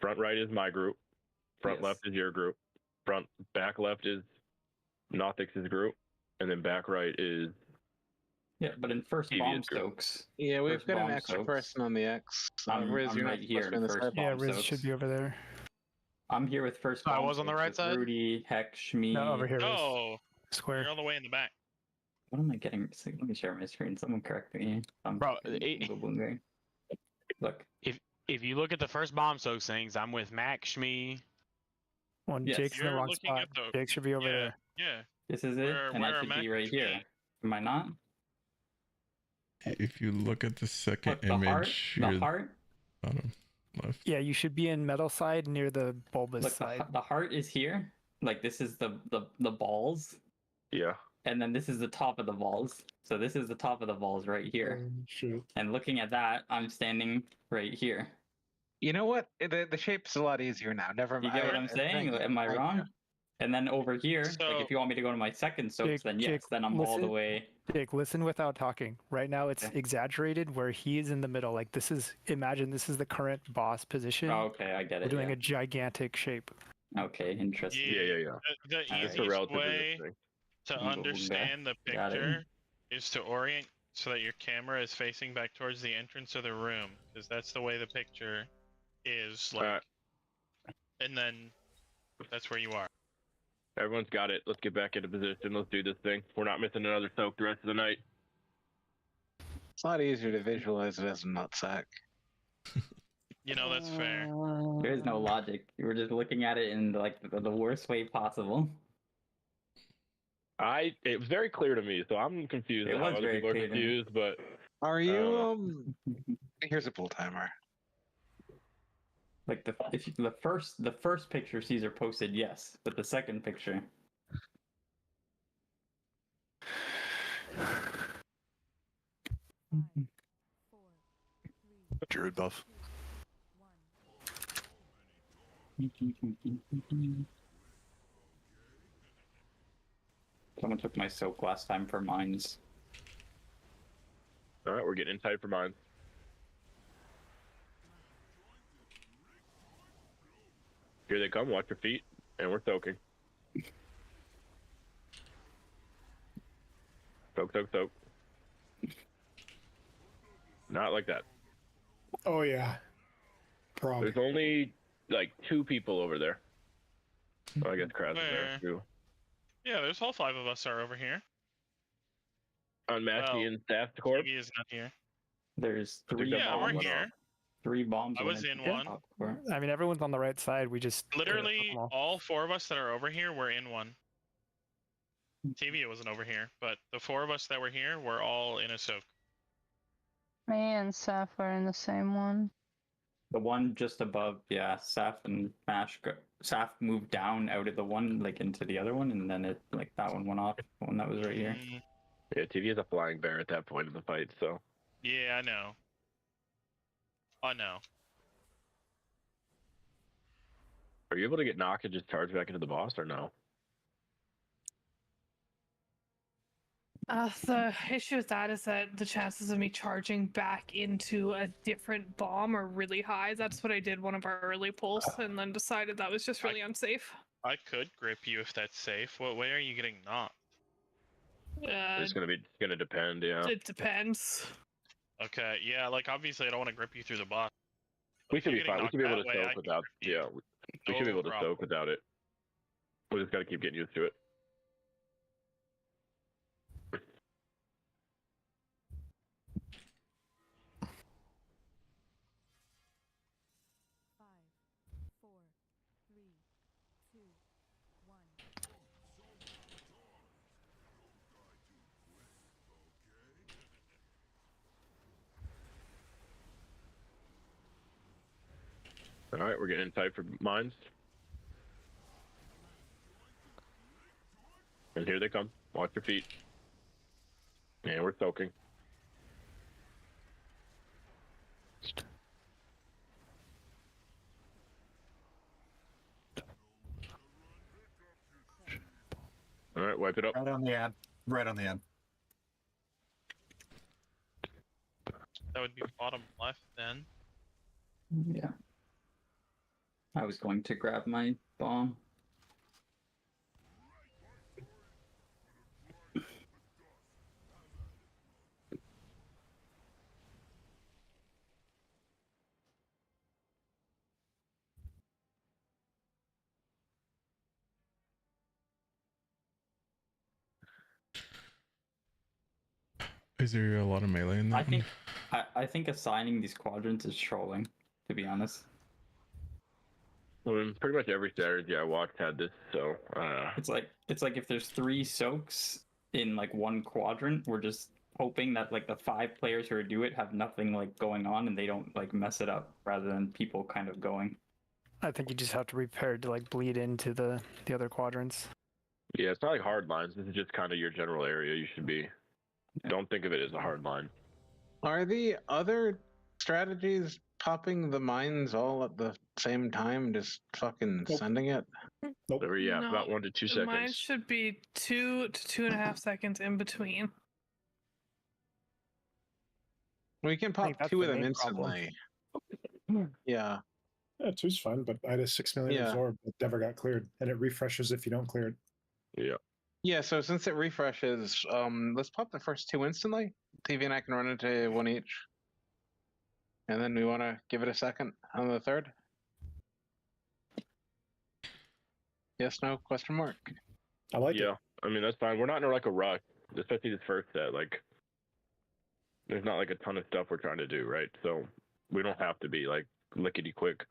front right is my group. Front left is your group. Back left is Nothix's group, and then back right is. Yeah, but in first bomb Devious group. soaks. Yeah, we've first got an bomb extra soaks, person on the X. I'm Riz, you're right not here supposed to be in on the first side. bomb Yeah, Riz soaks. should be over there. I'm here with first So I bomb was on the soaks right with side? Rudy, Hex, me. No, over here, Riz. Oh, Square. you're all the way in the back. What am I getting? Let me share my screen. Someone correct me. Bro, Look. If you look at the first bomb soak things, I'm with Mac, Shmee. One Yes. Jake's in the You're wrong looking spot. at the- Jake should be over there. Yeah. This is it, Where- and I where should am be I? right here. Am I not? If you look at the second Look, the heart. image, The you're heart. bottom left. Yeah, you should be in metal side near the bulbous Look, side. the heart is here. Like this is the balls. Yeah. And then this is the top of the balls. So this is the top of the balls right here. Shoot. And looking at that, I'm standing right here. You know what? The shape's a lot easier now. Never You mind. get what I'm saying? Am I wrong? And then over here, like if you want me to go to my second soaks, then yes, then I'm all the listen- way. Jake, listen without talking. Right now, it's exaggerated where he is in the middle. Like this is, imagine this is the current boss position. Oh, okay, I get it. We're doing yeah. a gigantic shape. Okay, interesting. Yeah. The Alright. easiest It's a relative way positioning. to Boom, boom, understand the Got it. picture is to orient so that your camera is facing back towards the entrance of the room, because that's the way the picture is. Like, and then that's where you are. Everyone's got it. Let's get back into position. Let's do this thing. We're not missing another soak the rest of the night. It's a lot easier to visualize it as a nutsack. You know, that's fair. There is no logic. We're just looking at it in like the worst way possible. It was very clear to me, so I'm confused. It How was other very people are clear to me. confused, but Are you Here's a pull timer. Like the first picture Caesar posted, yes, but the second picture. Druid buff. Someone took my soak last time for mines. all right, we're getting in tight for mine. Here they come. Watch your feet, and we're soaking. Soak. Not like that. Oh yeah. Probably. There's only like 2 people over there. Oh, I guess Kraz is there too. Yeah, there's all 5 of us are over here. Unmatched Well, and staff corp. He is not here. There's I think 3 that Yeah, bomb we're went here. off. 3 bombs. I was went in into one. top core. I mean, everyone's on the right side. We just Literally, all. all 4 of us that are over here were in one. TVA wasn't over here, but the 4 of us that were here were all in a soak. Me and Saf were in the same one. The one just above, yeah, Saf and Mash. Saf moved down out of the one, like into the other one, and then it like that one went off. The one that was right here. Yeah, TV is a flying bear at that point in the fight, so. Yeah, I know. I know. Are you able to get knocked and just charge back into the boss, or no? The issue with that is that the chances of me charging back into a different bomb are really high. That's what I did one of our early pulls, and then decided that was just really unsafe. I could grip you if that's safe. What way are you getting knocked? It's gonna depend, yeah. It depends. Okay, yeah, like obviously I don't want to grip you through the box. We should If be you're fine. We getting should be able to knocked that way, I soak can without. grip you. Yeah, we should be No able to problem. soak without it. We just gotta keep getting used to it. All right, we're getting in tight for mines. And here they come. Watch your feet. And we're soaking. All right, wipe it up. Right on the ad. Right on the ad. That would be bottom left then. Yeah. I was going to grab my bomb. Is there a lot of melee in that? I think assigning these quadrants is trolling, to be honest. Pretty much every strategy I watched had this, so It's like if there's 3 soaks in like one quadrant, we're just hoping that like the 5 players who do it have nothing like going on and they don't like mess it up, rather than people kind of going. I think you just have to be prepared to like bleed into the other quadrants. yeah, it's not like hard lines. This is just kind of your general area you should be. Don't think of it as a hard line. Are the other strategies popping the mines all at the same time, just fucking sending it? Nope. Yeah, No, about 1 to 2 seconds. Mine should be 2 to 2.5 seconds in between. We can pop that's 2 of the them main problem. instantly. Yeah. Yeah, 2's fine, but I had a 6 million Yeah. absorb that never got cleared, and it refreshes if you don't clear it. Yeah. Yeah, so since it refreshes, let's pop the first 2 instantly. TV and I can run into 1 each. And then we want to give it a second on the third. Yes, no, question mark. I like it. I mean, that's fine. We're not in like a rush, especially this first set. Like, there's not like a ton of stuff we're trying to do, right? So we don't have to be like lickety quick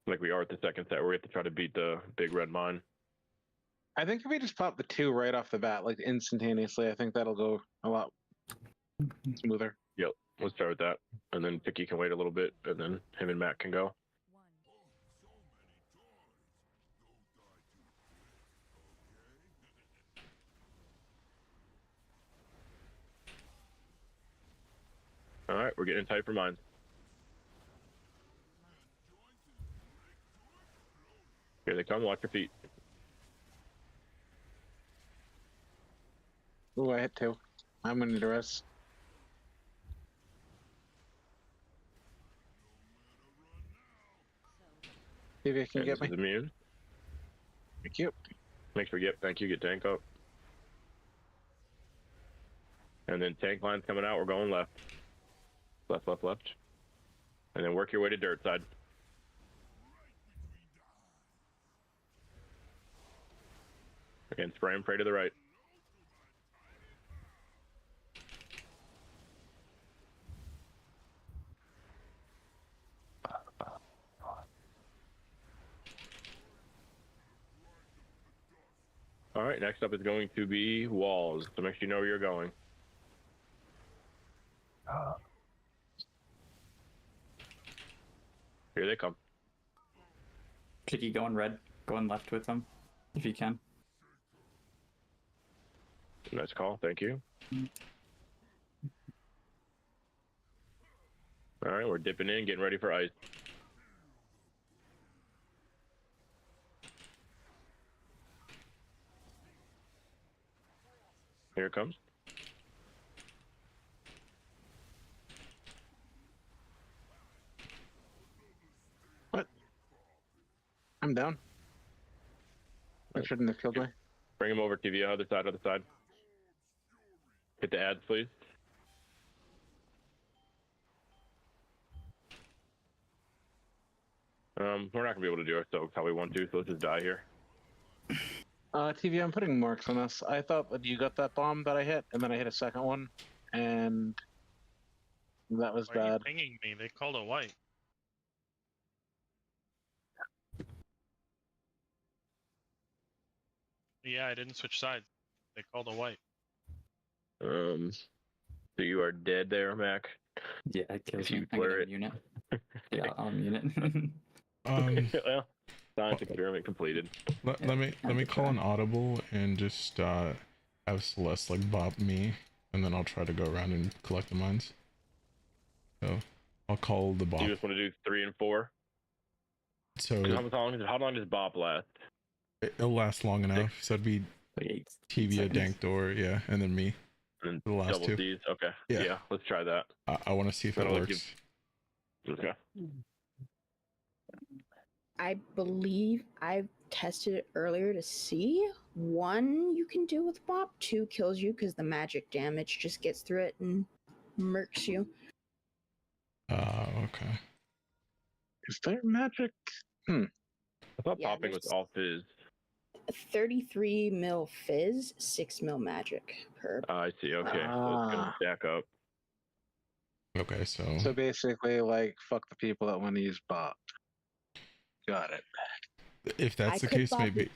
like we are at the second set where we have to try to beat the big red mine. I think if we just pop the 2 right off the bat, like instantaneously, I think that'll go a lot smoother. Yep, let's start with that. And then Picky can wait a little bit, and then him and Matt can go. All right, we're getting tight for mines. Here they come, watch your feet. Ooh, I hit 2. I'm gonna need a rest. See if you can get me. Immune. Thank you. Make sure, thank you, get tank up. And then tank line's coming out, we're going left. Left, left, left. And then work your way to dirt side. Again, spray and pray to the right. All right, next up is going to be walls, so make sure you know where you're going. Here they come. Picky going red, going left with them, if you can. Nice call, thank you. All right, we're dipping in, getting ready for ice. Here it comes. What? I'm down. I shouldn't have killed me. Bring him over, TV, other side, other side. Hit the ads, please. We're not gonna be able to do our soaks how we want to, so let's just die here. TV, I'm putting marks on us. I thought that you got that bomb that I hit, and then I hit a second one, and that was Why are you bad. pinging me? They called a white. Yeah, I didn't switch sides. They called a white. So you are dead there, Mac. Yeah, it kills If you me. I'm blur gonna it. mute it. Yeah, I'll mute it. Well, Science experiment completed. Let me call an audible and just have Celeste like bop me, and then I'll try to go around and collect the mines. So I'll call the bop. Do you just want to do 3 and 4? So how long does bop last? it'll last long enough. So it'd be Tibia, Dankdor, yeah, and then me. And the last double two. C's. Okay. Yeah. Yeah. Let's try that. I want to see if it That'll works. Okay. I believe I tested it earlier to see. 1 you can do with Bop, 2 kills you because the magic damage just gets through it and murks you. Okay. Is there magic? I thought Yeah, popping was there's- all fizz. 33 mil fizz, 6 mil magic per. I see. Okay. So it's gonna stack up. Okay, so So basically, like, fuck the people that want to use bot. Got it. if that's the could case, bop maybe.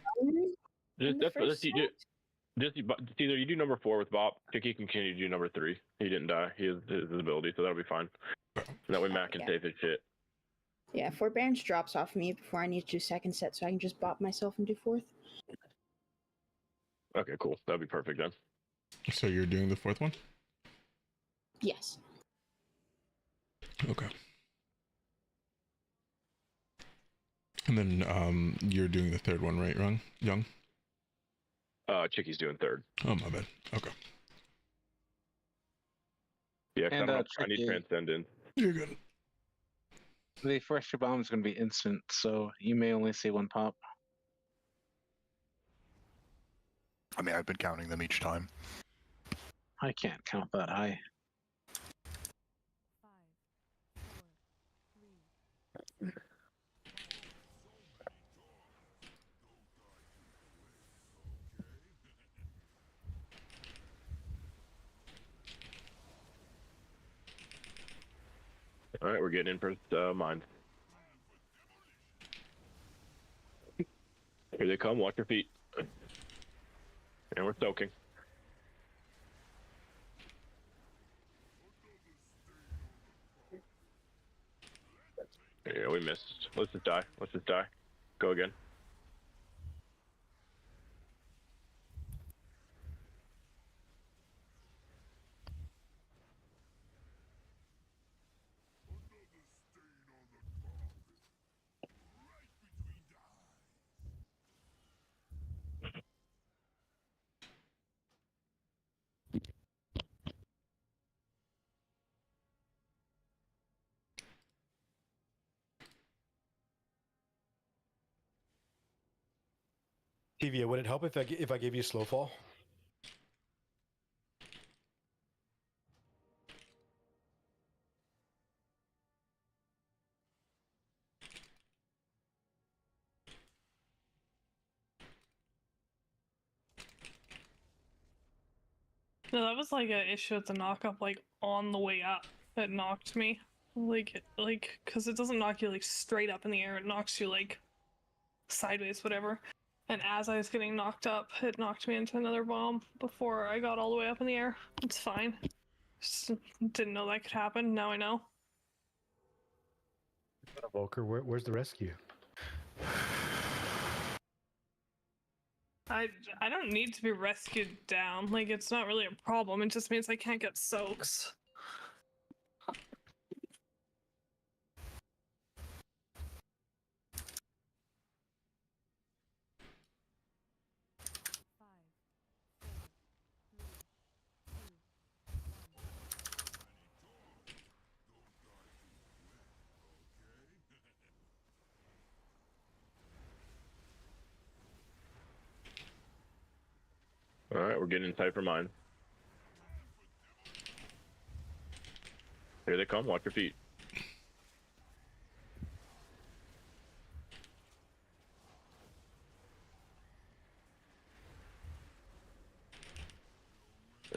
Let's either you do number 4 with Bop, Chicky can continue to do number 3. He didn't die. He has his ability, so that'll be fine. And that way Matt can save his shit. Yeah, forbearance drops off me before I need to do second set, so I can just bop myself and do 4th. Okay, cool. That'll be perfect then. So you're doing the 4th one? Yes. Okay. And then you're doing the 3rd one, right, Young? Chicky's doing 3rd. Oh, my bad. Okay. Yeah, 'cause And, I need Chicky, Transcendence. You're good. The first bomb is going to be instant, so you may only see 1 pop. I mean, I've been counting them each time. I can't count that high. All right, we're getting in for mine. Here they come. Watch your feet. And we're soaking. Yeah, we missed. Let's just die. Let's just die. Go again. Tevia, would it help if I gave you slow fall? No, that was like an issue with the knock up, like on the way up. It knocked me, because it doesn't knock you like straight up in the air. It knocks you like sideways, whatever. And as I was getting knocked up, it knocked me into another bomb before I got all the way up in the air. It's fine. Just didn't know that could happen. Now I know. Volker, where's the rescue? I don't need to be rescued down. Like, it's not really a problem. It just means I can't get soaks. All right, we're getting inside for mine. Here they come. Watch your feet.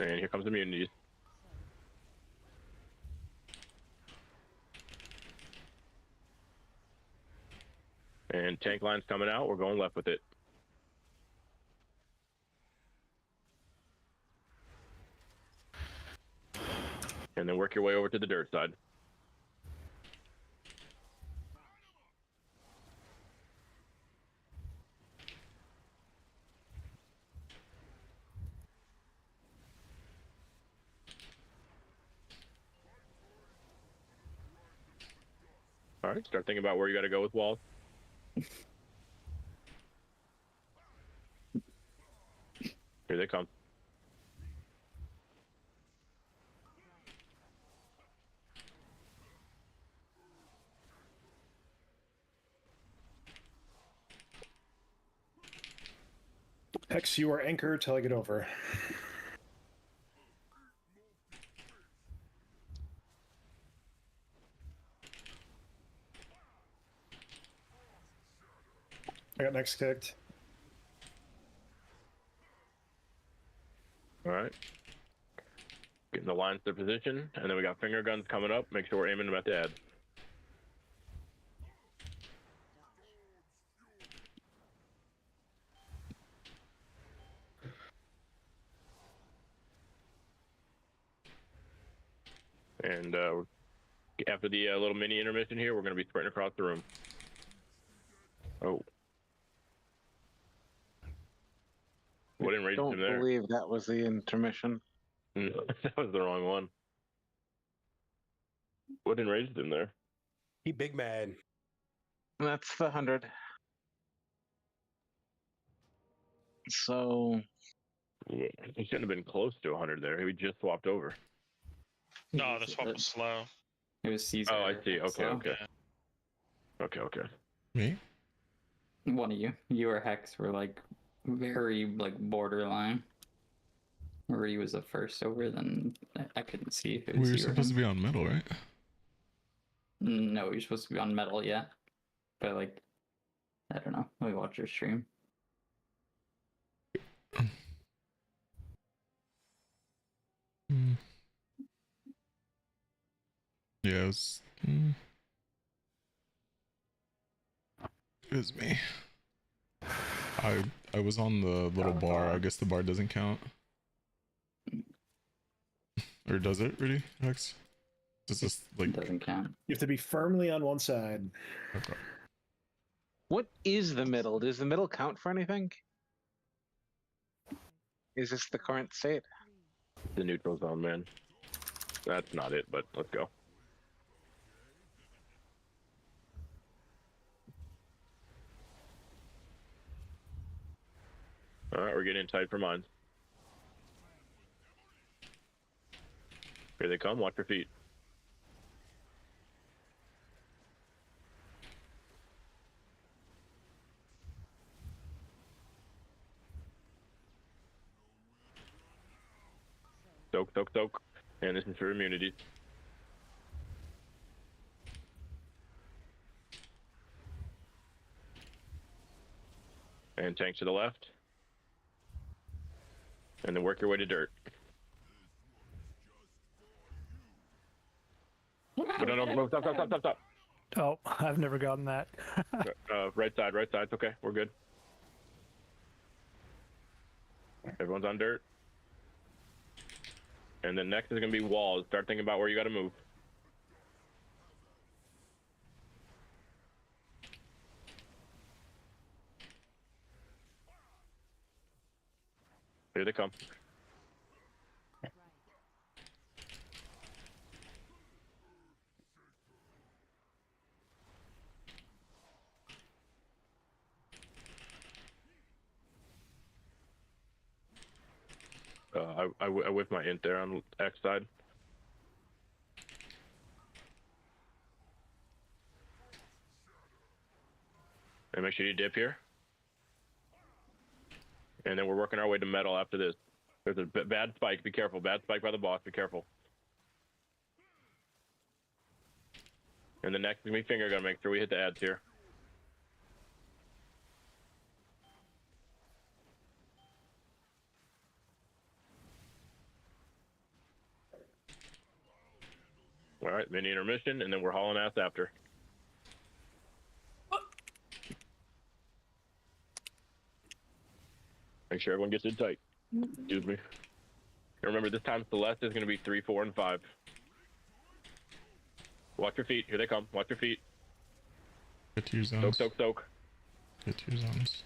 And here comes immunities. And tank line's coming out. We're going left with it. And then work your way over to the dirt side. All right, start thinking about where you got to go with walls. Here they come. Hex, you are anchor till I get over. I got next kicked. All right. Getting the lines to position, and then we got finger guns coming up. Make sure we're aiming them at the head. And after the little mini intermission here, we're going to be sprinting across the room. Oh. What enraged Don't him there? believe that was the intermission. No, that was the wrong one. What enraged him there? He big mad. That's the 100. So Yeah, he shouldn't have been close to 100 there. He just swapped over. No, the swap was slow. It was Caesar. Oh, I see. Okay, so- okay. Okay. Me? One of you or Hex were like very like borderline. Where he was the first over, then I couldn't see if it was We were you or supposed him. to be on middle, right? No, you're supposed to be on metal, yeah. But like, I don't know. Let me watch your stream. Mm. Yeah, it was. It was me. I was on the little bar. I guess the bar doesn't count. Or does it really, Hex? Does this like doesn't count? You have to be firmly on one side. Okay. what is the middle? Does the middle count for anything? Is this the current state? The neutral zone, man. That's not it, but let's go. All right, we're getting tight for mines. Here they come. Watch your feet. Soak. And this is for immunity. And tank to the left. And then work your way to dirt. No, stop. Oh, I've never gotten that. Right side, it's okay, we're good. Everyone's on dirt. And then next is going to be walls. Start thinking about where you got to move. Here they come. I whiffed my int there on X side. And make sure you dip here. And then we're working our way to metal after this. There's a bad spike, be careful. Bad spike by the boss, be careful. And the next is gonna be finger gun, make sure we hit the ads here. All right, mini intermission, and then we're hauling ass after. Make sure everyone gets in tight. Excuse me. And remember, this time Celeste is going to be 3, 4, and 5. Watch your feet. Here they come. Watch your feet. Get to your zones. Soak. Get to your zones.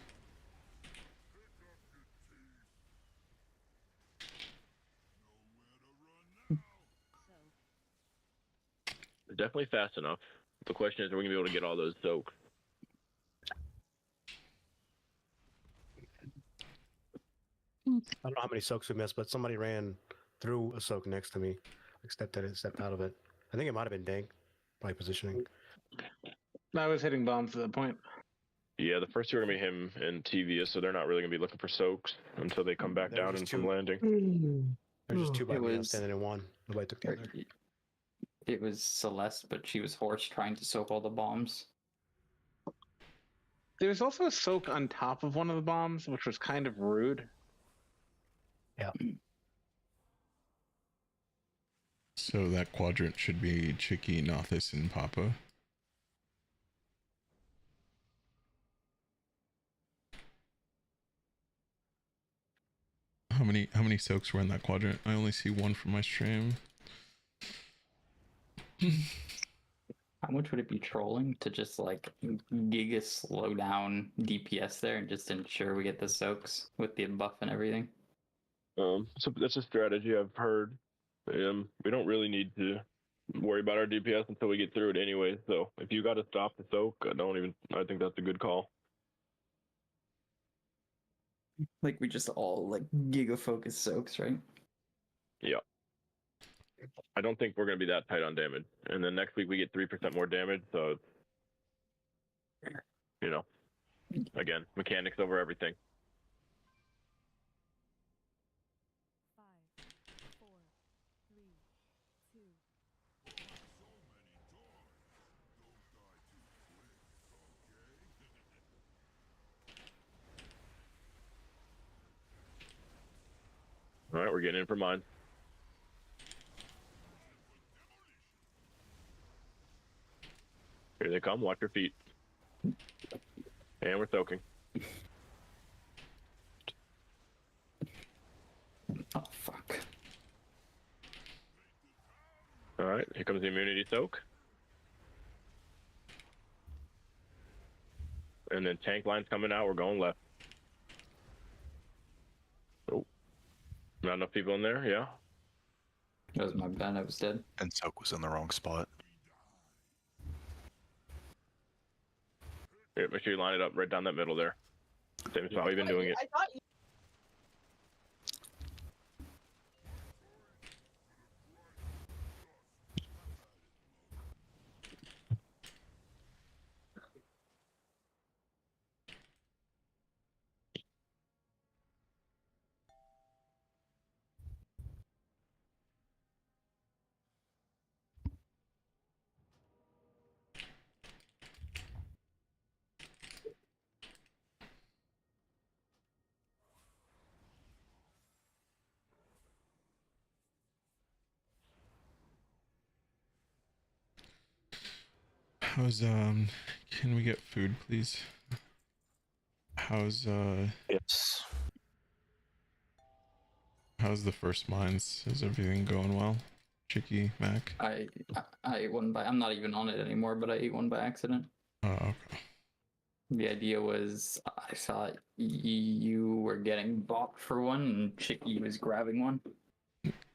Definitely fast enough. The question is, are we gonna be able to get all those soaks? I don't know how many soaks we missed, but somebody ran through a soak next to me. Like stepped out of it. I think it might have been Dank by positioning. I was hitting bombs at that point. Yeah, the first two are gonna be him and Tevia, so they're not really gonna be looking for soaks until they come back There down was and two- from landing. There's just two by It me. I'm was- standing in one. Nobody took the other. It was Celeste, but she was horse trying to soak all the bombs. There's also a soak on top of one of the bombs, which was kind of rude. Yeah. So that quadrant should be Chicky, Nothis, and Papa. How many soaks were in that quadrant? I only see one from my stream. How much would it be trolling to just like giga slow down DPS there and just ensure we get the soaks with the buff and everything? So that's a strategy I've heard. We don't really need to worry about our DPS until we get through it anyway. So if you got to stop the soak, I think that's a good call. Like we just all like giga focus soaks, right? Yeah. I don't think we're going to be that tight on damage. And then next week we get 3% more damage, so you know, again, mechanics over everything. 5, 4, 3, 2. All right, we're getting in for mine. Here they come. Watch your feet. And we're soaking. Oh, fuck. All right, here comes the immunity soak. And then tank line's coming out. We're going left. Oh, not enough people in there. Yeah. That was my bad. I was dead. And soak was in the wrong spot. Here, make sure you line it up right down that middle there. Same spot we've been doing it. I thought you. How's can we get food, please? How's Yes. how's the first mines? Is everything going well? Chicky, Mac? I ate one by. I'm not even on it anymore, but I ate one by accident. Oh, okay. The idea was I thought you were getting bopped for one, and Chicky was grabbing one.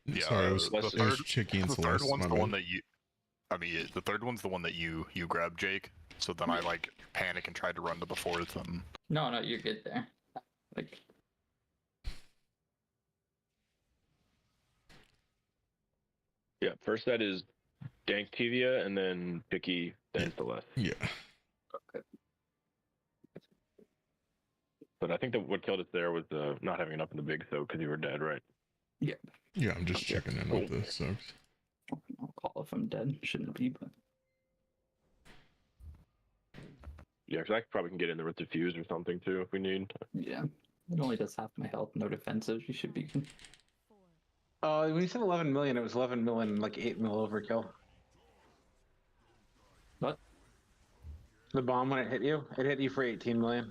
Yeah, Sorry, it was the third, Chicky and the third Celeste, one's my the bad. one that you. I mean, the third one's the one that you grabbed, Jake. So then I like panic and tried to run to the fourth, and No, you're good there. Like, Yeah, first set is Dank Tevia, and then Picky, then Celeste. Yeah. okay. But I think that what killed us there was not having enough in the big soak because you were dead, right? Yeah. Yeah, I'm just checking in with the soaks. I'll call if I'm dead. Shouldn't be, but Yeah, because I probably can get in there with diffuse or something too if we need. yeah. It only does half my health, no defensive. You should be good. When you said 11 million, it was 11 million, like 8 mil overkill. What? The bomb when it hit you for 18 million.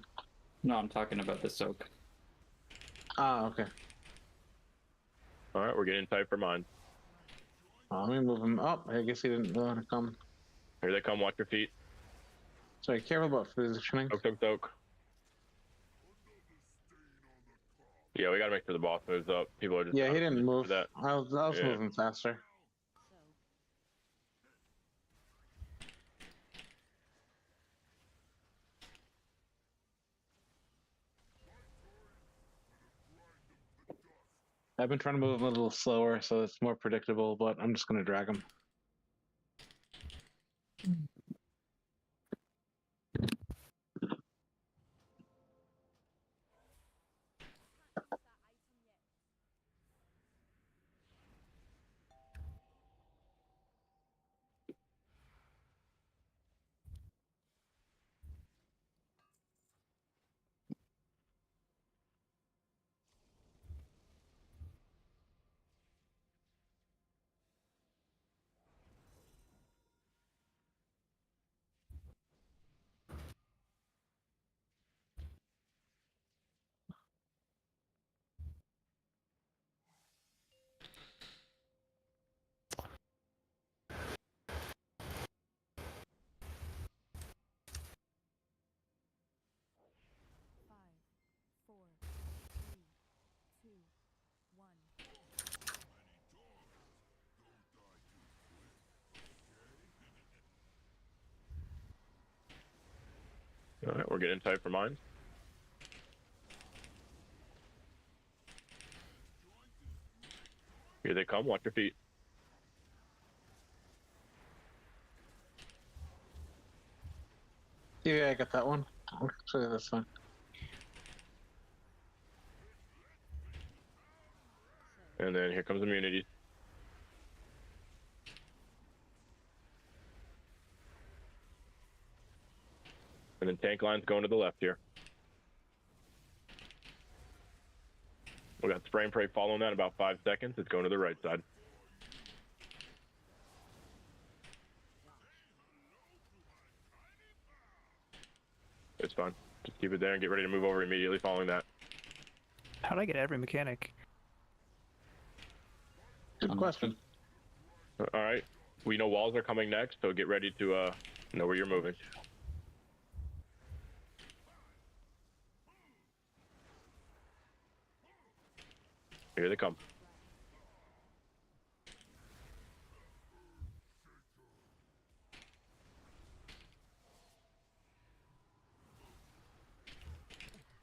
No, I'm talking about the soak. Ah, okay. All right, we're getting tight for mine. Let me move him up. I guess he didn't want to come. Here they come. Watch your feet. Sorry, careful about positioning. Soak. Yeah, we gotta make sure the boss moves up. People are just Yeah, he didn't move. that. I was Yeah. moving faster. I've been trying to move him a little slower so it's more predictable, but I'm just going to drag him. All right, we're getting tight for mines. Here they come. Watch your feet. Yeah, I got that one. Actually, that's fine. And then here comes immunity. And then tank line's going to the left here. We got spray and pray following that in about 5 seconds. It's going to the right side. It's fine. Just keep it there and get ready to move over immediately following that. How do I get every mechanic? Good question. All right. We know walls are coming next, so get ready to know where you're moving. Here they come.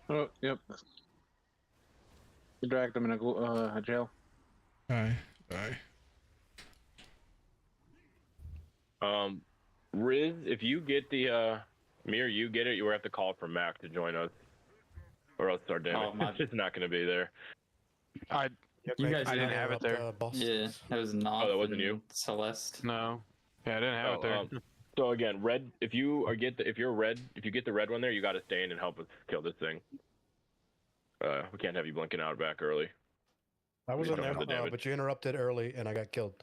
Oh, yep. You dragged him in a jail. Die. Riz, if you get the Mir, you get it. You will have to call for Mac to join us, or else our damage is just not going to be there. You guys I didn't have it there. Yeah, that was not. Oh, that wasn't you? Celeste. No. Yeah, I didn't have it there. So again, red. If you get the red one there, you got to stay in and help us kill this thing. We can't have you blinking out back early. I was We on don't have the there, damage. but you interrupted early and I got killed.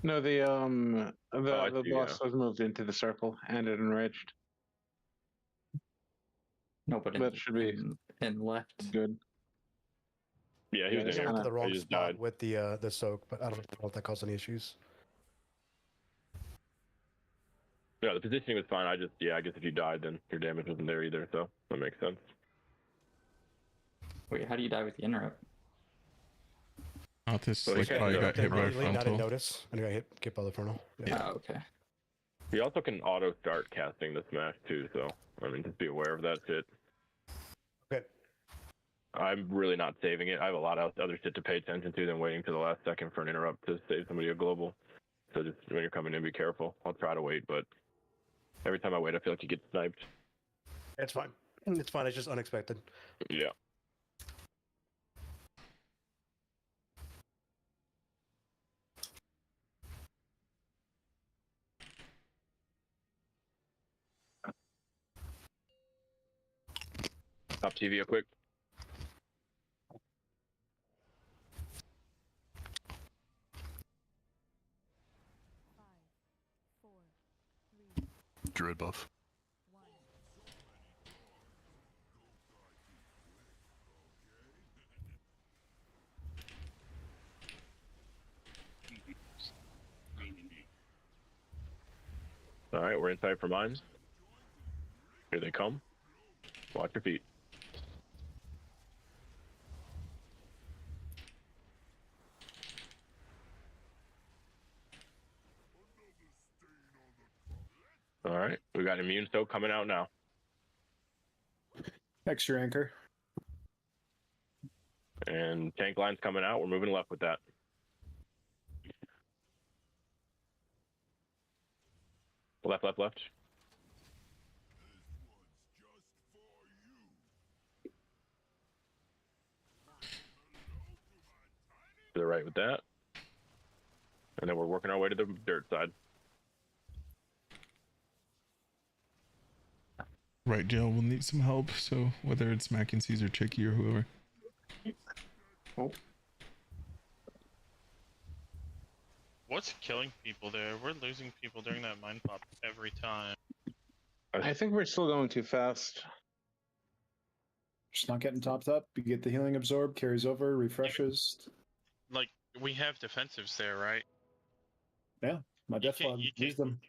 No, the I see, boss was moved into the circle and it enraged. No, but That should be and left. Good. Yeah, he was in I went to here. the wrong He just spot died. with the soak, but I don't know if that caused any issues. Yeah, the positioning was fine. I guess if you died, then your damage wasn't there either. So that makes sense. Wait, how do you die with the interrupt? Altus, Well, he like, can't oh, you do got it. hit by a I didn't frontal. notice. I got hit by the frontal. Yeah. Oh, okay. You also can auto start casting the smash too. So I mean, just be aware of that shit. Okay. I'm really not saving it. I have a lot of other shit to pay attention to than waiting to the last second for an interrupt to save somebody a global. So just when you're coming in, be careful. I'll try to wait, but every time I wait, I feel like you get sniped. It's fine. It's fine. It's just unexpected. Yeah. Stop TV real quick. Druid buff. All right, we're inside for mines. Here they come. Watch your feet. All right, we got immune soak coming out now. Extra anchor. And tank line's coming out. We're moving left with that. Left, left, left. To the right with that. And then we're working our way to the dirt side. Right, Jill, we'll need some help. So whether it's Mac and Caesar, Chicky, or whoever. What's killing people there? We're losing people during that mine pop every time. I think we're still going too fast. Just not getting topped up. You get the healing absorb, carries over, refreshes. Like, we have defensives there, right? Yeah, my You death can't- log. you Use them.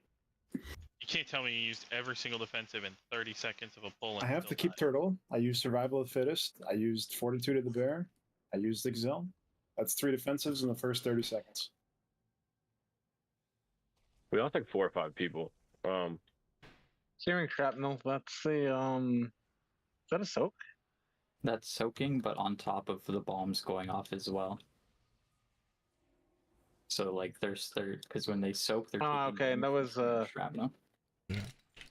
You can't tell me you used every single defensive in 30 seconds of a pull. I have to keep turtle. I used survival of the fittest. I used fortitude of the bear. I used exile. That's 3 defensives in the first 30 seconds. We lost like 4 or 5 people. Searing shrapnel, that's the is that a soak? That's soaking, but on top of the bombs going off as well. So like there's because when they soak, they're taking okay, and that was shrapnel.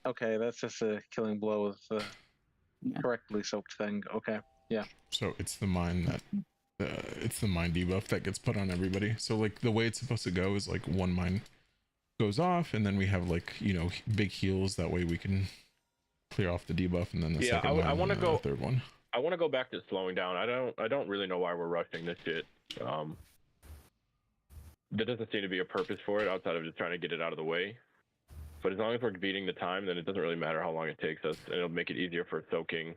okay, that's just a killing blow with the correctly soaked thing. Okay, yeah. So it's the mine that it's the mine debuff that gets put on everybody. So like the way it's supposed to go is like one mine goes off, and then we have like, you know, big heals. That way we can clear off the debuff, and then the second mine, I want to go. third one. I want to go back to slowing down. I don't really know why we're rushing this shit. There doesn't seem to be a purpose for it outside of just trying to get it out of the way. But as long as we're beating the time, then it doesn't really matter how long it takes us, and it'll make it easier for soaking,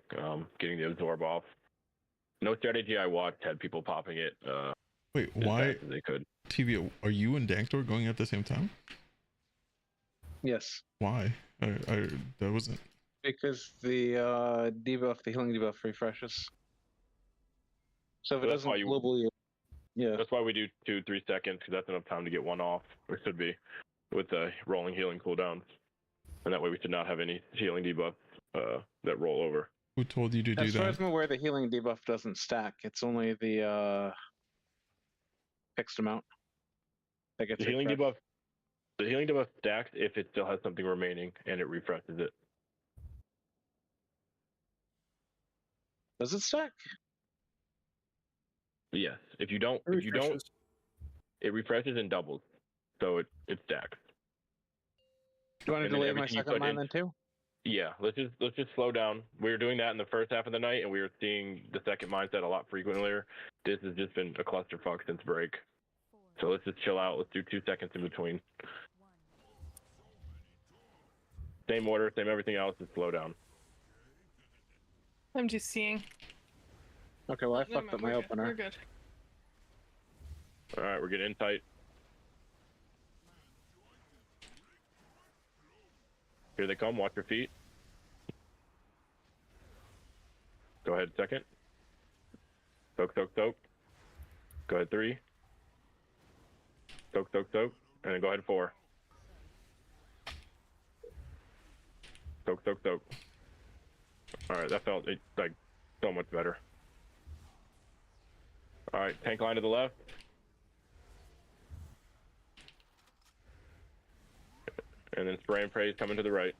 getting the absorb off. No strategy I watched had people popping it. Wait, as why? fast as they could. TV, are you and Danktor going at the same time? Yes. Why? I that wasn't. Because the debuff, the healing debuff refreshes. So if it that's doesn't why you- globally, yeah. That's why we do 2-3 seconds, because that's enough time to get one off, or should be, with the rolling healing cooldowns. And that way we should not have any healing debuffs that roll over. Who told you to do As far that? as I'm aware, the healing debuff doesn't stack. It's only the fixed amount that gets The healing refreshed. debuff stacks if it still has something remaining and it refreshes it. Does it stack? Yes. If you don't, it refreshes and doubles, so it stacks. Do you want to And then delay my everything you second put mine in- then too? Yeah, let's just slow down. We were doing that in the first half of the night, and we were seeing the second mindset a lot frequently. This has just been a clusterfuck since break. So let's just chill out. Let's do 2 seconds in between. Same order, same everything else. Just slow down. I'm just seeing. Okay, well I Never fucked mind, up my we're good, opener. We're good. All right, we're getting in tight. Here they come. Watch your feet. Go ahead, second. Soak, soak, soak. Go ahead, 3. Soak, soak, soak. And then go ahead, 4. Soak, soak, soak. Alright, that felt like so much better. Alright, tank line to the left. And then spray and praise coming to the right.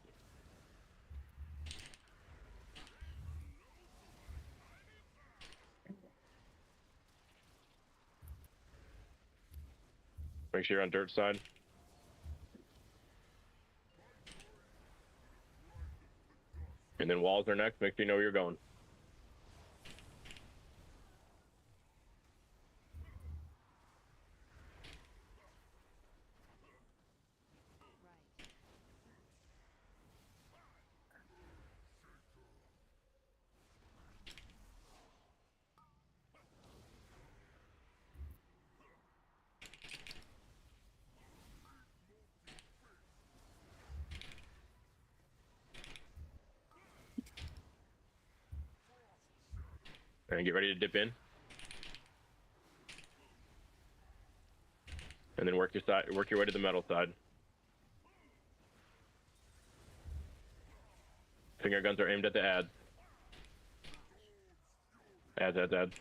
Make sure you're on dirt side. And then walls are next. Make sure you know where you're going. And get ready to dip in. And then work your way to the metal side. Finger guns are aimed at the ads. Ads.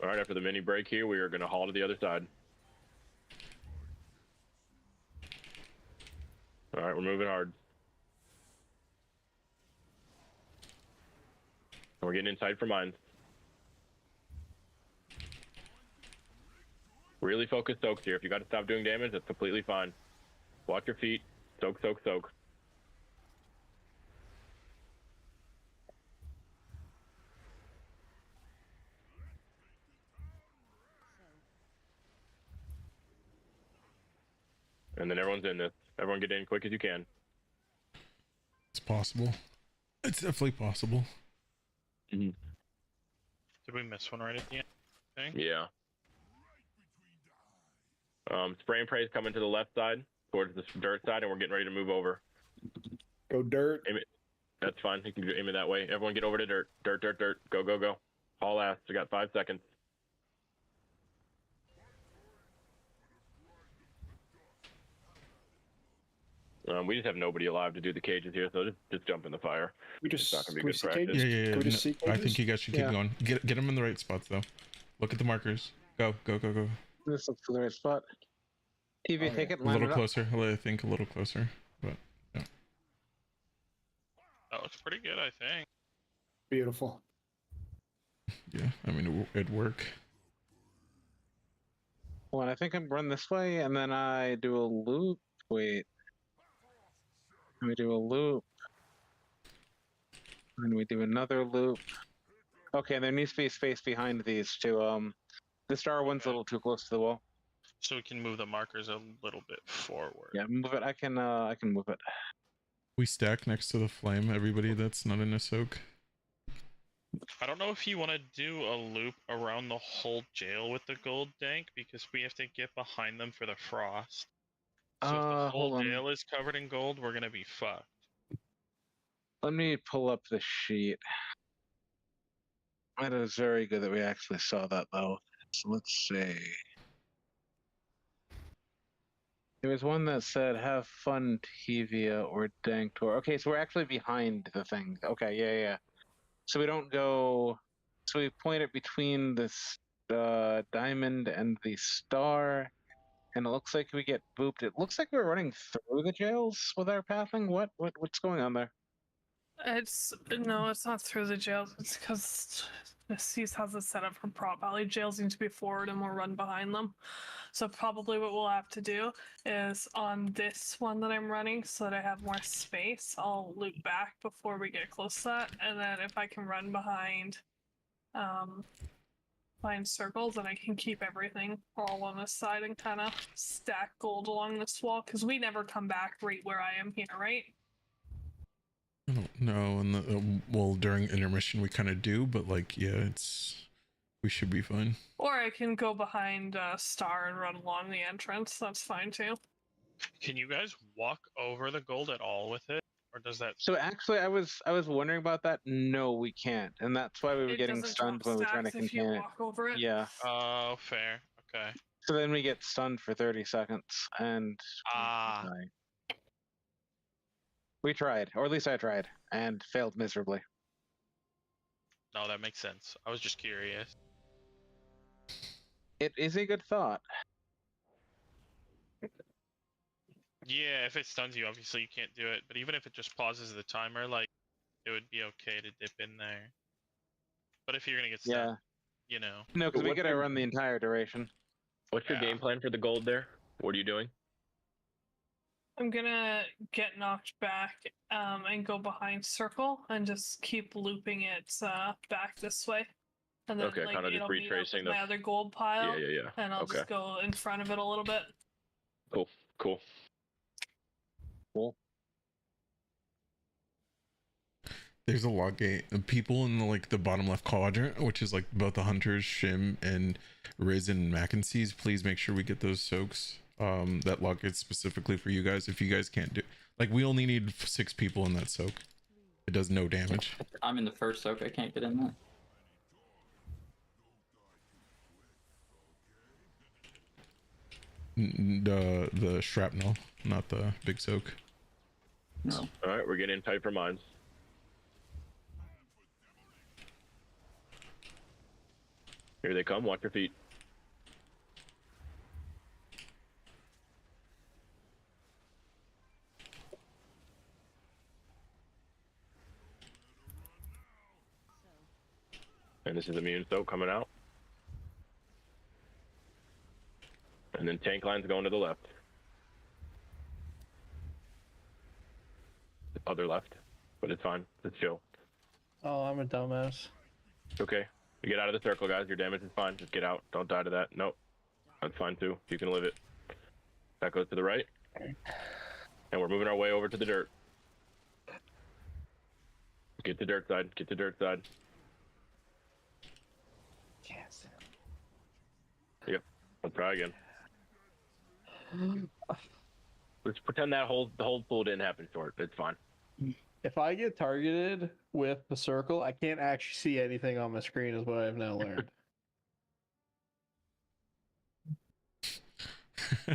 All right, after the mini break here, we are going to haul to the other side. All right, we're moving hard. We're getting inside for mines. Really focus soaks here. If you got to stop doing damage, that's completely fine. Watch your feet. Soak, soak, soak. And then everyone's in this. Everyone get in quick as you can. It's possible. It's definitely possible. Did we miss one right at the end? Yeah. Spray and pray is coming to the left side, towards the dirt side, and we're getting ready to move over. Go dirt. Aim it. That's fine. You can aim it that way. Everyone get over to dirt. Dirt, dirt, dirt. Go, go, go. Haul ass. We got 5 seconds. We just have nobody alive to do the cages here, so just jump in the fire. It's not gonna be good practice. Yeah. I think you guys should keep going. Get them in the right spots though. Look at the markers. Go, go, go, go. This looks the right spot. TV, take it. A Line little it up. closer. I think a little closer, but yeah. That looks pretty good, I think. Beautiful. Yeah, I mean it'd work. Well, I think I'm run this way, and then I do a loop. Wait. Let me do a loop. And we do another loop. Okay, there needs to be space behind these two. The star one's a little too close to the wall. So we can move the markers a little bit forward. Yeah, move it. I can move it. We stack next to the flame. Everybody that's not in a soak. I don't know if you want to do a loop around the whole jail with the gold dank, because we have to get behind them for the frost. So if the whole Hold on. jail is covered in gold, we're gonna be fucked. Let me pull up the sheet. It is very good that we actually saw that though. So let's see. There was one that said "Have fun, Tevia or Danktor." Okay, so we're actually behind the thing. Okay, yeah. So we don't go. So we point it between this diamond and the star, and it looks like we get booped. It looks like we're running through the jails with our pathing. What's going on there? It's not through the jails. It's because the Seas has it set up for Prop Valley. Jails need to be forward and we'll run behind them. So probably what we'll have to do is on this one that I'm running, so that I have more space, I'll loop back before we get close to that, and then if I can run behind circles, then I can keep everything all on this side and kind of stack gold along this wall, because we never come back right where I am here, right? I don't know. And well, during intermission we kind of do, but like, yeah, we should be fine. Or I can go behind Star and run along the entrance. That's fine too. Can you guys walk over the gold at all with it, or does that? So actually, I was wondering about that. No, we can't, and that's why we were getting stunned when we were trying to contain it. Walk over it. Yeah. Oh, fair. Okay. So then we get stunned for 30 seconds, and we tried, or at least I tried, and failed miserably. No, that makes sense. I was just curious. It is a good thought. Yeah, if it stuns you, obviously you can't do it. But even if it just pauses the timer, like, it would be okay to dip in there. But if you're gonna get stunned, you know. No, because we gotta run the entire duration. What's your game plan for the gold there? What are you doing? I'm gonna get knocked back and go behind circle and just keep looping it back this way. And then Okay, like, kind of just it'll meet up retracing with my other gold pile. Yeah. And I'll just go in front of it a little bit. Cool. There's a log gate. People in the bottom left quadrant, which is like both the Hunters, Shim, and Riz and Mackensies. Please make sure we get those soaks. That log gate specifically for you guys. If you guys can't do, we only need 6 people in that soak. It does no damage. I'm in the first soak. I can't get in that. The shrapnel, not the big soak. No. All right, we're getting tight for mines. Here they come. Watch your feet. And this is immune soak coming out. And then tank line's going to the left. Other left. But it's fine. It's chill. Oh, I'm a dumbass. It's okay. You get out of the circle, guys. Your damage is fine. Just get out. Don't die to that. Nope. That's fine too. You can live it. That goes to the right. And we're moving our way over to the dirt. Get to dirt side. Get to dirt side. Yes. Yep. Let's try again. Let's pretend that the whole pool didn't happen short. It's fine. If I get targeted with the circle, I can't actually see anything on my screen, is what I've now learned.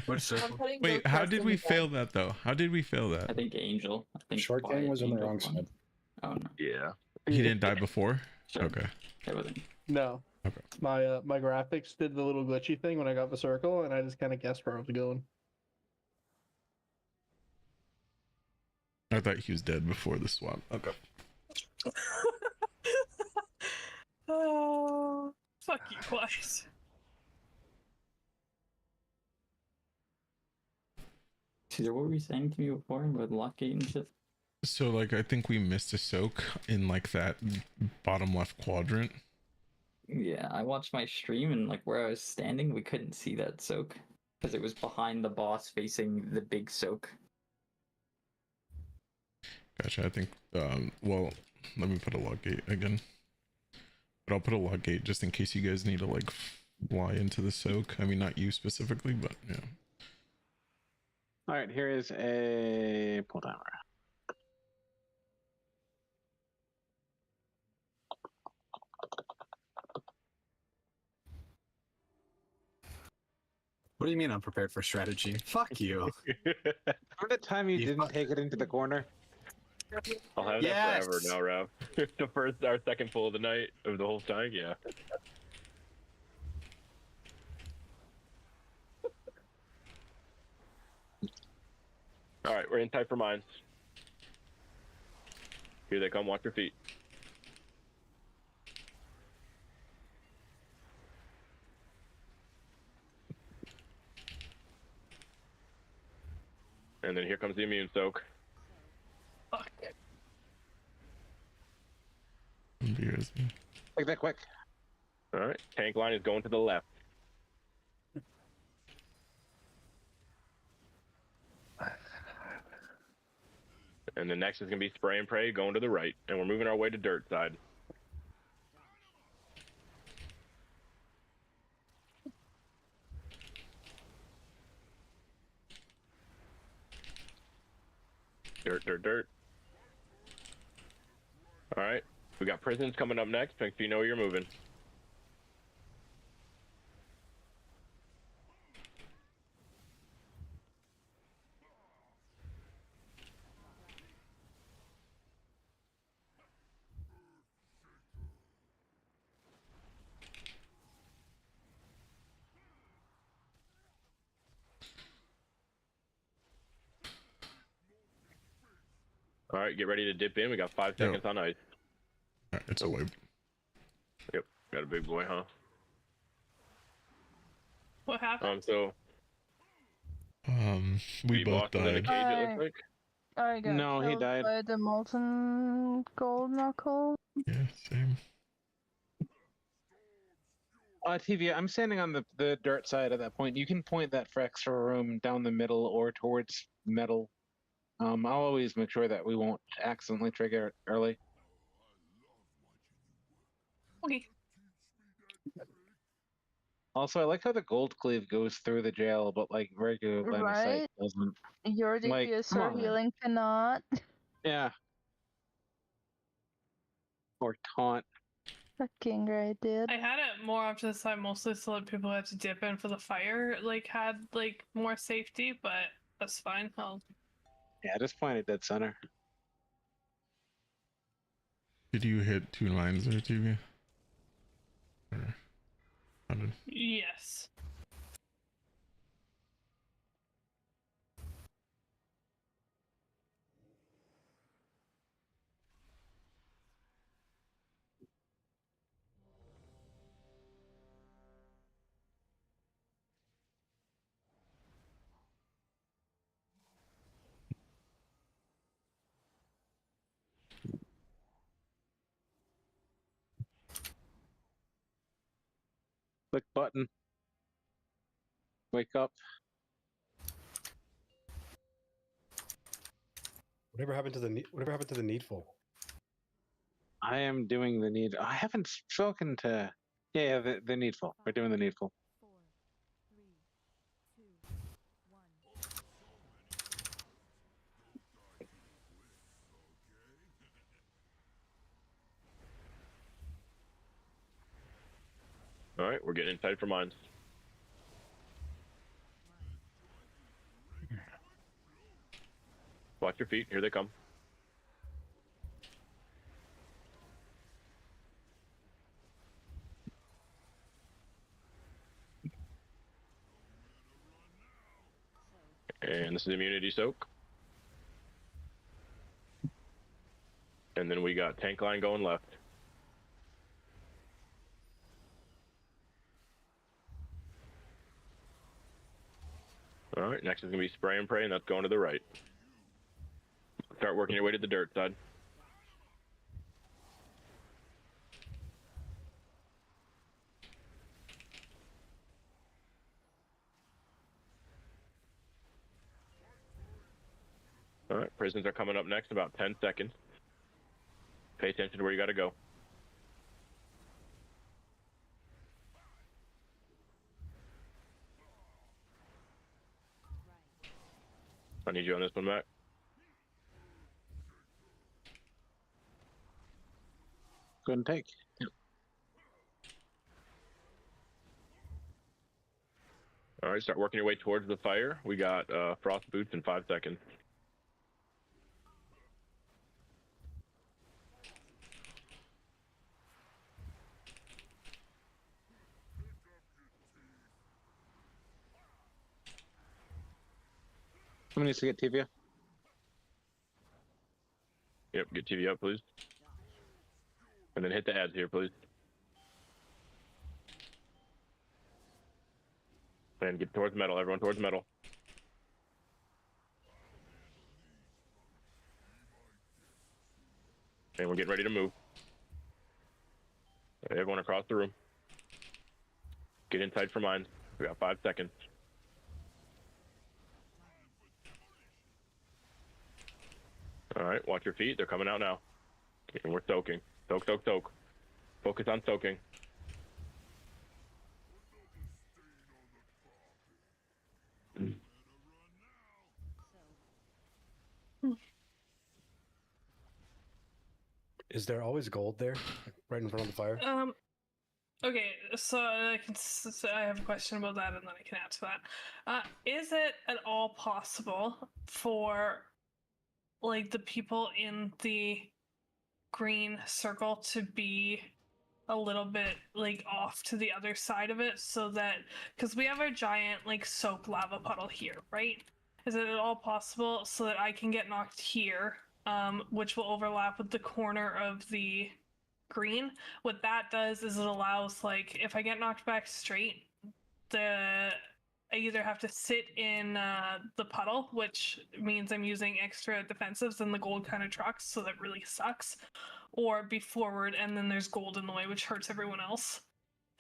What circle? Wait, how did we fail that though? How did we fail that? I think Angel. I think Short King was on the wrong side. Oh no. Yeah. He didn't die before? Sure. Okay. It wasn't. No. Okay. My graphics did the little glitchy thing when I got the circle, and I just kind of guessed where I was going. I thought he was dead before the swap. Okay. Oh, fuck you, quiet. Caesar, what were you saying to me before with Lockgate and shit? So like I think we missed a soak in like that bottom left quadrant. Yeah, I watched my stream and like where I was standing, we couldn't see that soak because it was behind the boss facing the big soak. Gotcha. I think well, let me put a log gate again. But I'll put a log gate just in case you guys need to like fly into the soak. I mean, not you specifically, but yeah. All right, here is a pull timer. What do you mean unprepared for strategy? Fuck you. Remember the time you didn't take it into the corner? I'll have that forever now, Rav. Our second pull of the night, of the whole time, yeah. Alright, we're in tight for mines. Here they come, watch your feet. And then here comes the immune soak. Fuck. Take that quick. Alright, tank line is going to the left. And the next is going to be spray and pray going to the right. And we're moving our way to dirt side. Dirt, dirt, dirt. Alright, we got prisons coming up next. Make sure you know where you're moving. Alright, get ready to dip in. We got 5 seconds on ice. Alright, it's a wave. Yep, got a big boy, huh? What happened? We both in the died. cage, it looks like. I got No, he killed died. by the molten gold knuckle. Yeah, same. TV, I'm standing on the dirt side at that point. You can point that for extra room down the middle or towards metal. I'll always make sure that we won't accidentally trigger it early. Okay. Also, I like how the gold cleave goes through the jail, but like regular line of sight Right? doesn't. Your Like, DPS come or on. healing cannot. Yeah. Or taunt. Fucking right, dude. I had it more off to the side mostly so that people who had to dip in for the fire like had like more safety, but that's fine. Yeah, just pointed dead center. Did you hit 2 lines there, TV? started. Yes. Click button. Wake up. Whatever happened to the needful? I am doing the need. I haven't spoken to. Yeah, the needful. We're doing the needful. 4, 3, 2, 1. All right, we're getting inside for mines. Watch your feet. Here they come. And this is immunity soak. And then we got tank line going left. All right, next is going to be spray and pray, and that's going to the right. Start working your way to the dirt side. All right, prisons are coming up next, about 10 seconds. Pay attention to where you got to go. I need you on this one, Mac. Go and take. All right, start working your way towards the fire. We got frost boots in 5 seconds. Someone needs to get TV. Yep, get TV up, please. And then hit the ads here, please. And get towards metal, everyone towards metal. And we're getting ready to move. Everyone across the room. Get inside for mines. We got 5 seconds. All right, watch your feet. They're coming out now. And we're soaking. Soak, soak, soak. Focus on soaking. Is there always gold there, right in front of the fire? Okay, so I have a question about that, and then I can answer that. Is it at all possible for, like, the people in the green circle to be a little bit, like, off to the other side of it, so that, because we have our giant, like, soak lava puddle here, right? Is it at all possible so that I can get knocked here, which will overlap with the corner of the green? What that does is it allows, like, if I get knocked back straight, I either have to sit in the puddle, which means I'm using extra defensives, and the gold kind of trucks, so that really sucks, or be forward, and then there's gold in the way, which hurts everyone else.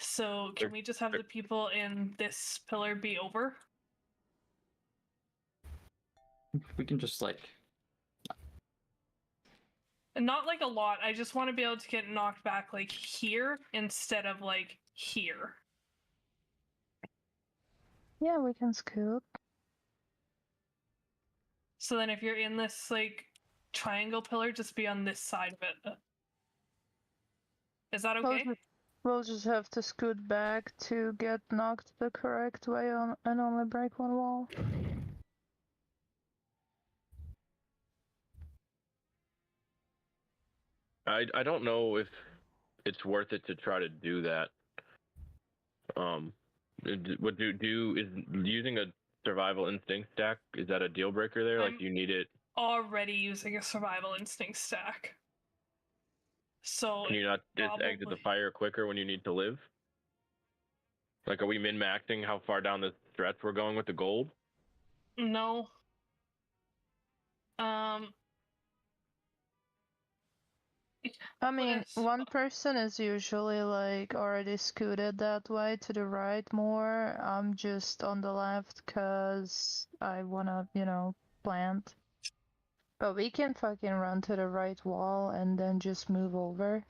So can we just have the people in this pillar be over? We can just, like... Not like a lot. I just want to be able to get knocked back, like, here instead of, like, here. Yeah, we can scoot. So then if you're in this, like, triangle pillar, just be on this side of it. Is that okay? We'll just have to scoot back to get knocked the correct way on and only break one wall. I don't know if it's worth it to try to do that. What is using a survival instinct stack? Is that a deal breaker there? Like, you need it. Already using a survival instinct stack. So Can you not just exit the fire quicker when you need to live? Like, are we min-maxing how far down the stretch we're going with the gold? No. I mean, one person is usually like already scooted that way to the right more. I'm just on the left because I wanna, plant. But we can fucking run to the right wall and then just move over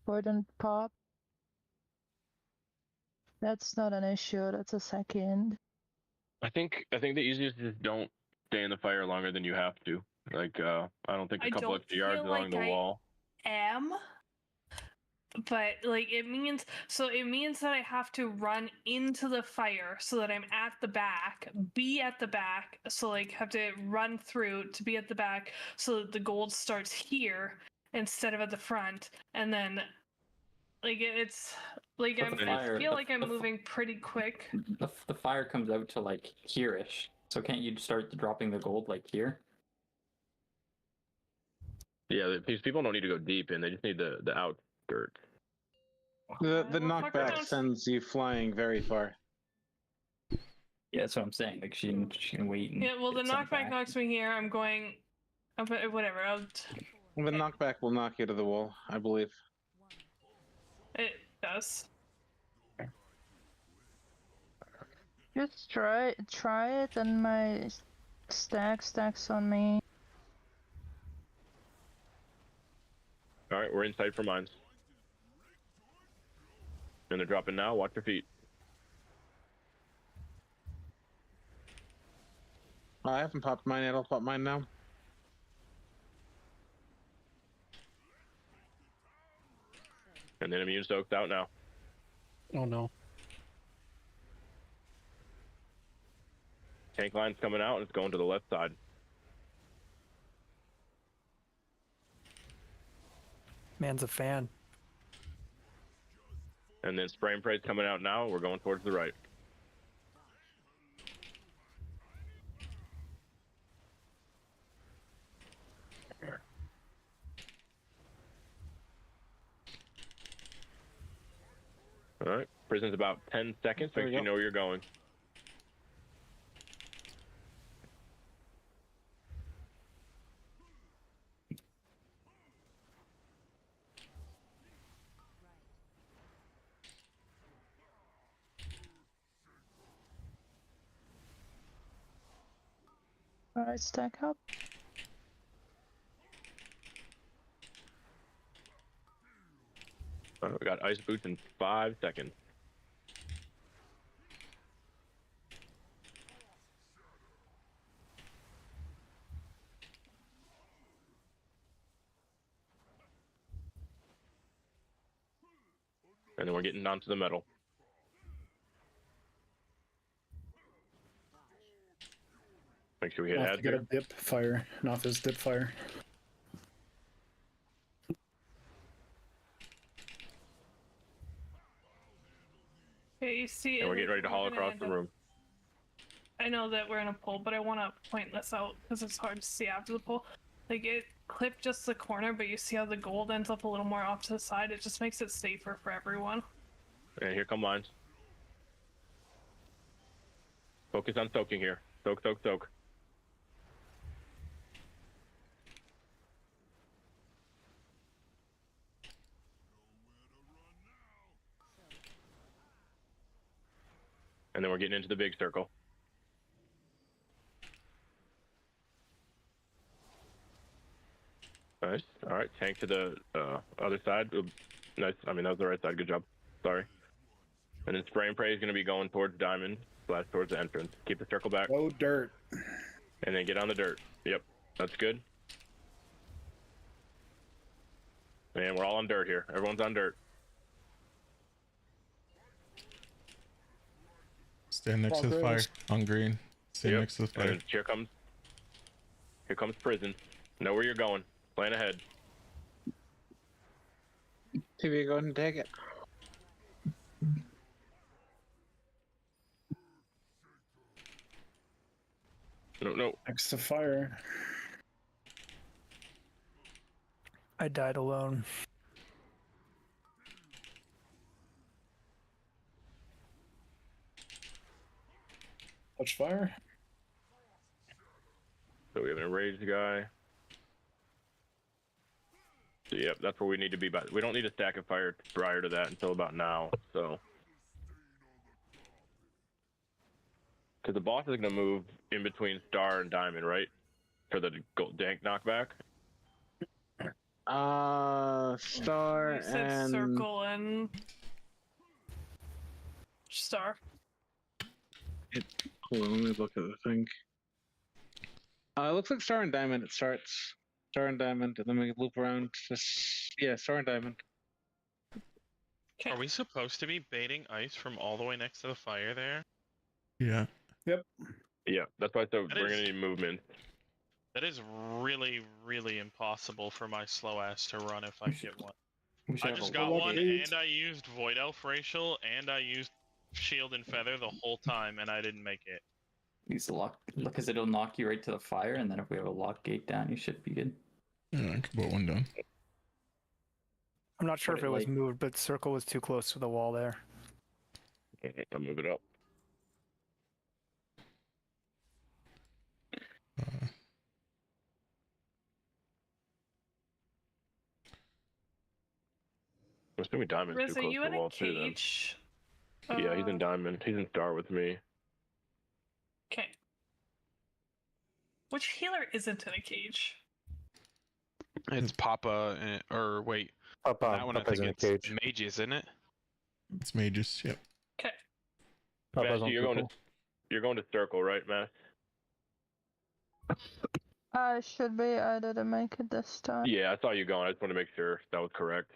for the pop. That's not an issue, that's a second. I think the easiest is don't stay in the fire longer than you have to. Like, I don't think a couple extra yards along the wall. But like it means that I have to run into the fire so that I'm at the back, be at the back, so like have to run through to be at the back so that the gold starts here instead of at the front, and then like it's like I feel like I'm moving pretty quick. The fire comes out to like here-ish, so can't you start dropping the gold like here? Yeah, these people don't need to go deep in; they just need the outskirts. The knockback sends you flying very far. Yeah, that's what I'm saying. Like she can wait. And Yeah, well, the get sent knockback back. knocks me here. I'm going. Whatever. The knockback will knock you to the wall, I believe. It does. Just try it, and my stacks on me. All right, we're inside for mines. And they're dropping now. Watch your feet. I haven't popped mine yet. I'll pop mine now. And then immune soaked out now. Oh no. Tank line's coming out and it's going to the left side. Man's a fan. And then spray and pray's coming out now. We're going towards the right. All right, prison's about 10 seconds. Make sure you know where you're going. Alright, stack up. All right, we got ice boots in 5 seconds. And then we're getting onto the metal. Make sure we hit I'll have add to get a dip fire, not this dip fire. Okay, you see. And we're getting ready to haul across the room. I know that we're in a pull, but I want to point this out because it's hard to see after the pull. Like it clipped just the corner, but you see how the gold ends up a little more off to the side. It just makes it safer for everyone. And here come lines. Focus on soaking here. Soak, soak, soak. And then we're getting into the big circle. Nice. All right, tank to the other side. Oops. Nice. I mean, that was the right side. Good job. Sorry. And then spray and pray is going to be going towards diamond, slash towards the entrance. Keep the circle back. Oh, dirt. And then get on the dirt. Yep, that's good. Man, we're all on dirt here. Everyone's on dirt. Stand next to the fire on green. Stand next to the fire. And here comes prison. Know where you're going. Plan ahead. TV, go ahead and take it. No. Next to fire. I died alone. Touch fire. So we have an enraged guy. So, yep, that's where we need to be. But we don't need a stack of fire prior to that until about now. So, because the boss is going to move in between star and diamond, right? For the dank knockback. Star You said and circle and star. Hold on, let me look at the thing. It looks like star and diamond. It starts star and diamond, and then we loop around. Yeah, star and diamond. Are we supposed to be baiting ice from all the way next to the fire there? Yeah. Yep. Yeah, that's why I said That bring is- any movement. That is really, really impossible for my slow ass to run if I get one. I just got one, and I used Void Elf Racial, and I used Shield and Feather the whole time, and I didn't make it. Use the lock because it'll knock you right to the fire, and then if we have a lock gate down, you should be good. Yeah, I could put one down. I'm not sure Put if it it was like- moved, but circle was too close to the wall there. I'll move it up. I'm assuming diamond's Riz, too are close you to in the a wall too. Then. cage? Yeah, he's in diamond. He's in star with me. Okay. Which healer isn't in a cage? It's Papa, or wait. Papa, that one Papa's I in think a it's cage. Mages, isn't it? It's mages. Yep. Okay. Papa's on You're going to circle, right, Matt? I should be. I didn't make it this time. Yeah, I saw you going. I just want to make sure that was correct.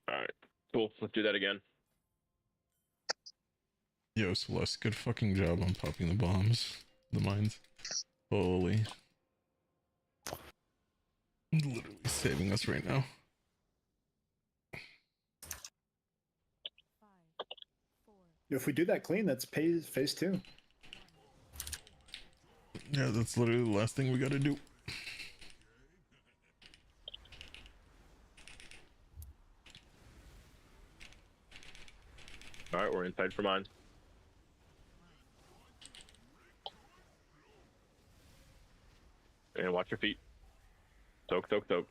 All right, cool. Let's do that again. Yo, Celeste, good fucking job on popping the bombs. The mines. Holy. Literally saving us right now. If we do that clean, that's phase 2. Yeah, that's literally the last thing we gotta do. All right, we're inside for mine. And watch your feet. Soak, soak, soak.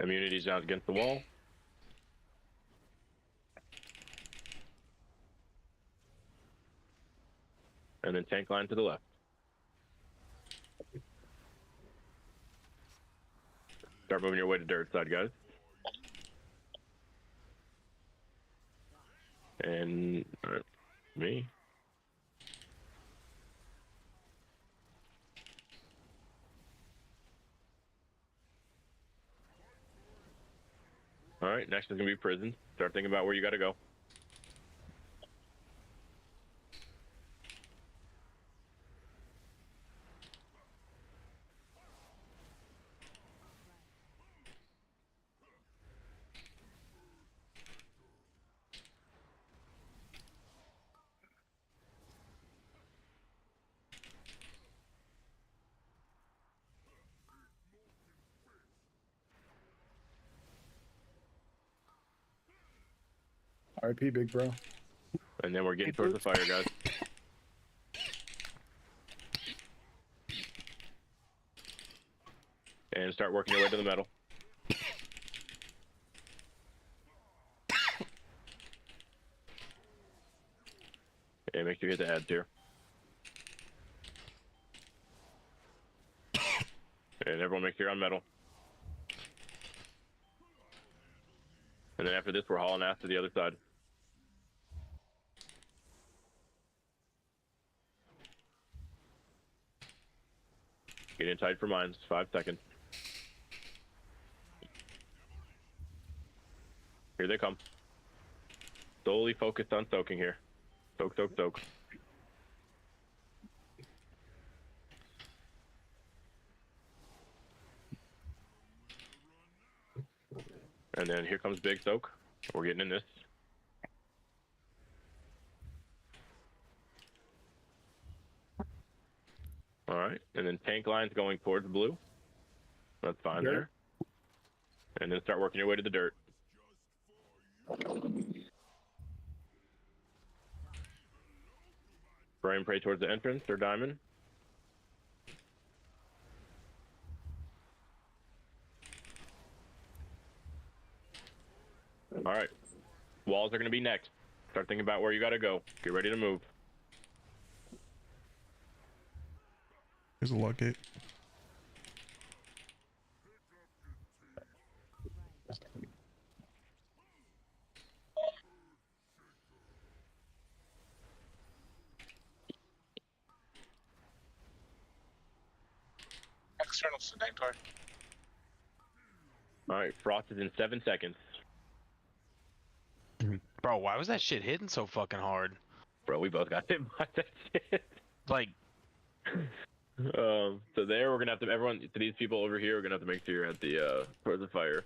Immunity's down against the wall. And then tank line to the left. Start moving your way to dirt side, guys. And me. All right, next is gonna be prison. Start thinking about where you got to go. RP, big bro. And then we're getting towards the fire, guys. And start working your way to the metal. And make sure you hit the ads here. And everyone make sure you're on metal. And then after this, we're hauling ass to the other side. Get in tight for mines. 5 seconds. Here they come. Solely focused on soaking here. Soak, soak, soak. And then here comes Big Soak. We're getting in this. All right, and then tank lines going towards blue. That's fine there. And then start working your way to the dirt. Spray and pray towards the entrance or diamond. All right, walls are going to be next. Start thinking about where you got to go. Get ready to move. There's a lock gate. External Sedentor. All right, frost is in 7 seconds. Bro, why was that shit hitting so fucking hard? Bro, we both got hit by that shit. Like, so there we're gonna have to to these people over here. We're gonna have to make sure you're at the towards the fire.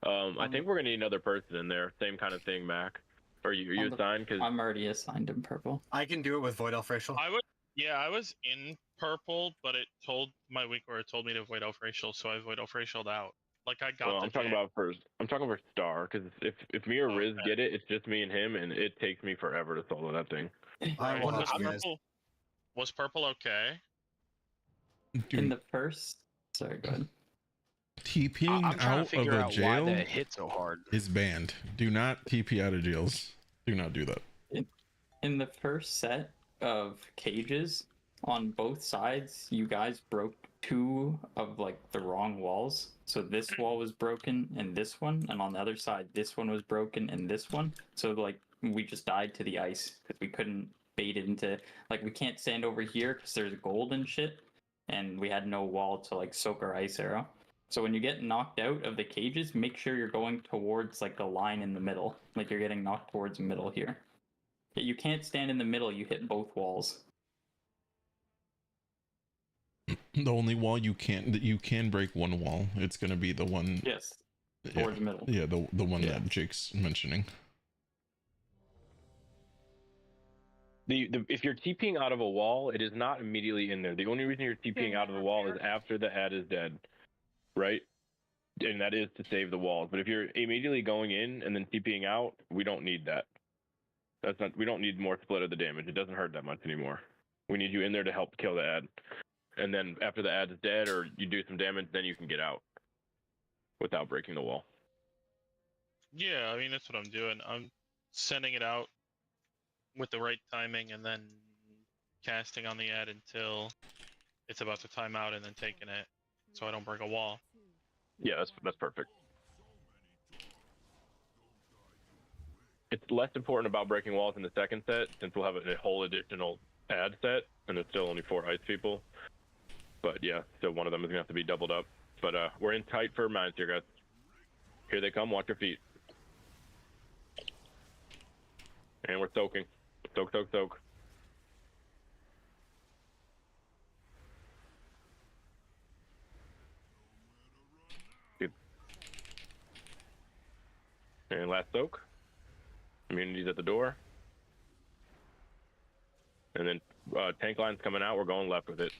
I think we're gonna need another person in there. Same kind of thing, Mac. Are you assigned? Because I'm already assigned in purple. I can do it with Void Elf Racial. I was in purple, but it told my week where it told me to avoid elf racial, so I avoid elf racialed out. Like I got. Well, I'm talking about first. I'm talking about Star, because if me or Riz get it, it's just me and him, and it takes me forever to solo that thing. I will help you guys. Was purple okay? In the first, sorry, go ahead. TPing I'm trying to out of figure a out jail why that hit so hard. is banned. Do not TP out of jails. Do not do that. In the first set of cages, on both sides, you guys broke 2 of like the wrong walls. So this wall was broken and this one, and on the other side, this one was broken and this one. So like we just died to the ice because we couldn't bait it into, like, we can't stand over here because there's gold and shit, and we had no wall to like soak our ice arrow. So when you get knocked out of the cages, make sure you're going towards like the line in the middle, like you're getting knocked towards the middle here. You can't stand in the middle, you hit both walls. The only wall you can break one wall. It's gonna be the one. Yes. Towards the middle. Yeah, the one that Jake's mentioning. If you're TPing out of a wall, it is not immediately in there. The only reason you're TPing out of the wall is after the ad is dead, right? And that is to save the walls. But if you're immediately going in and then TPing out, we don't need that. We don't need more split of the damage. It doesn't hurt that much anymore. We need you in there to help kill the ad. And then after the ad is dead or you do some damage, then you can get out without breaking the wall. Yeah, I mean that's what I'm doing. I'm sending it out with the right timing and then casting on the ad until it's about to time out and then taking it so I don't break a wall. Yeah, that's perfect. It's less important about breaking walls in the second set since we'll have a whole additional ad set and there's still only 4 ice people. But yeah, so one of them is gonna have to be doubled up. But we're in tight for mines here, guys. Here they come, watch your feet. And we're soaking. Soak, soak, soak. Good. And last soak. Immunity's at the door. And then tank line's coming out, we're going left with it.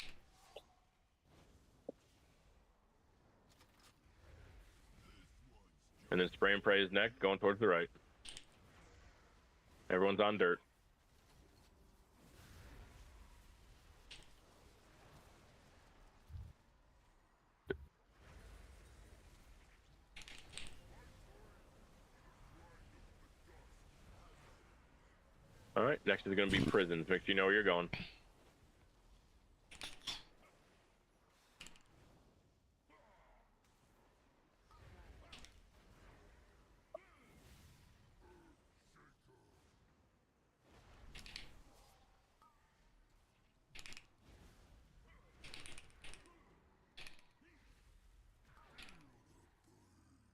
And then spray and pray is next, going towards the right. Everyone's on dirt. All right, next is going to be prisons. Make sure you know where you're going.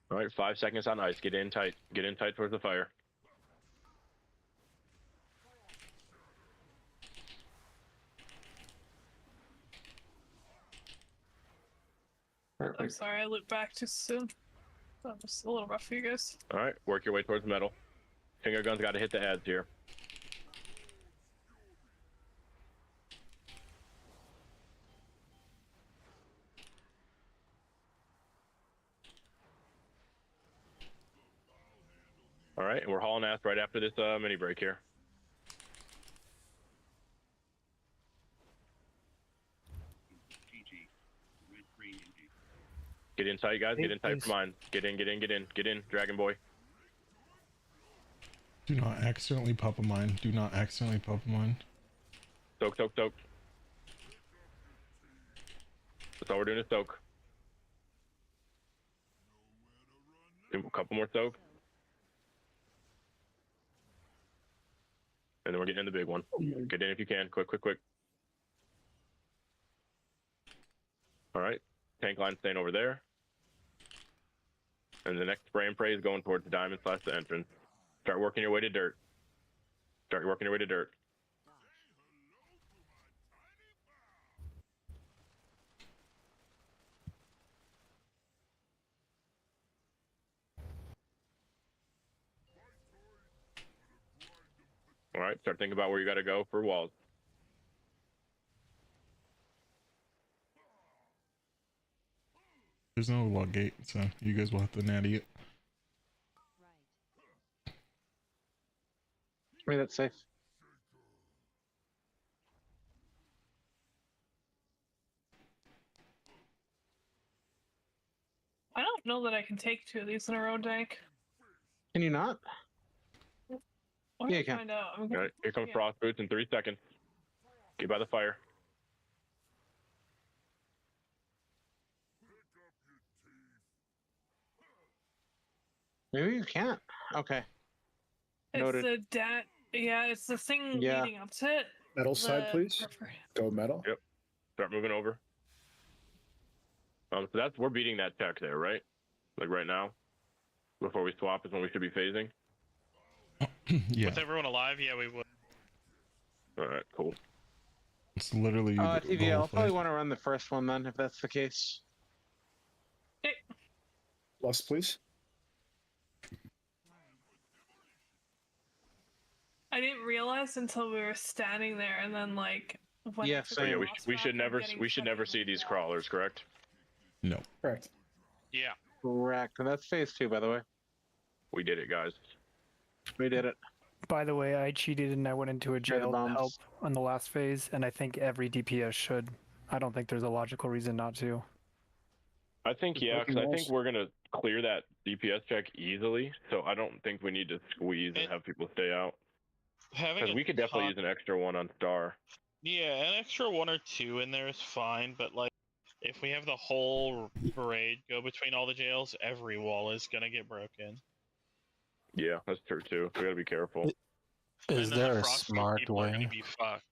All right, 5 seconds on ice. Get in tight. Get in tight towards the fire. I'm sorry, I looked back too soon. That was a little rough for you guys. All right, work your way towards metal. Finger guns got to hit the ads here. All right, and we're hauling ass right after this mini break here. Get in tight, guys. Get in tight for mine. Get in, get in, get in, get in, Dragon Boy. Do not accidentally pop a mine. Do not accidentally pop a mine. Soak, soak, soak. That's all we're doing is soak. Do a couple more soak. And then we're getting in the big one. Get in if you can. Quick, quick, quick. All right. Tank line staying over there. And the next spray and pray is going towards the diamond / the entrance. Start working your way to dirt. Start working your way to dirt. All right, start thinking about where you got to go for walls. There's no log gate, so you guys will have to natty it. I mean, that's safe. I don't know that I can take 2 of these in a row, Dank. Can you not? I'm Yeah, gonna you can. find out. All right, here comes frost boots in 3 seconds. Get by the fire. Maybe you can't. Okay. It's Noted. it's the thing Yeah. leading up to it. Metal side, please. Purple. Go metal. Yep. Start moving over. So we're beating that tech there, right? Like right now, before we swap is when we should be phasing. Yeah. With everyone alive, yeah, we would. All right, cool. It's literally. the TV, whole I'll probably fight. want to run the first one then, if that's the case. Lust, please. I didn't realize until we were standing there, and then like when Yeah, I took So the yeah, last we should round, never getting see these crawlers, correct? No. Correct. Yeah. Correct. And that's phase 2, by the way. We did it, guys. We did it. By the way, I cheated and I went into a Share the jail to bombs. help on the last phase, and I think every DPS should. I don't think there's a logical reason not to. I think because I think we're gonna clear that DPS check easily, so I don't think we need to squeeze and have people stay out. Having Because a we could definitely ton- use an extra one on Star. Yeah, an extra 1 or 2 in there is fine, but like if we have the whole parade go between all the jails, every wall is gonna get broken. Yeah, that's true too. We gotta be careful. Is And then there the a frostbite smart people are way? gonna be fucked.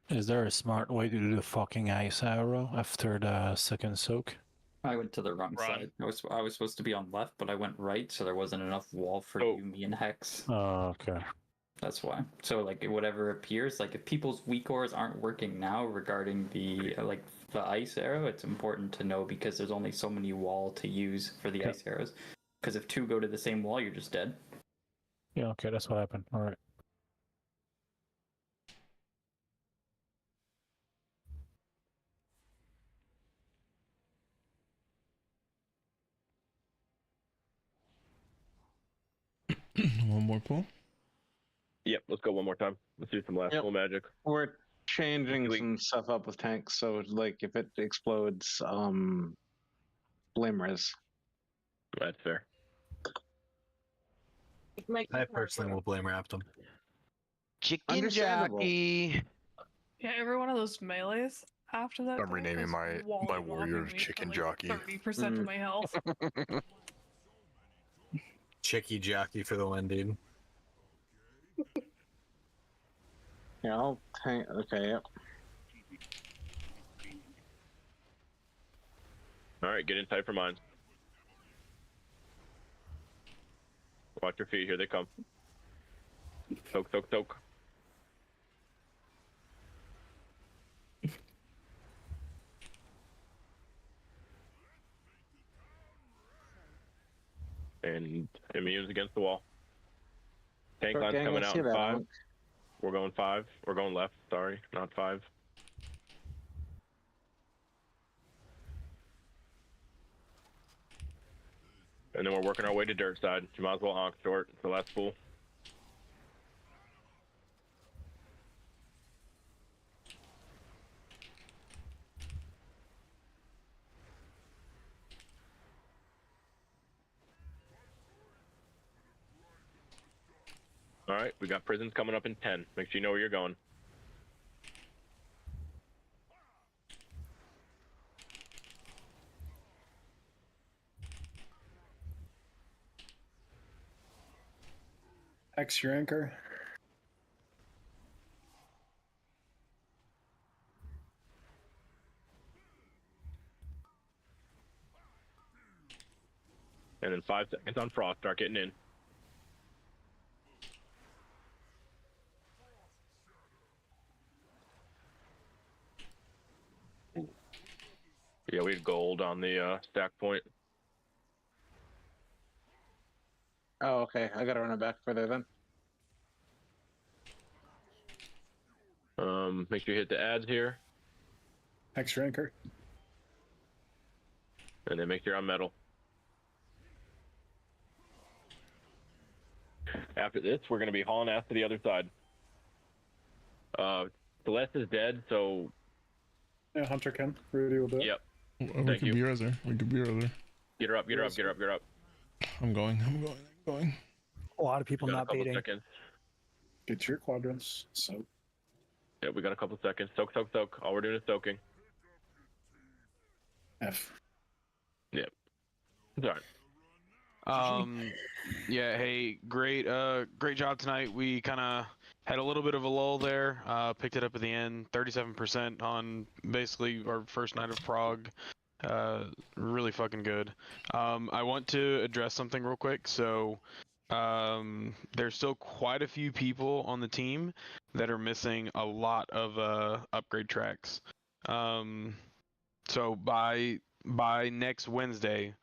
Is there a smart way to do the fucking ice arrow after the second soak? I went to the wrong side. I was supposed to be on left, but I went right, so there wasn't enough wall for you, me, and Hex. Oh, okay. That's why. So like whatever appears, like if people's weak ores aren't working now regarding the like the ice arrow, it's important to know because there's only so many wall to use for the ice arrows. Because if 2 go to the same wall, you're just dead. Yeah, okay, that's what happened. All right. One more pull. Yep, let's go one more time. Let's do some last full magic. We're changing some stuff up with tanks, so like if it explodes, blame res. That's fair. I personally will blame wrap them. Chicken Understandable. jockey. Yeah, every one of those melees after that. I'm renaming my warrior chicken jockey. 30% of my health. Chicky jockey for the win, dude. Yeah, I'll tank. Okay, yep. All right, get in tight for mine. Watch your feet. Here they come. Soak, soak, soak. And immunes against the wall. Tank Short line's gang, coming let's out see in that, 5. Monk. We're going 5. We're going left, sorry, not 5. And then we're working our way to dirt side. You might as well honk short. It's the last pool. All right, we got prisons coming up in 10. Make sure you know where you're going. X your anchor. And then 5 seconds on frost. Start getting in. Yeah, we had gold on the stack point. Oh, okay. I gotta run it back further then. Make sure you hit the ads here. X your anchor. And then make sure you're on metal. After this, we're going to be hauling ass to the other side. Celeste is dead, so... Yeah, Hunter can. Rudy will do it. Yep. We Thank could you. be Rezer. We could be Rezer. Get her up, get her up, get her up, get her up. I'm going. A lot of people We got not a couple baiting. seconds. Get your quadrants. So. Yeah, we got a couple seconds. Soak, soak, soak. All we're doing is soaking. F. Yep. It's alright. Yeah, hey, great job tonight. We kind of had a little bit of a lull there, picked it up at the end, 37% on basically our first night of Prague. Really fucking good. I want to address something real quick. So there's still quite a few people on the team that are missing a lot of upgrade tracks. So by next Wednesday,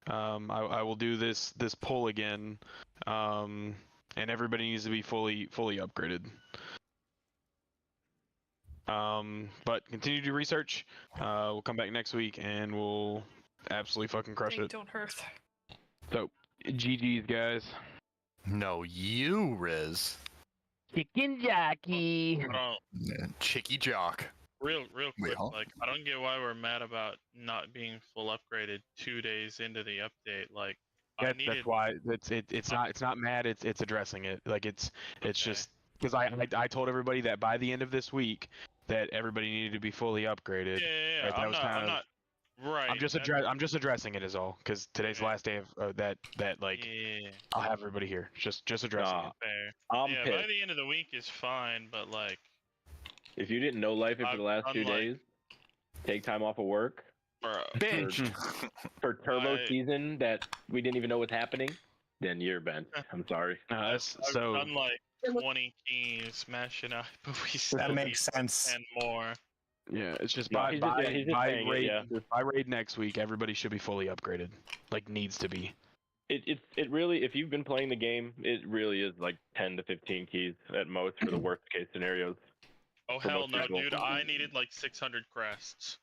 I will do this poll again, and everybody needs to be fully upgraded. But continue to do research. We'll come back next week and we'll absolutely fucking crush They it. don't hurt. So, GG's guys. No, you, Riz. Chicken jockey. Chicky jock. Real quick, huh? like I don't get why we're mad about not being full upgraded 2 days into the update. Like I needed. That's why it's not mad. It's addressing it. Like it's just because I told everybody that by the end of this week that everybody needed to be fully upgraded. Yeah. Right, that I'm was not. I'm not. Right. I'm just addressing it is all because today's the last day of that like Yeah. I'll have everybody here just addressing it. Fair. I'm yeah. By pissed. the end of the week is fine, but like. If you didn't know life for the last 2 days, take time off of work. Bitch. For turbo season that we didn't even know was happening, then you're bent. I'm sorry. I've done like 20 keys, smashing up, but we still That makes need sense. 10 more. Yeah, it's just No, by he's just saying it, by raid next week, everybody should be fully upgraded. Like needs to be. It really, if you've been playing the game, it really is like 10 to 15 keys at most for the worst case scenarios. Oh For hell most no, people. dude! I needed like 600 crests,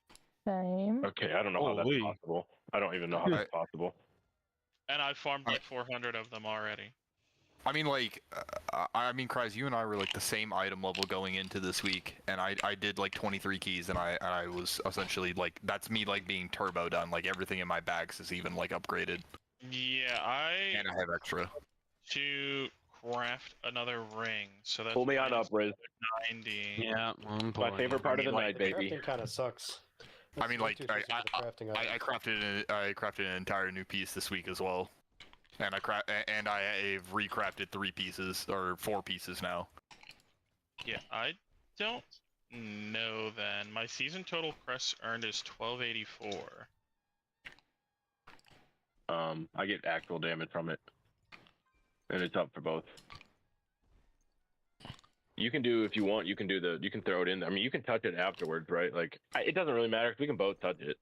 Same. Okay, I don't know how that's possible. I don't even know how that's possible. and I farmed like 400 of them already. I mean, like, Kryze, you and I were like the same item level going into this week, and I did like 23 keys, and I was essentially like, that's me like being turbo done. Like everything in my bags is even like upgraded. Yeah, and I have extra. To craft another ring, so that's Pull me on up, Riz. 90. Yeah, My favorite part of the night, baby. Crafting kind of sucks. I mean, like, I I crafted an entire new piece this week as well, and I've recrafted 3 pieces or 4 pieces now. Yeah, I don't know then. My season total crests earned is 1284. I get actual damage from it, and it's up for both. You can do, if you want, you can throw it in there. I mean, you can touch it afterwards, right? Like, it doesn't really matter because we can both touch it.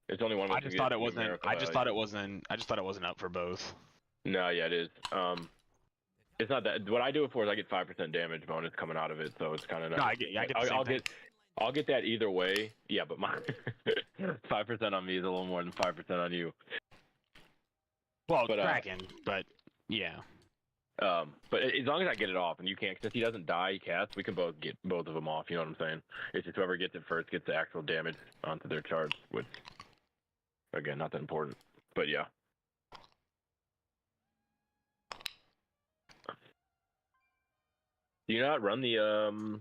It's only one. I just thought it wasn't up for both. No, yeah, it is. It's not that. What I do it for is I get 5% damage bonus coming out of it, so it's kind of nice. No, I get the same thing. I'll get that either way. Yeah, but my 5% on me is a little more than 5% on you. Well, Kraken, but yeah. But as long as I get it off, and you can't, since he doesn't die, he casts, we can both get both of them off. You know what I'm saying? It's just whoever gets it first gets the actual damage onto their charge, which, again, not that important. But yeah. Do you not run the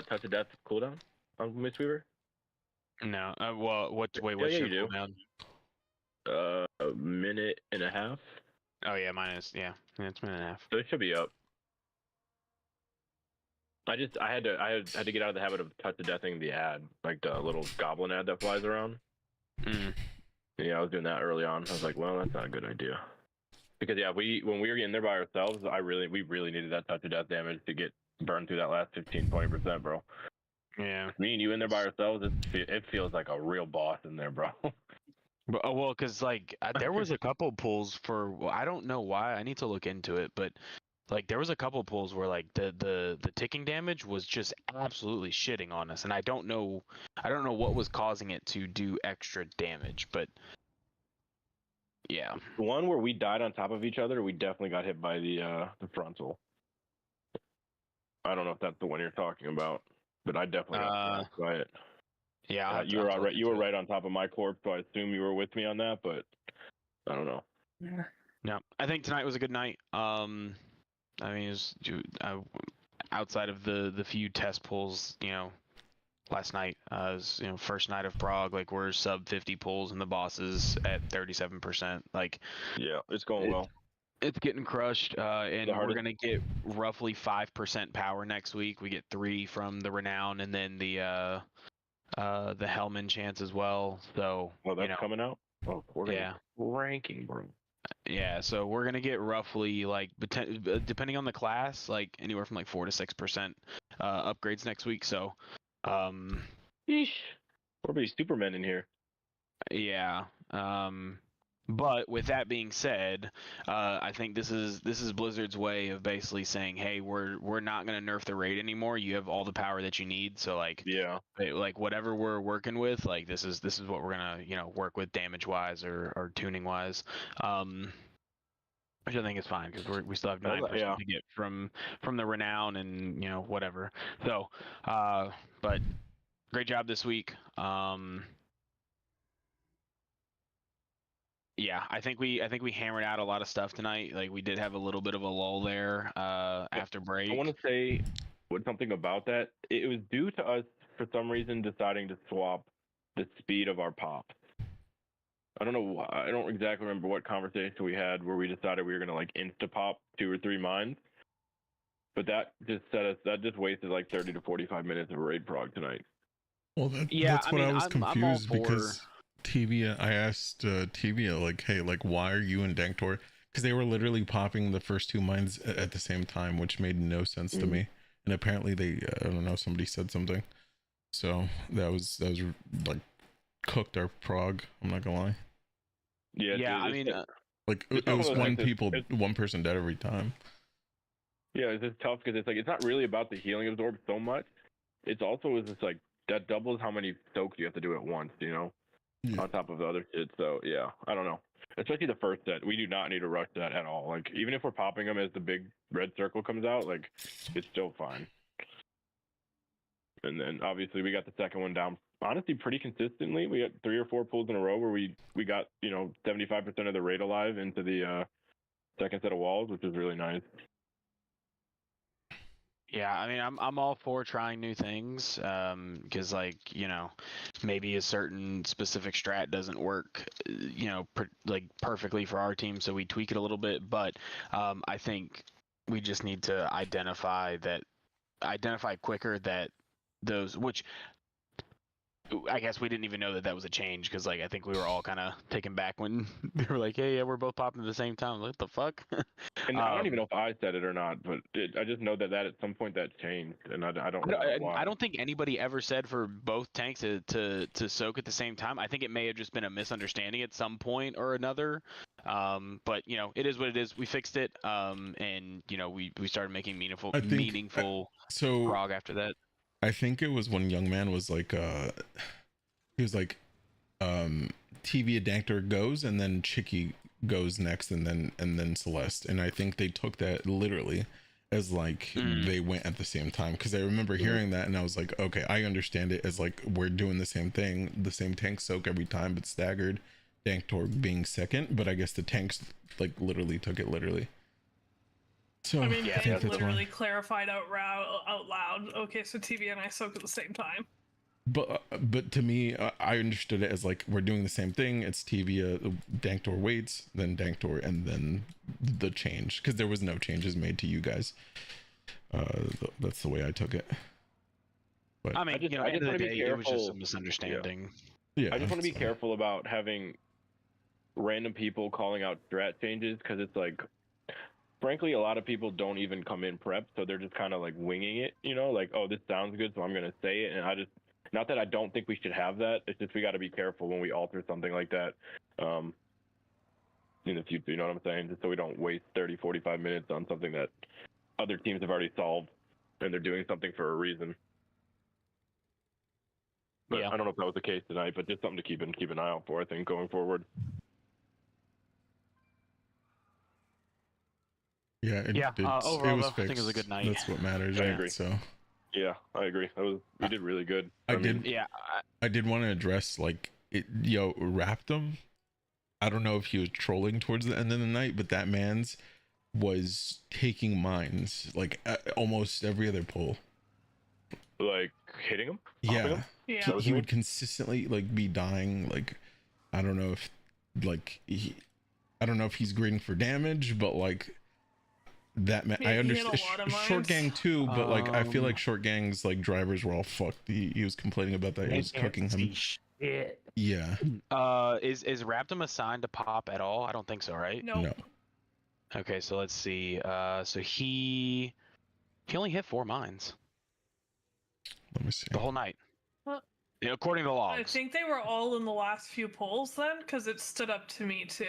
touch of death cooldown on Mistweaver? No. Well, what's yeah, your you do. cooldown? A minute and a half. Oh yeah, mine is it's a minute and a half. So it should be up. I had to get out of the habit of touch of deathing the ad, like the little goblin ad that flies around. Yeah, I was doing that early on. I was like, well, that's not a good idea. Because yeah, when we were getting there by ourselves, we really needed that touch of death damage to get burned through that last 15-20%, bro. Yeah. Me and you in there by ourselves, it feels like a real boss in there, bro. Well, because like there was a couple pulls for I don't know why, I need to look into it, but like there was a couple pulls where like the ticking damage was just absolutely shitting on us, and I don't know what was causing it to do extra damage, but yeah. The one where we died on top of each other, we definitely got hit by the frontal. I don't know if that's the one you're talking about, but I definitely got hit by it. Yeah, you were right. You were right on top of my corpse, so I assume you were with me on that, but I don't know. No, I think tonight was a good night. I mean, it was, outside of the few test pulls, last night was first night of Prague. Like we're sub 50 pulls and the bosses at 37%. Like yeah, it's going well. It's getting crushed, and we're gonna get roughly 5% power next week. We get 3 from the Renown, and then the Hellman chance as well. So that's coming out. Oh, we're ranking, bro. Yeah, so we're gonna get roughly like depending on the class, like anywhere from like 4 to 6% upgrades next week. So, Yeesh. We're be Supermen in here. Yeah. But with that being said, I think this is Blizzard's way of basically saying, hey, we're not gonna nerf the raid anymore. You have all the power that you need. So like like whatever we're working with, like this is what we're gonna work with damage wise or tuning wise. Which I think is fine because we still have 9% to get from the Renown and whatever. So, but great job this week. Yeah, I think we hammered out a lot of stuff tonight. Like we did have a little bit of a lull there after break. I want to say something about that. It was due to us for some reason deciding to swap the speed of our pops. I don't know why. I don't exactly remember what conversation we had where we decided we were gonna like insta pop 2 or 3 mines. But that just wasted like 30 to 45 minutes of raid prog tonight. Well, that's what I was confused because Tibia, I asked Tibia like, hey, like why are you and Danktor? Because they were literally popping the first 2 mines at the same time, which made no sense to me. And apparently they, I don't know, somebody said something. So that was like cooked our prog. I'm not gonna lie. Yeah, I mean, like it was one person dead every time. Yeah, it's just tough because it's not really about the healing absorb so much. It's also just like that doubles how many soaks you have to do at once, on top of the other shit. So yeah, I don't know. Especially the first set, we do not need to rush that at all. Like even if we're popping them as the big red circle comes out, like it's still fine. And then obviously we got the second one down honestly pretty consistently. We got 3 or 4 pulls in a row where we got 75% of the raid alive into the second set of walls, which was really nice. Yeah, I mean, I'm all for trying new things, because like maybe a certain specific strat doesn't work, like perfectly for our team, so we tweak it a little bit. But I think we just need to identify quicker that those which I guess we didn't even know that that was a change because, like, I think we were all kind of taken back when they were like, "Hey, yeah, we're both popping at the same time." Like, what the fuck? And I don't even know if I said it or not, but I just know that at some point that changed, and I don't know why. I don't think anybody ever said for both tanks to soak at the same time. I think it may have just been a misunderstanding at some point or another. But you know, it is what it is. We fixed it, and you know, we started making meaningful prog after that. I think it was when Young Man was like, he was like, TV Adactor goes, and then Chicky goes next, and then Celeste, and I think they took that literally as like they went at the same time, because I remember hearing that and I was like, okay, I understand it as like we're doing the same thing, the same tank soak every time, but staggered, Danktor being second, but I guess the tanks like literally took it literally. So I mean, yeah, they literally clarified out loud. Okay, so TV and I soak at the same time. But to me, I understood it as like we're doing the same thing. It's Tevia, Danktor waits, then Danktor, and then the change, because there was no changes made to you guys. That's the way I took it. But I mean, you know, at the end of the day, it was just a misunderstanding. Yeah, I just want to be careful about having random people calling out strat changes, because it's like, frankly, a lot of people don't even come in prepped, so they're just kind of like winging it, you know, like, oh, this sounds good, so I'm gonna say it. And I just, not that I don't think we should have that, it's just we got to be careful when we alter something like that in the future, you know what I'm saying? Just so we don't waste 30-45 minutes on something that other teams have already solved and they're doing something for a reason. But I don't know if that was the case tonight, but just something to keep an eye out for, I think, going forward. Yeah, overall, it was though, fixed. I think it was a good night. That's what matters, I right? agree. So yeah, I agree. We did really good. I did want to address like Raptum. I don't know if he was trolling towards the end of the night, but that man's was taking mines like almost every other pull. Like hitting him? Yeah. Him? Yeah. He would consistently like be dying. Like I don't know if he's grading for damage, but like that man, I understand short gang too, but like I feel like short gang's like drivers were all fucked. He was complaining about that. He was cooking him. Yeah. Is Raptum assigned to pop at all? I don't think so, right? No. Okay, so let's see. So he only hit 4 mines. Let me see. The whole night. Well, yeah, according to the logs. I think they were all in the last few polls then, because it stood up to me too.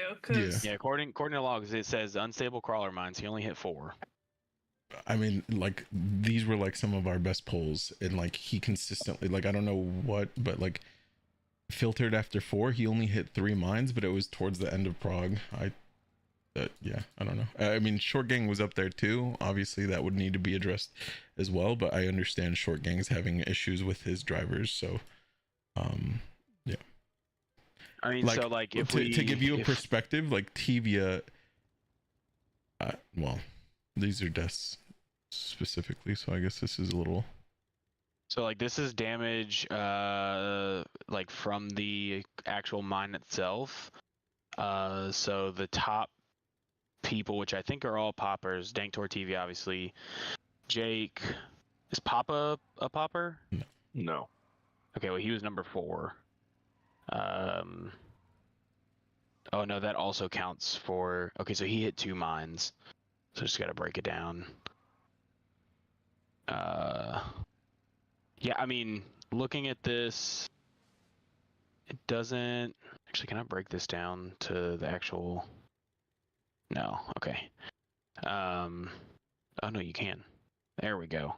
Yeah, according to logs, it says unstable crawler mines. He only hit 4. I mean, like these were like some of our best pulls, and like he consistently, like I don't know what, but like filtered after 4, he only hit 3 mines, but it was towards the end of Prague. I don't know. I mean, short gang was up there too. Obviously, that would need to be addressed as well. But I understand short gang's having issues with his drivers. So, yeah. I mean, so like if to give you a perspective, like Tevia. Well, these are deaths specifically, so I guess this is a little. So like this is damage, like from the actual mine itself. So the top people, which I think are all poppers, Danktor TV, obviously. Jake, is Papa a popper? No. Okay, well he was number 4. Oh no, that also counts for. Okay, so he hit 2 mines. So just gotta break it down. Yeah, I mean, looking at this, it doesn't. Actually, can I break this down to the actual? No. Okay. Oh no, you can. There we go.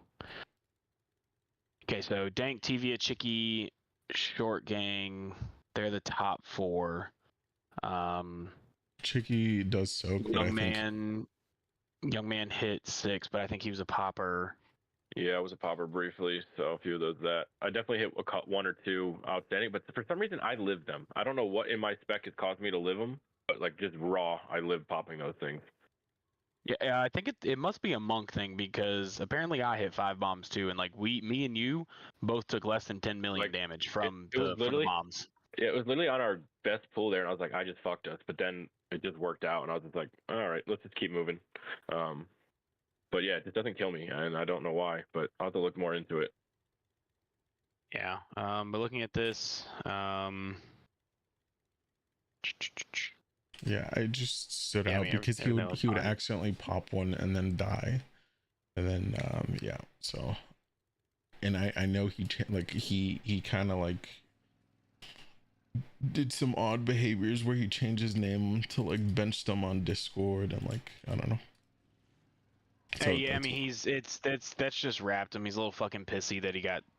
Okay, so Dank, Tevia, Chicky, Short Gang, they're the top 4. Chicky does soak. Young man hit 6, but I think he was a popper. Yeah, I was a popper briefly, so a few of those that. I definitely hit 1 or 2 outstanding, but for some reason I lived them. I don't know what in my spec has caused me to live them, but like just raw, I live popping those things. Yeah, I think it must be a monk thing, because apparently I hit 5 bombs too, and like me and you both took less than 10 million damage from the bombs. Yeah, it was literally on our best pull there, and I was like, I just fucked us, but then it just worked out, and I was just like, all right, let's just keep moving. But yeah, it doesn't kill me, and I don't know why, but I'll have to look more into it. Yeah. But looking at this, Yeah, I just stood Yeah, I out mean, because he everything would looks he would fine. accidentally pop one and then die, and then yeah. So, and I know he kind of like did some odd behaviors where he changed his name to like bench them on Discord and like I don't know. Hey, yeah, I mean that's just wrapped him. He's a little fucking pissy that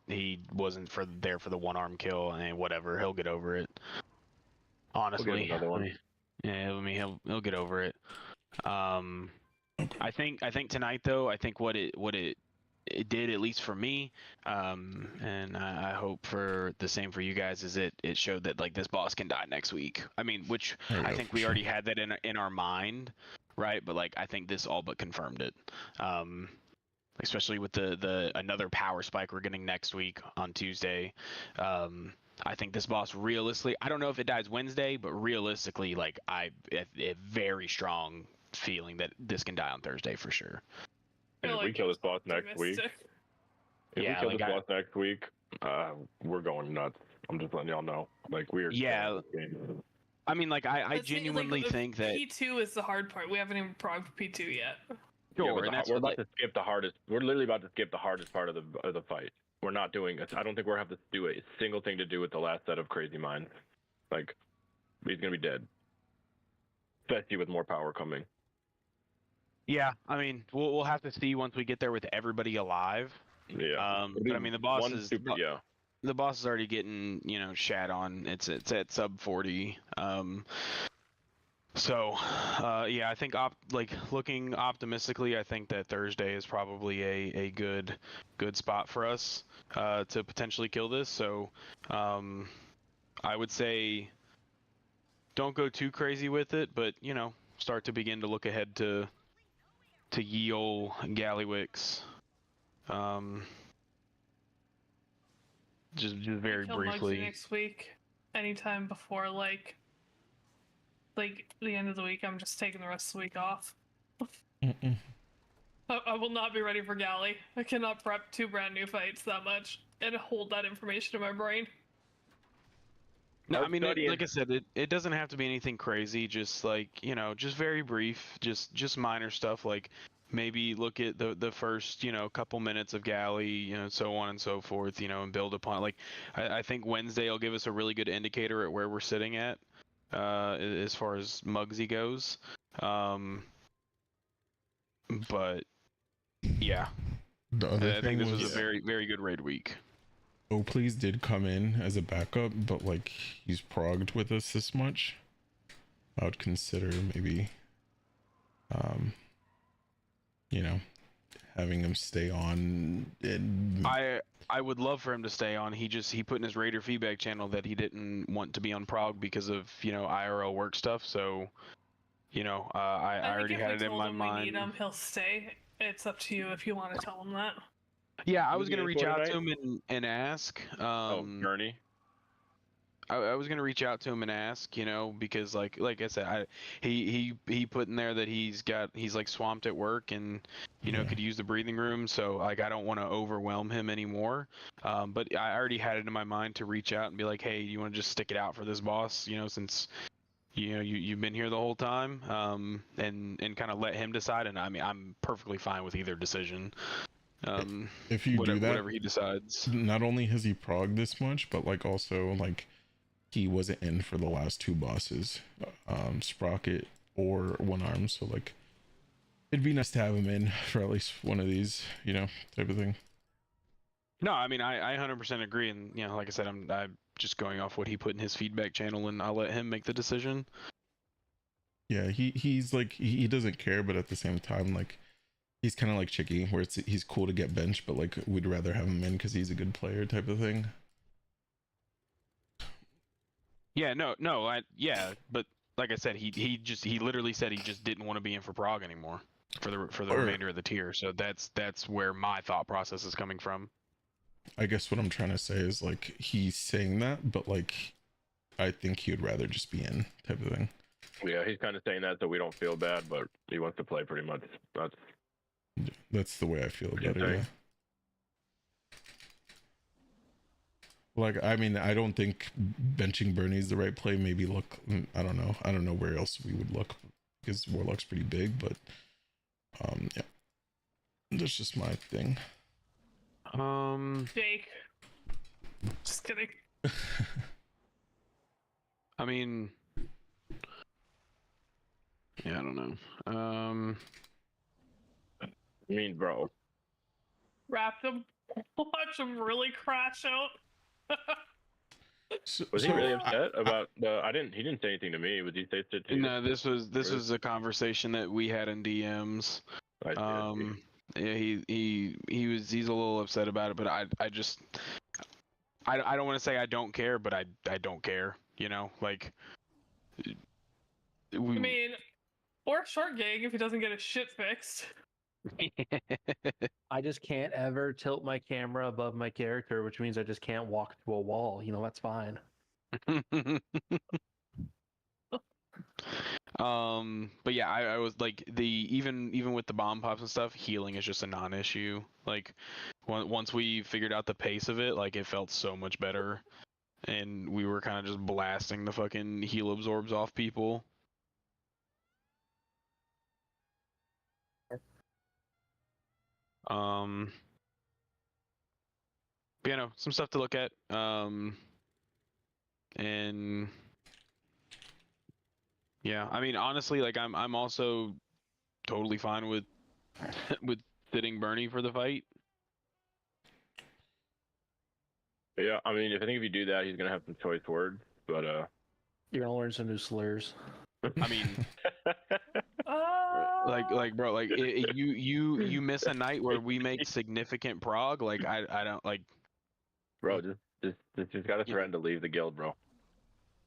he wasn't there for the one arm kill, and whatever, he'll get over it. Honestly, another one. I mean he'll get over it. I think tonight though, I think what it did, at least for me, and I hope for the same for you guys, is it showed that like this boss can die next week. I mean, which I think we already had that in our mind, right? But like I think this all but confirmed it. Especially with the another power spike we're getting next week on Tuesday. I think this boss realistically, I don't know if it dies Wednesday, but realistically, like I have a very strong feeling that this can die on Thursday for sure. And if we kill this boss next week, next week, we're going nuts. I'm just letting y'all know. Like we're I mean, like I genuinely think that P2 is the hard part. We haven't even progged P2 yet. Sure, and we're about to skip the hardest. We're literally about to skip the hardest part of the fight. We're not doing it. I don't think we're have to do a single thing to do with the last set of Crazy Minds. Like he's gonna be dead, especially with more power coming. Yeah, I mean, we'll have to see once we get there with everybody alive. Yeah. But I mean, the boss is already getting shat on. It's at sub 40. So, yeah, I think looking optimistically, I think that Thursday is probably a good spot for us to potentially kill this. So, I would say don't go too crazy with it, but start to begin to look ahead to ye ol' Gallywix. Just very Kill briefly. Muggsy next week, anytime before like the end of the week. I'm just taking the rest of the week off. I will not be ready for Galley. I cannot prep 2 brand new fights that much and hold that information in my brain. No, I mean, like I said, it doesn't have to be anything crazy. Just like just very brief, just minor stuff. Like maybe look at the first couple minutes of Galley, so on and so forth, and build upon. Like I think Wednesday will give us a really good indicator at where we're sitting at, as far as Muggsy goes. But yeah, I think this was a very very good raid week. Oh, please did come in as a backup, but like he's progged with us this much. I would consider maybe, having him stay on. I would love for him to stay on. He put in his Raider feedback channel that he didn't want to be on prog because of IRL work stuff. So, I already had it in my mind. We need him, he'll stay. It's up to you if you want to tell him that. Yeah, I was gonna reach out to him and ask. Journey. I was gonna reach out to him and ask, because like I said, he put in there that he's like swamped at work and could use the breathing room. So like I don't want to overwhelm him anymore. But I already had it in my mind to reach out and be like, hey, you want to just stick it out for this boss? Since you've been here the whole time. And kind of let him decide. And I mean, I'm perfectly fine with either decision. If you do that, whatever he decides. Not only has he progged this much, but like also like he wasn't in for the last 2 bosses, Sprocket or One Arm. So like it'd be nice to have him in for at least one of these, type of thing. No, I mean I 100% agree, and like I said, I'm just going off what he put in his feedback channel, and I'll let him make the decision. Yeah, he's like he doesn't care, but at the same time like. He's kind of like Chicky, where he's cool to get benched, but like we'd rather have him in because he's a good player, type of thing. Yeah, but like I said, he literally said he just didn't want to be in for prog anymore for the remainder of the tier. So that's where my thought process is coming from. I guess what I'm trying to say is like he's saying that, but like I think he would rather just be in, type of thing. Yeah, he's kind of saying that so we don't feel bad, but he wants to play pretty much. That's the way I feel about it. Yeah. Like, I mean, I don't think benching Bernie is the right play. Maybe look, I don't know. I don't know where else we would look because Warlock's pretty big, but yeah, that's just my thing. Jake. Just kidding. I mean, yeah, I don't know. I mean, bro. Wrap them. Watch them really crash out. Was he really upset about the? He didn't say anything to me. Was he say shit to you? No, this was a conversation that we had in DMs. I see. Yeah, he's a little upset about it, but I don't want to say I don't care, but I don't care. You know, like. I mean, or short gang if he doesn't get his shit fixed. I just can't ever tilt my camera above my character, which means I just can't walk to a wall. You know, that's fine. But yeah, I was like even with the bomb pops and stuff, healing is just a non-issue. Like once we figured out the pace of it, like it felt so much better, and we were kind of just blasting the fucking heal absorbs off people. But, you know, some stuff to look at. And yeah, I mean, honestly, like I'm also totally fine with with sitting Bernie for the fight. Yeah, I mean, I think if you do that, he's gonna have some choice words, but you're gonna learn some new slurs. I mean, like bro, like you miss a night where we make significant prog. Like I don't like. Bro, just gotta threaten to leave the guild, bro.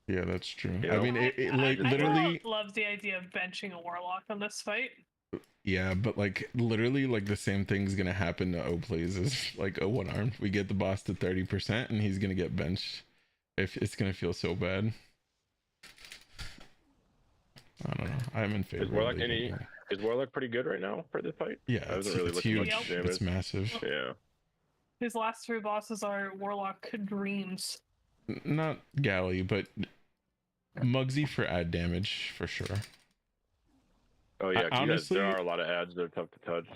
Yeah, that's true. You I know? mean, it like I literally. love the idea of benching a warlock on this fight. Yeah, but like literally, like the same thing's gonna happen to O plays as like a one armed. We get the boss to 30%, and he's gonna get benched. If it's gonna feel so bad. I don't know. I'm in favor. Is Warlock pretty good right now for this fight? Yeah, I wasn't really it's looking huge. much damage. It's massive. Yeah. His last 3 bosses are Warlock Dreams. Not Galley, but Muggsy for ad damage for sure. Oh yeah, honestly, there are a lot of ads that are tough to touch.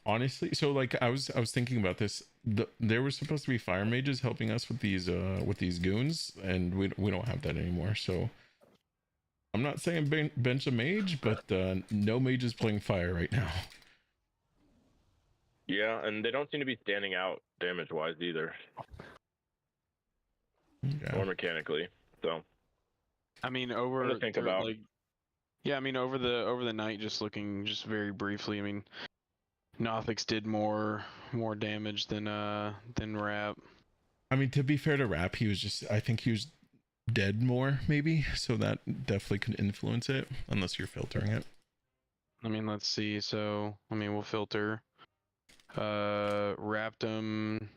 Honestly, so like I was thinking about this. There were supposed to be fire mages helping us with these goons, and we don't have that anymore. So I'm not saying bench a mage, but no mages playing fire right now. Yeah, and they don't seem to be standing out damage-wise either. Yeah. Or mechanically. So I mean, something to think about. Like, yeah, I mean, over the night, just looking just very briefly. I mean, Nothix did more damage than Rap. I mean, to be fair to Rap, I think he was dead more maybe, so that definitely could influence it unless you're filtering it. I mean, let's see. So, I mean, we'll filter. Raptum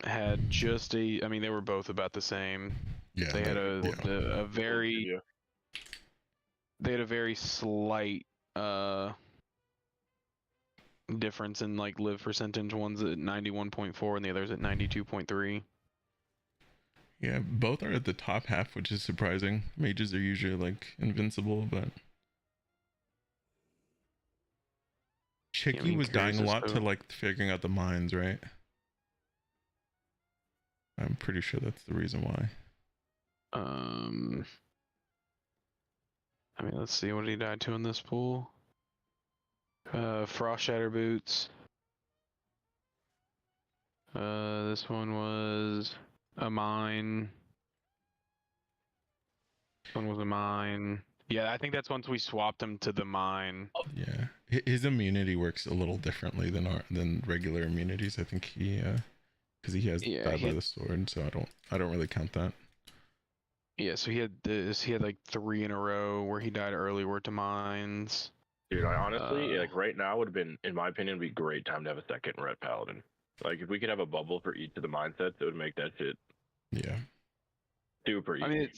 had just I mean, they were both about the same. Yeah. They had a very slight difference in like live percentage. One's at 91.4 and the other's at 92.3. Yeah, both are at the top half, which is surprising. Mages are usually like invincible, but Chicky was dying a lot to like figuring out the mines, right? I'm pretty sure that's the reason why. I mean, let's see, what did he die to in this pool? Frost Shatter Boots. This one was a mine. This one was a mine. Yeah, I think that's once we swapped him to the mine. Yeah, his immunity works a little differently than regular immunities. I think he, because he has died by the sword, so I don't really count that. Yeah, so he had like 3 in a row where he died early, were to mines. Dude, I honestly, like right now would have been, in my opinion, be a great time to have a second Red Paladin. Like if we could have a bubble for each of the mindsets, it would make that shit super easy. I mean,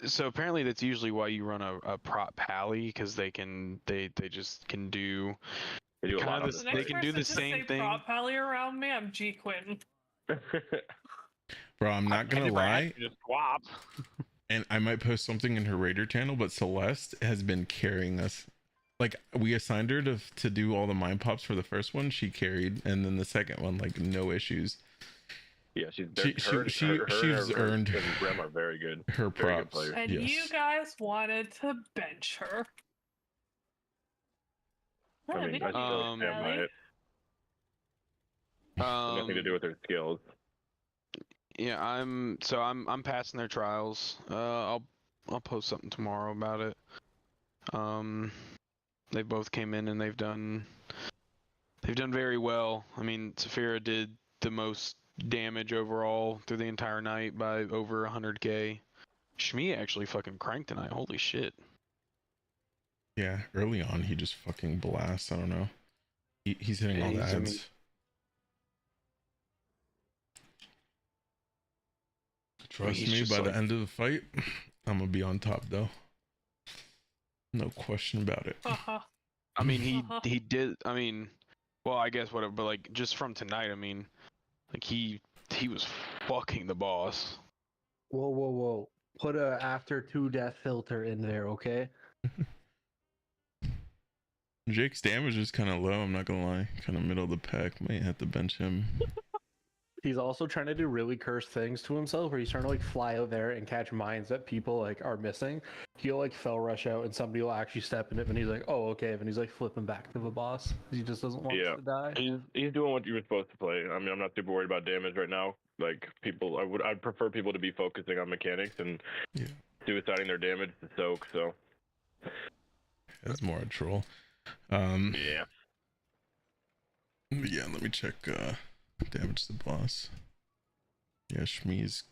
so apparently that's usually why you run a prop pally, because they just can do. They do a lot of they can do the same thing. Prop pally around me, I'm G Quinn. Bro, I'm not gonna If I had lie, to just swap. and I might post something in her Raider channel, but Celeste has been carrying us. Like, we assigned her to do all the mind pops for the first one, she carried, and then the second one, like, no issues. Yeah, she's She's earned and Rem are very good. her Very good props. players. And you guys wanted to bench her. I mean, I still stand by it. Nothing to do with her skills. Yeah, I'm passing their trials. I'll post something tomorrow about it. They both came in and they've done very well. I mean, Saphira did the most damage overall through the entire night by over 100k. Shmi actually fucking cranked tonight. Holy shit. Yeah, early on he just fucking blasts. I don't know. He's hitting all the I mean, ads. Trust he's me, just by the like- end of the fight, I'm gonna be on top though. No question about it. I mean, he did. I mean, well, I guess whatever. But like, just from tonight, I mean, like he was fucking the boss. Whoa, whoa, whoa! Put a after 2 death filter in there, okay? Jake's damage is kind of low. I'm not gonna lie. Kind of middle of the pack. Might have to bench him. He's also trying to do really cursed things to himself, where he's trying to like fly out there and catch mines that people like are missing. He'll like fell rush out, and somebody will actually step in it, and he's like, "Oh, okay," and he's like flipping back to the boss. He just doesn't want to die. He's doing what you were supposed to play. I mean, I'm not super worried about damage right now. Like I'd prefer people to be focusing on mechanics and suiciding their damage to soak. So that's more a troll. Yeah. Yeah, let me check damage to the boss. Yeah, Shmi's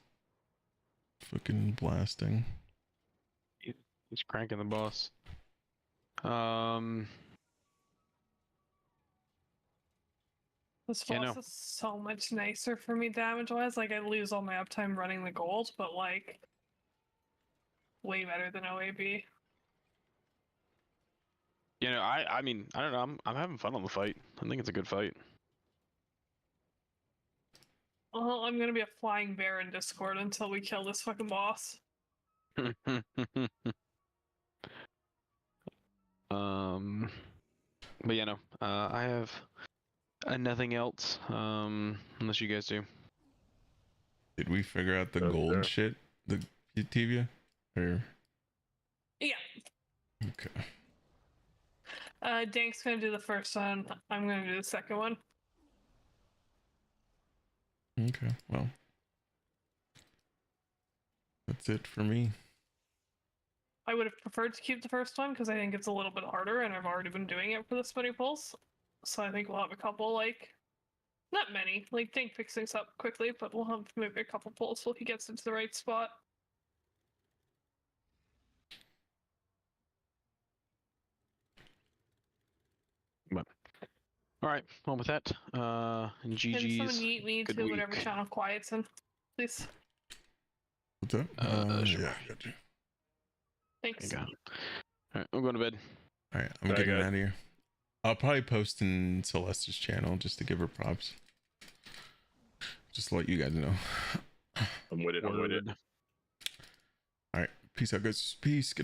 fucking blasting. He's cranking the boss. This Yeah, boss no. is so much nicer for me damage wise. Like, I lose all my uptime running the gold, but like, way better than OAB. You know, I mean, I don't know. I'm having fun on the fight. I think it's a good fight. Well, I'm gonna be a flying bear in Discord until we kill this fucking boss. But yeah, no. I have nothing else. Unless you guys do. Did we figure out the gold sure. shit? The Tevia? Or Yeah. okay. Dank's gonna do the first one. I'm gonna do the second one. Okay, well. That's it for me. I would have preferred to keep the first one because I think it's a little bit harder, and I've already been doing it for this many pulls. So I think we'll have a couple, like, not many. Like, Dink picks things up quickly, but we'll have maybe a couple pulls till he gets into the right spot. But all right. Well, with that, Can someone GG's. yeet me Good to week. whatever channel Quiet's in, please? What's up? Sure. Yeah, I got you. Thanks. All right, I'm going to bed. All right, I'm Sorry, getting guys. out of here. I'll probably post in Celeste's channel just to give her props. Just to let you guys know. I'm with it. I'm with it. All right, peace out, guys. Peace. Good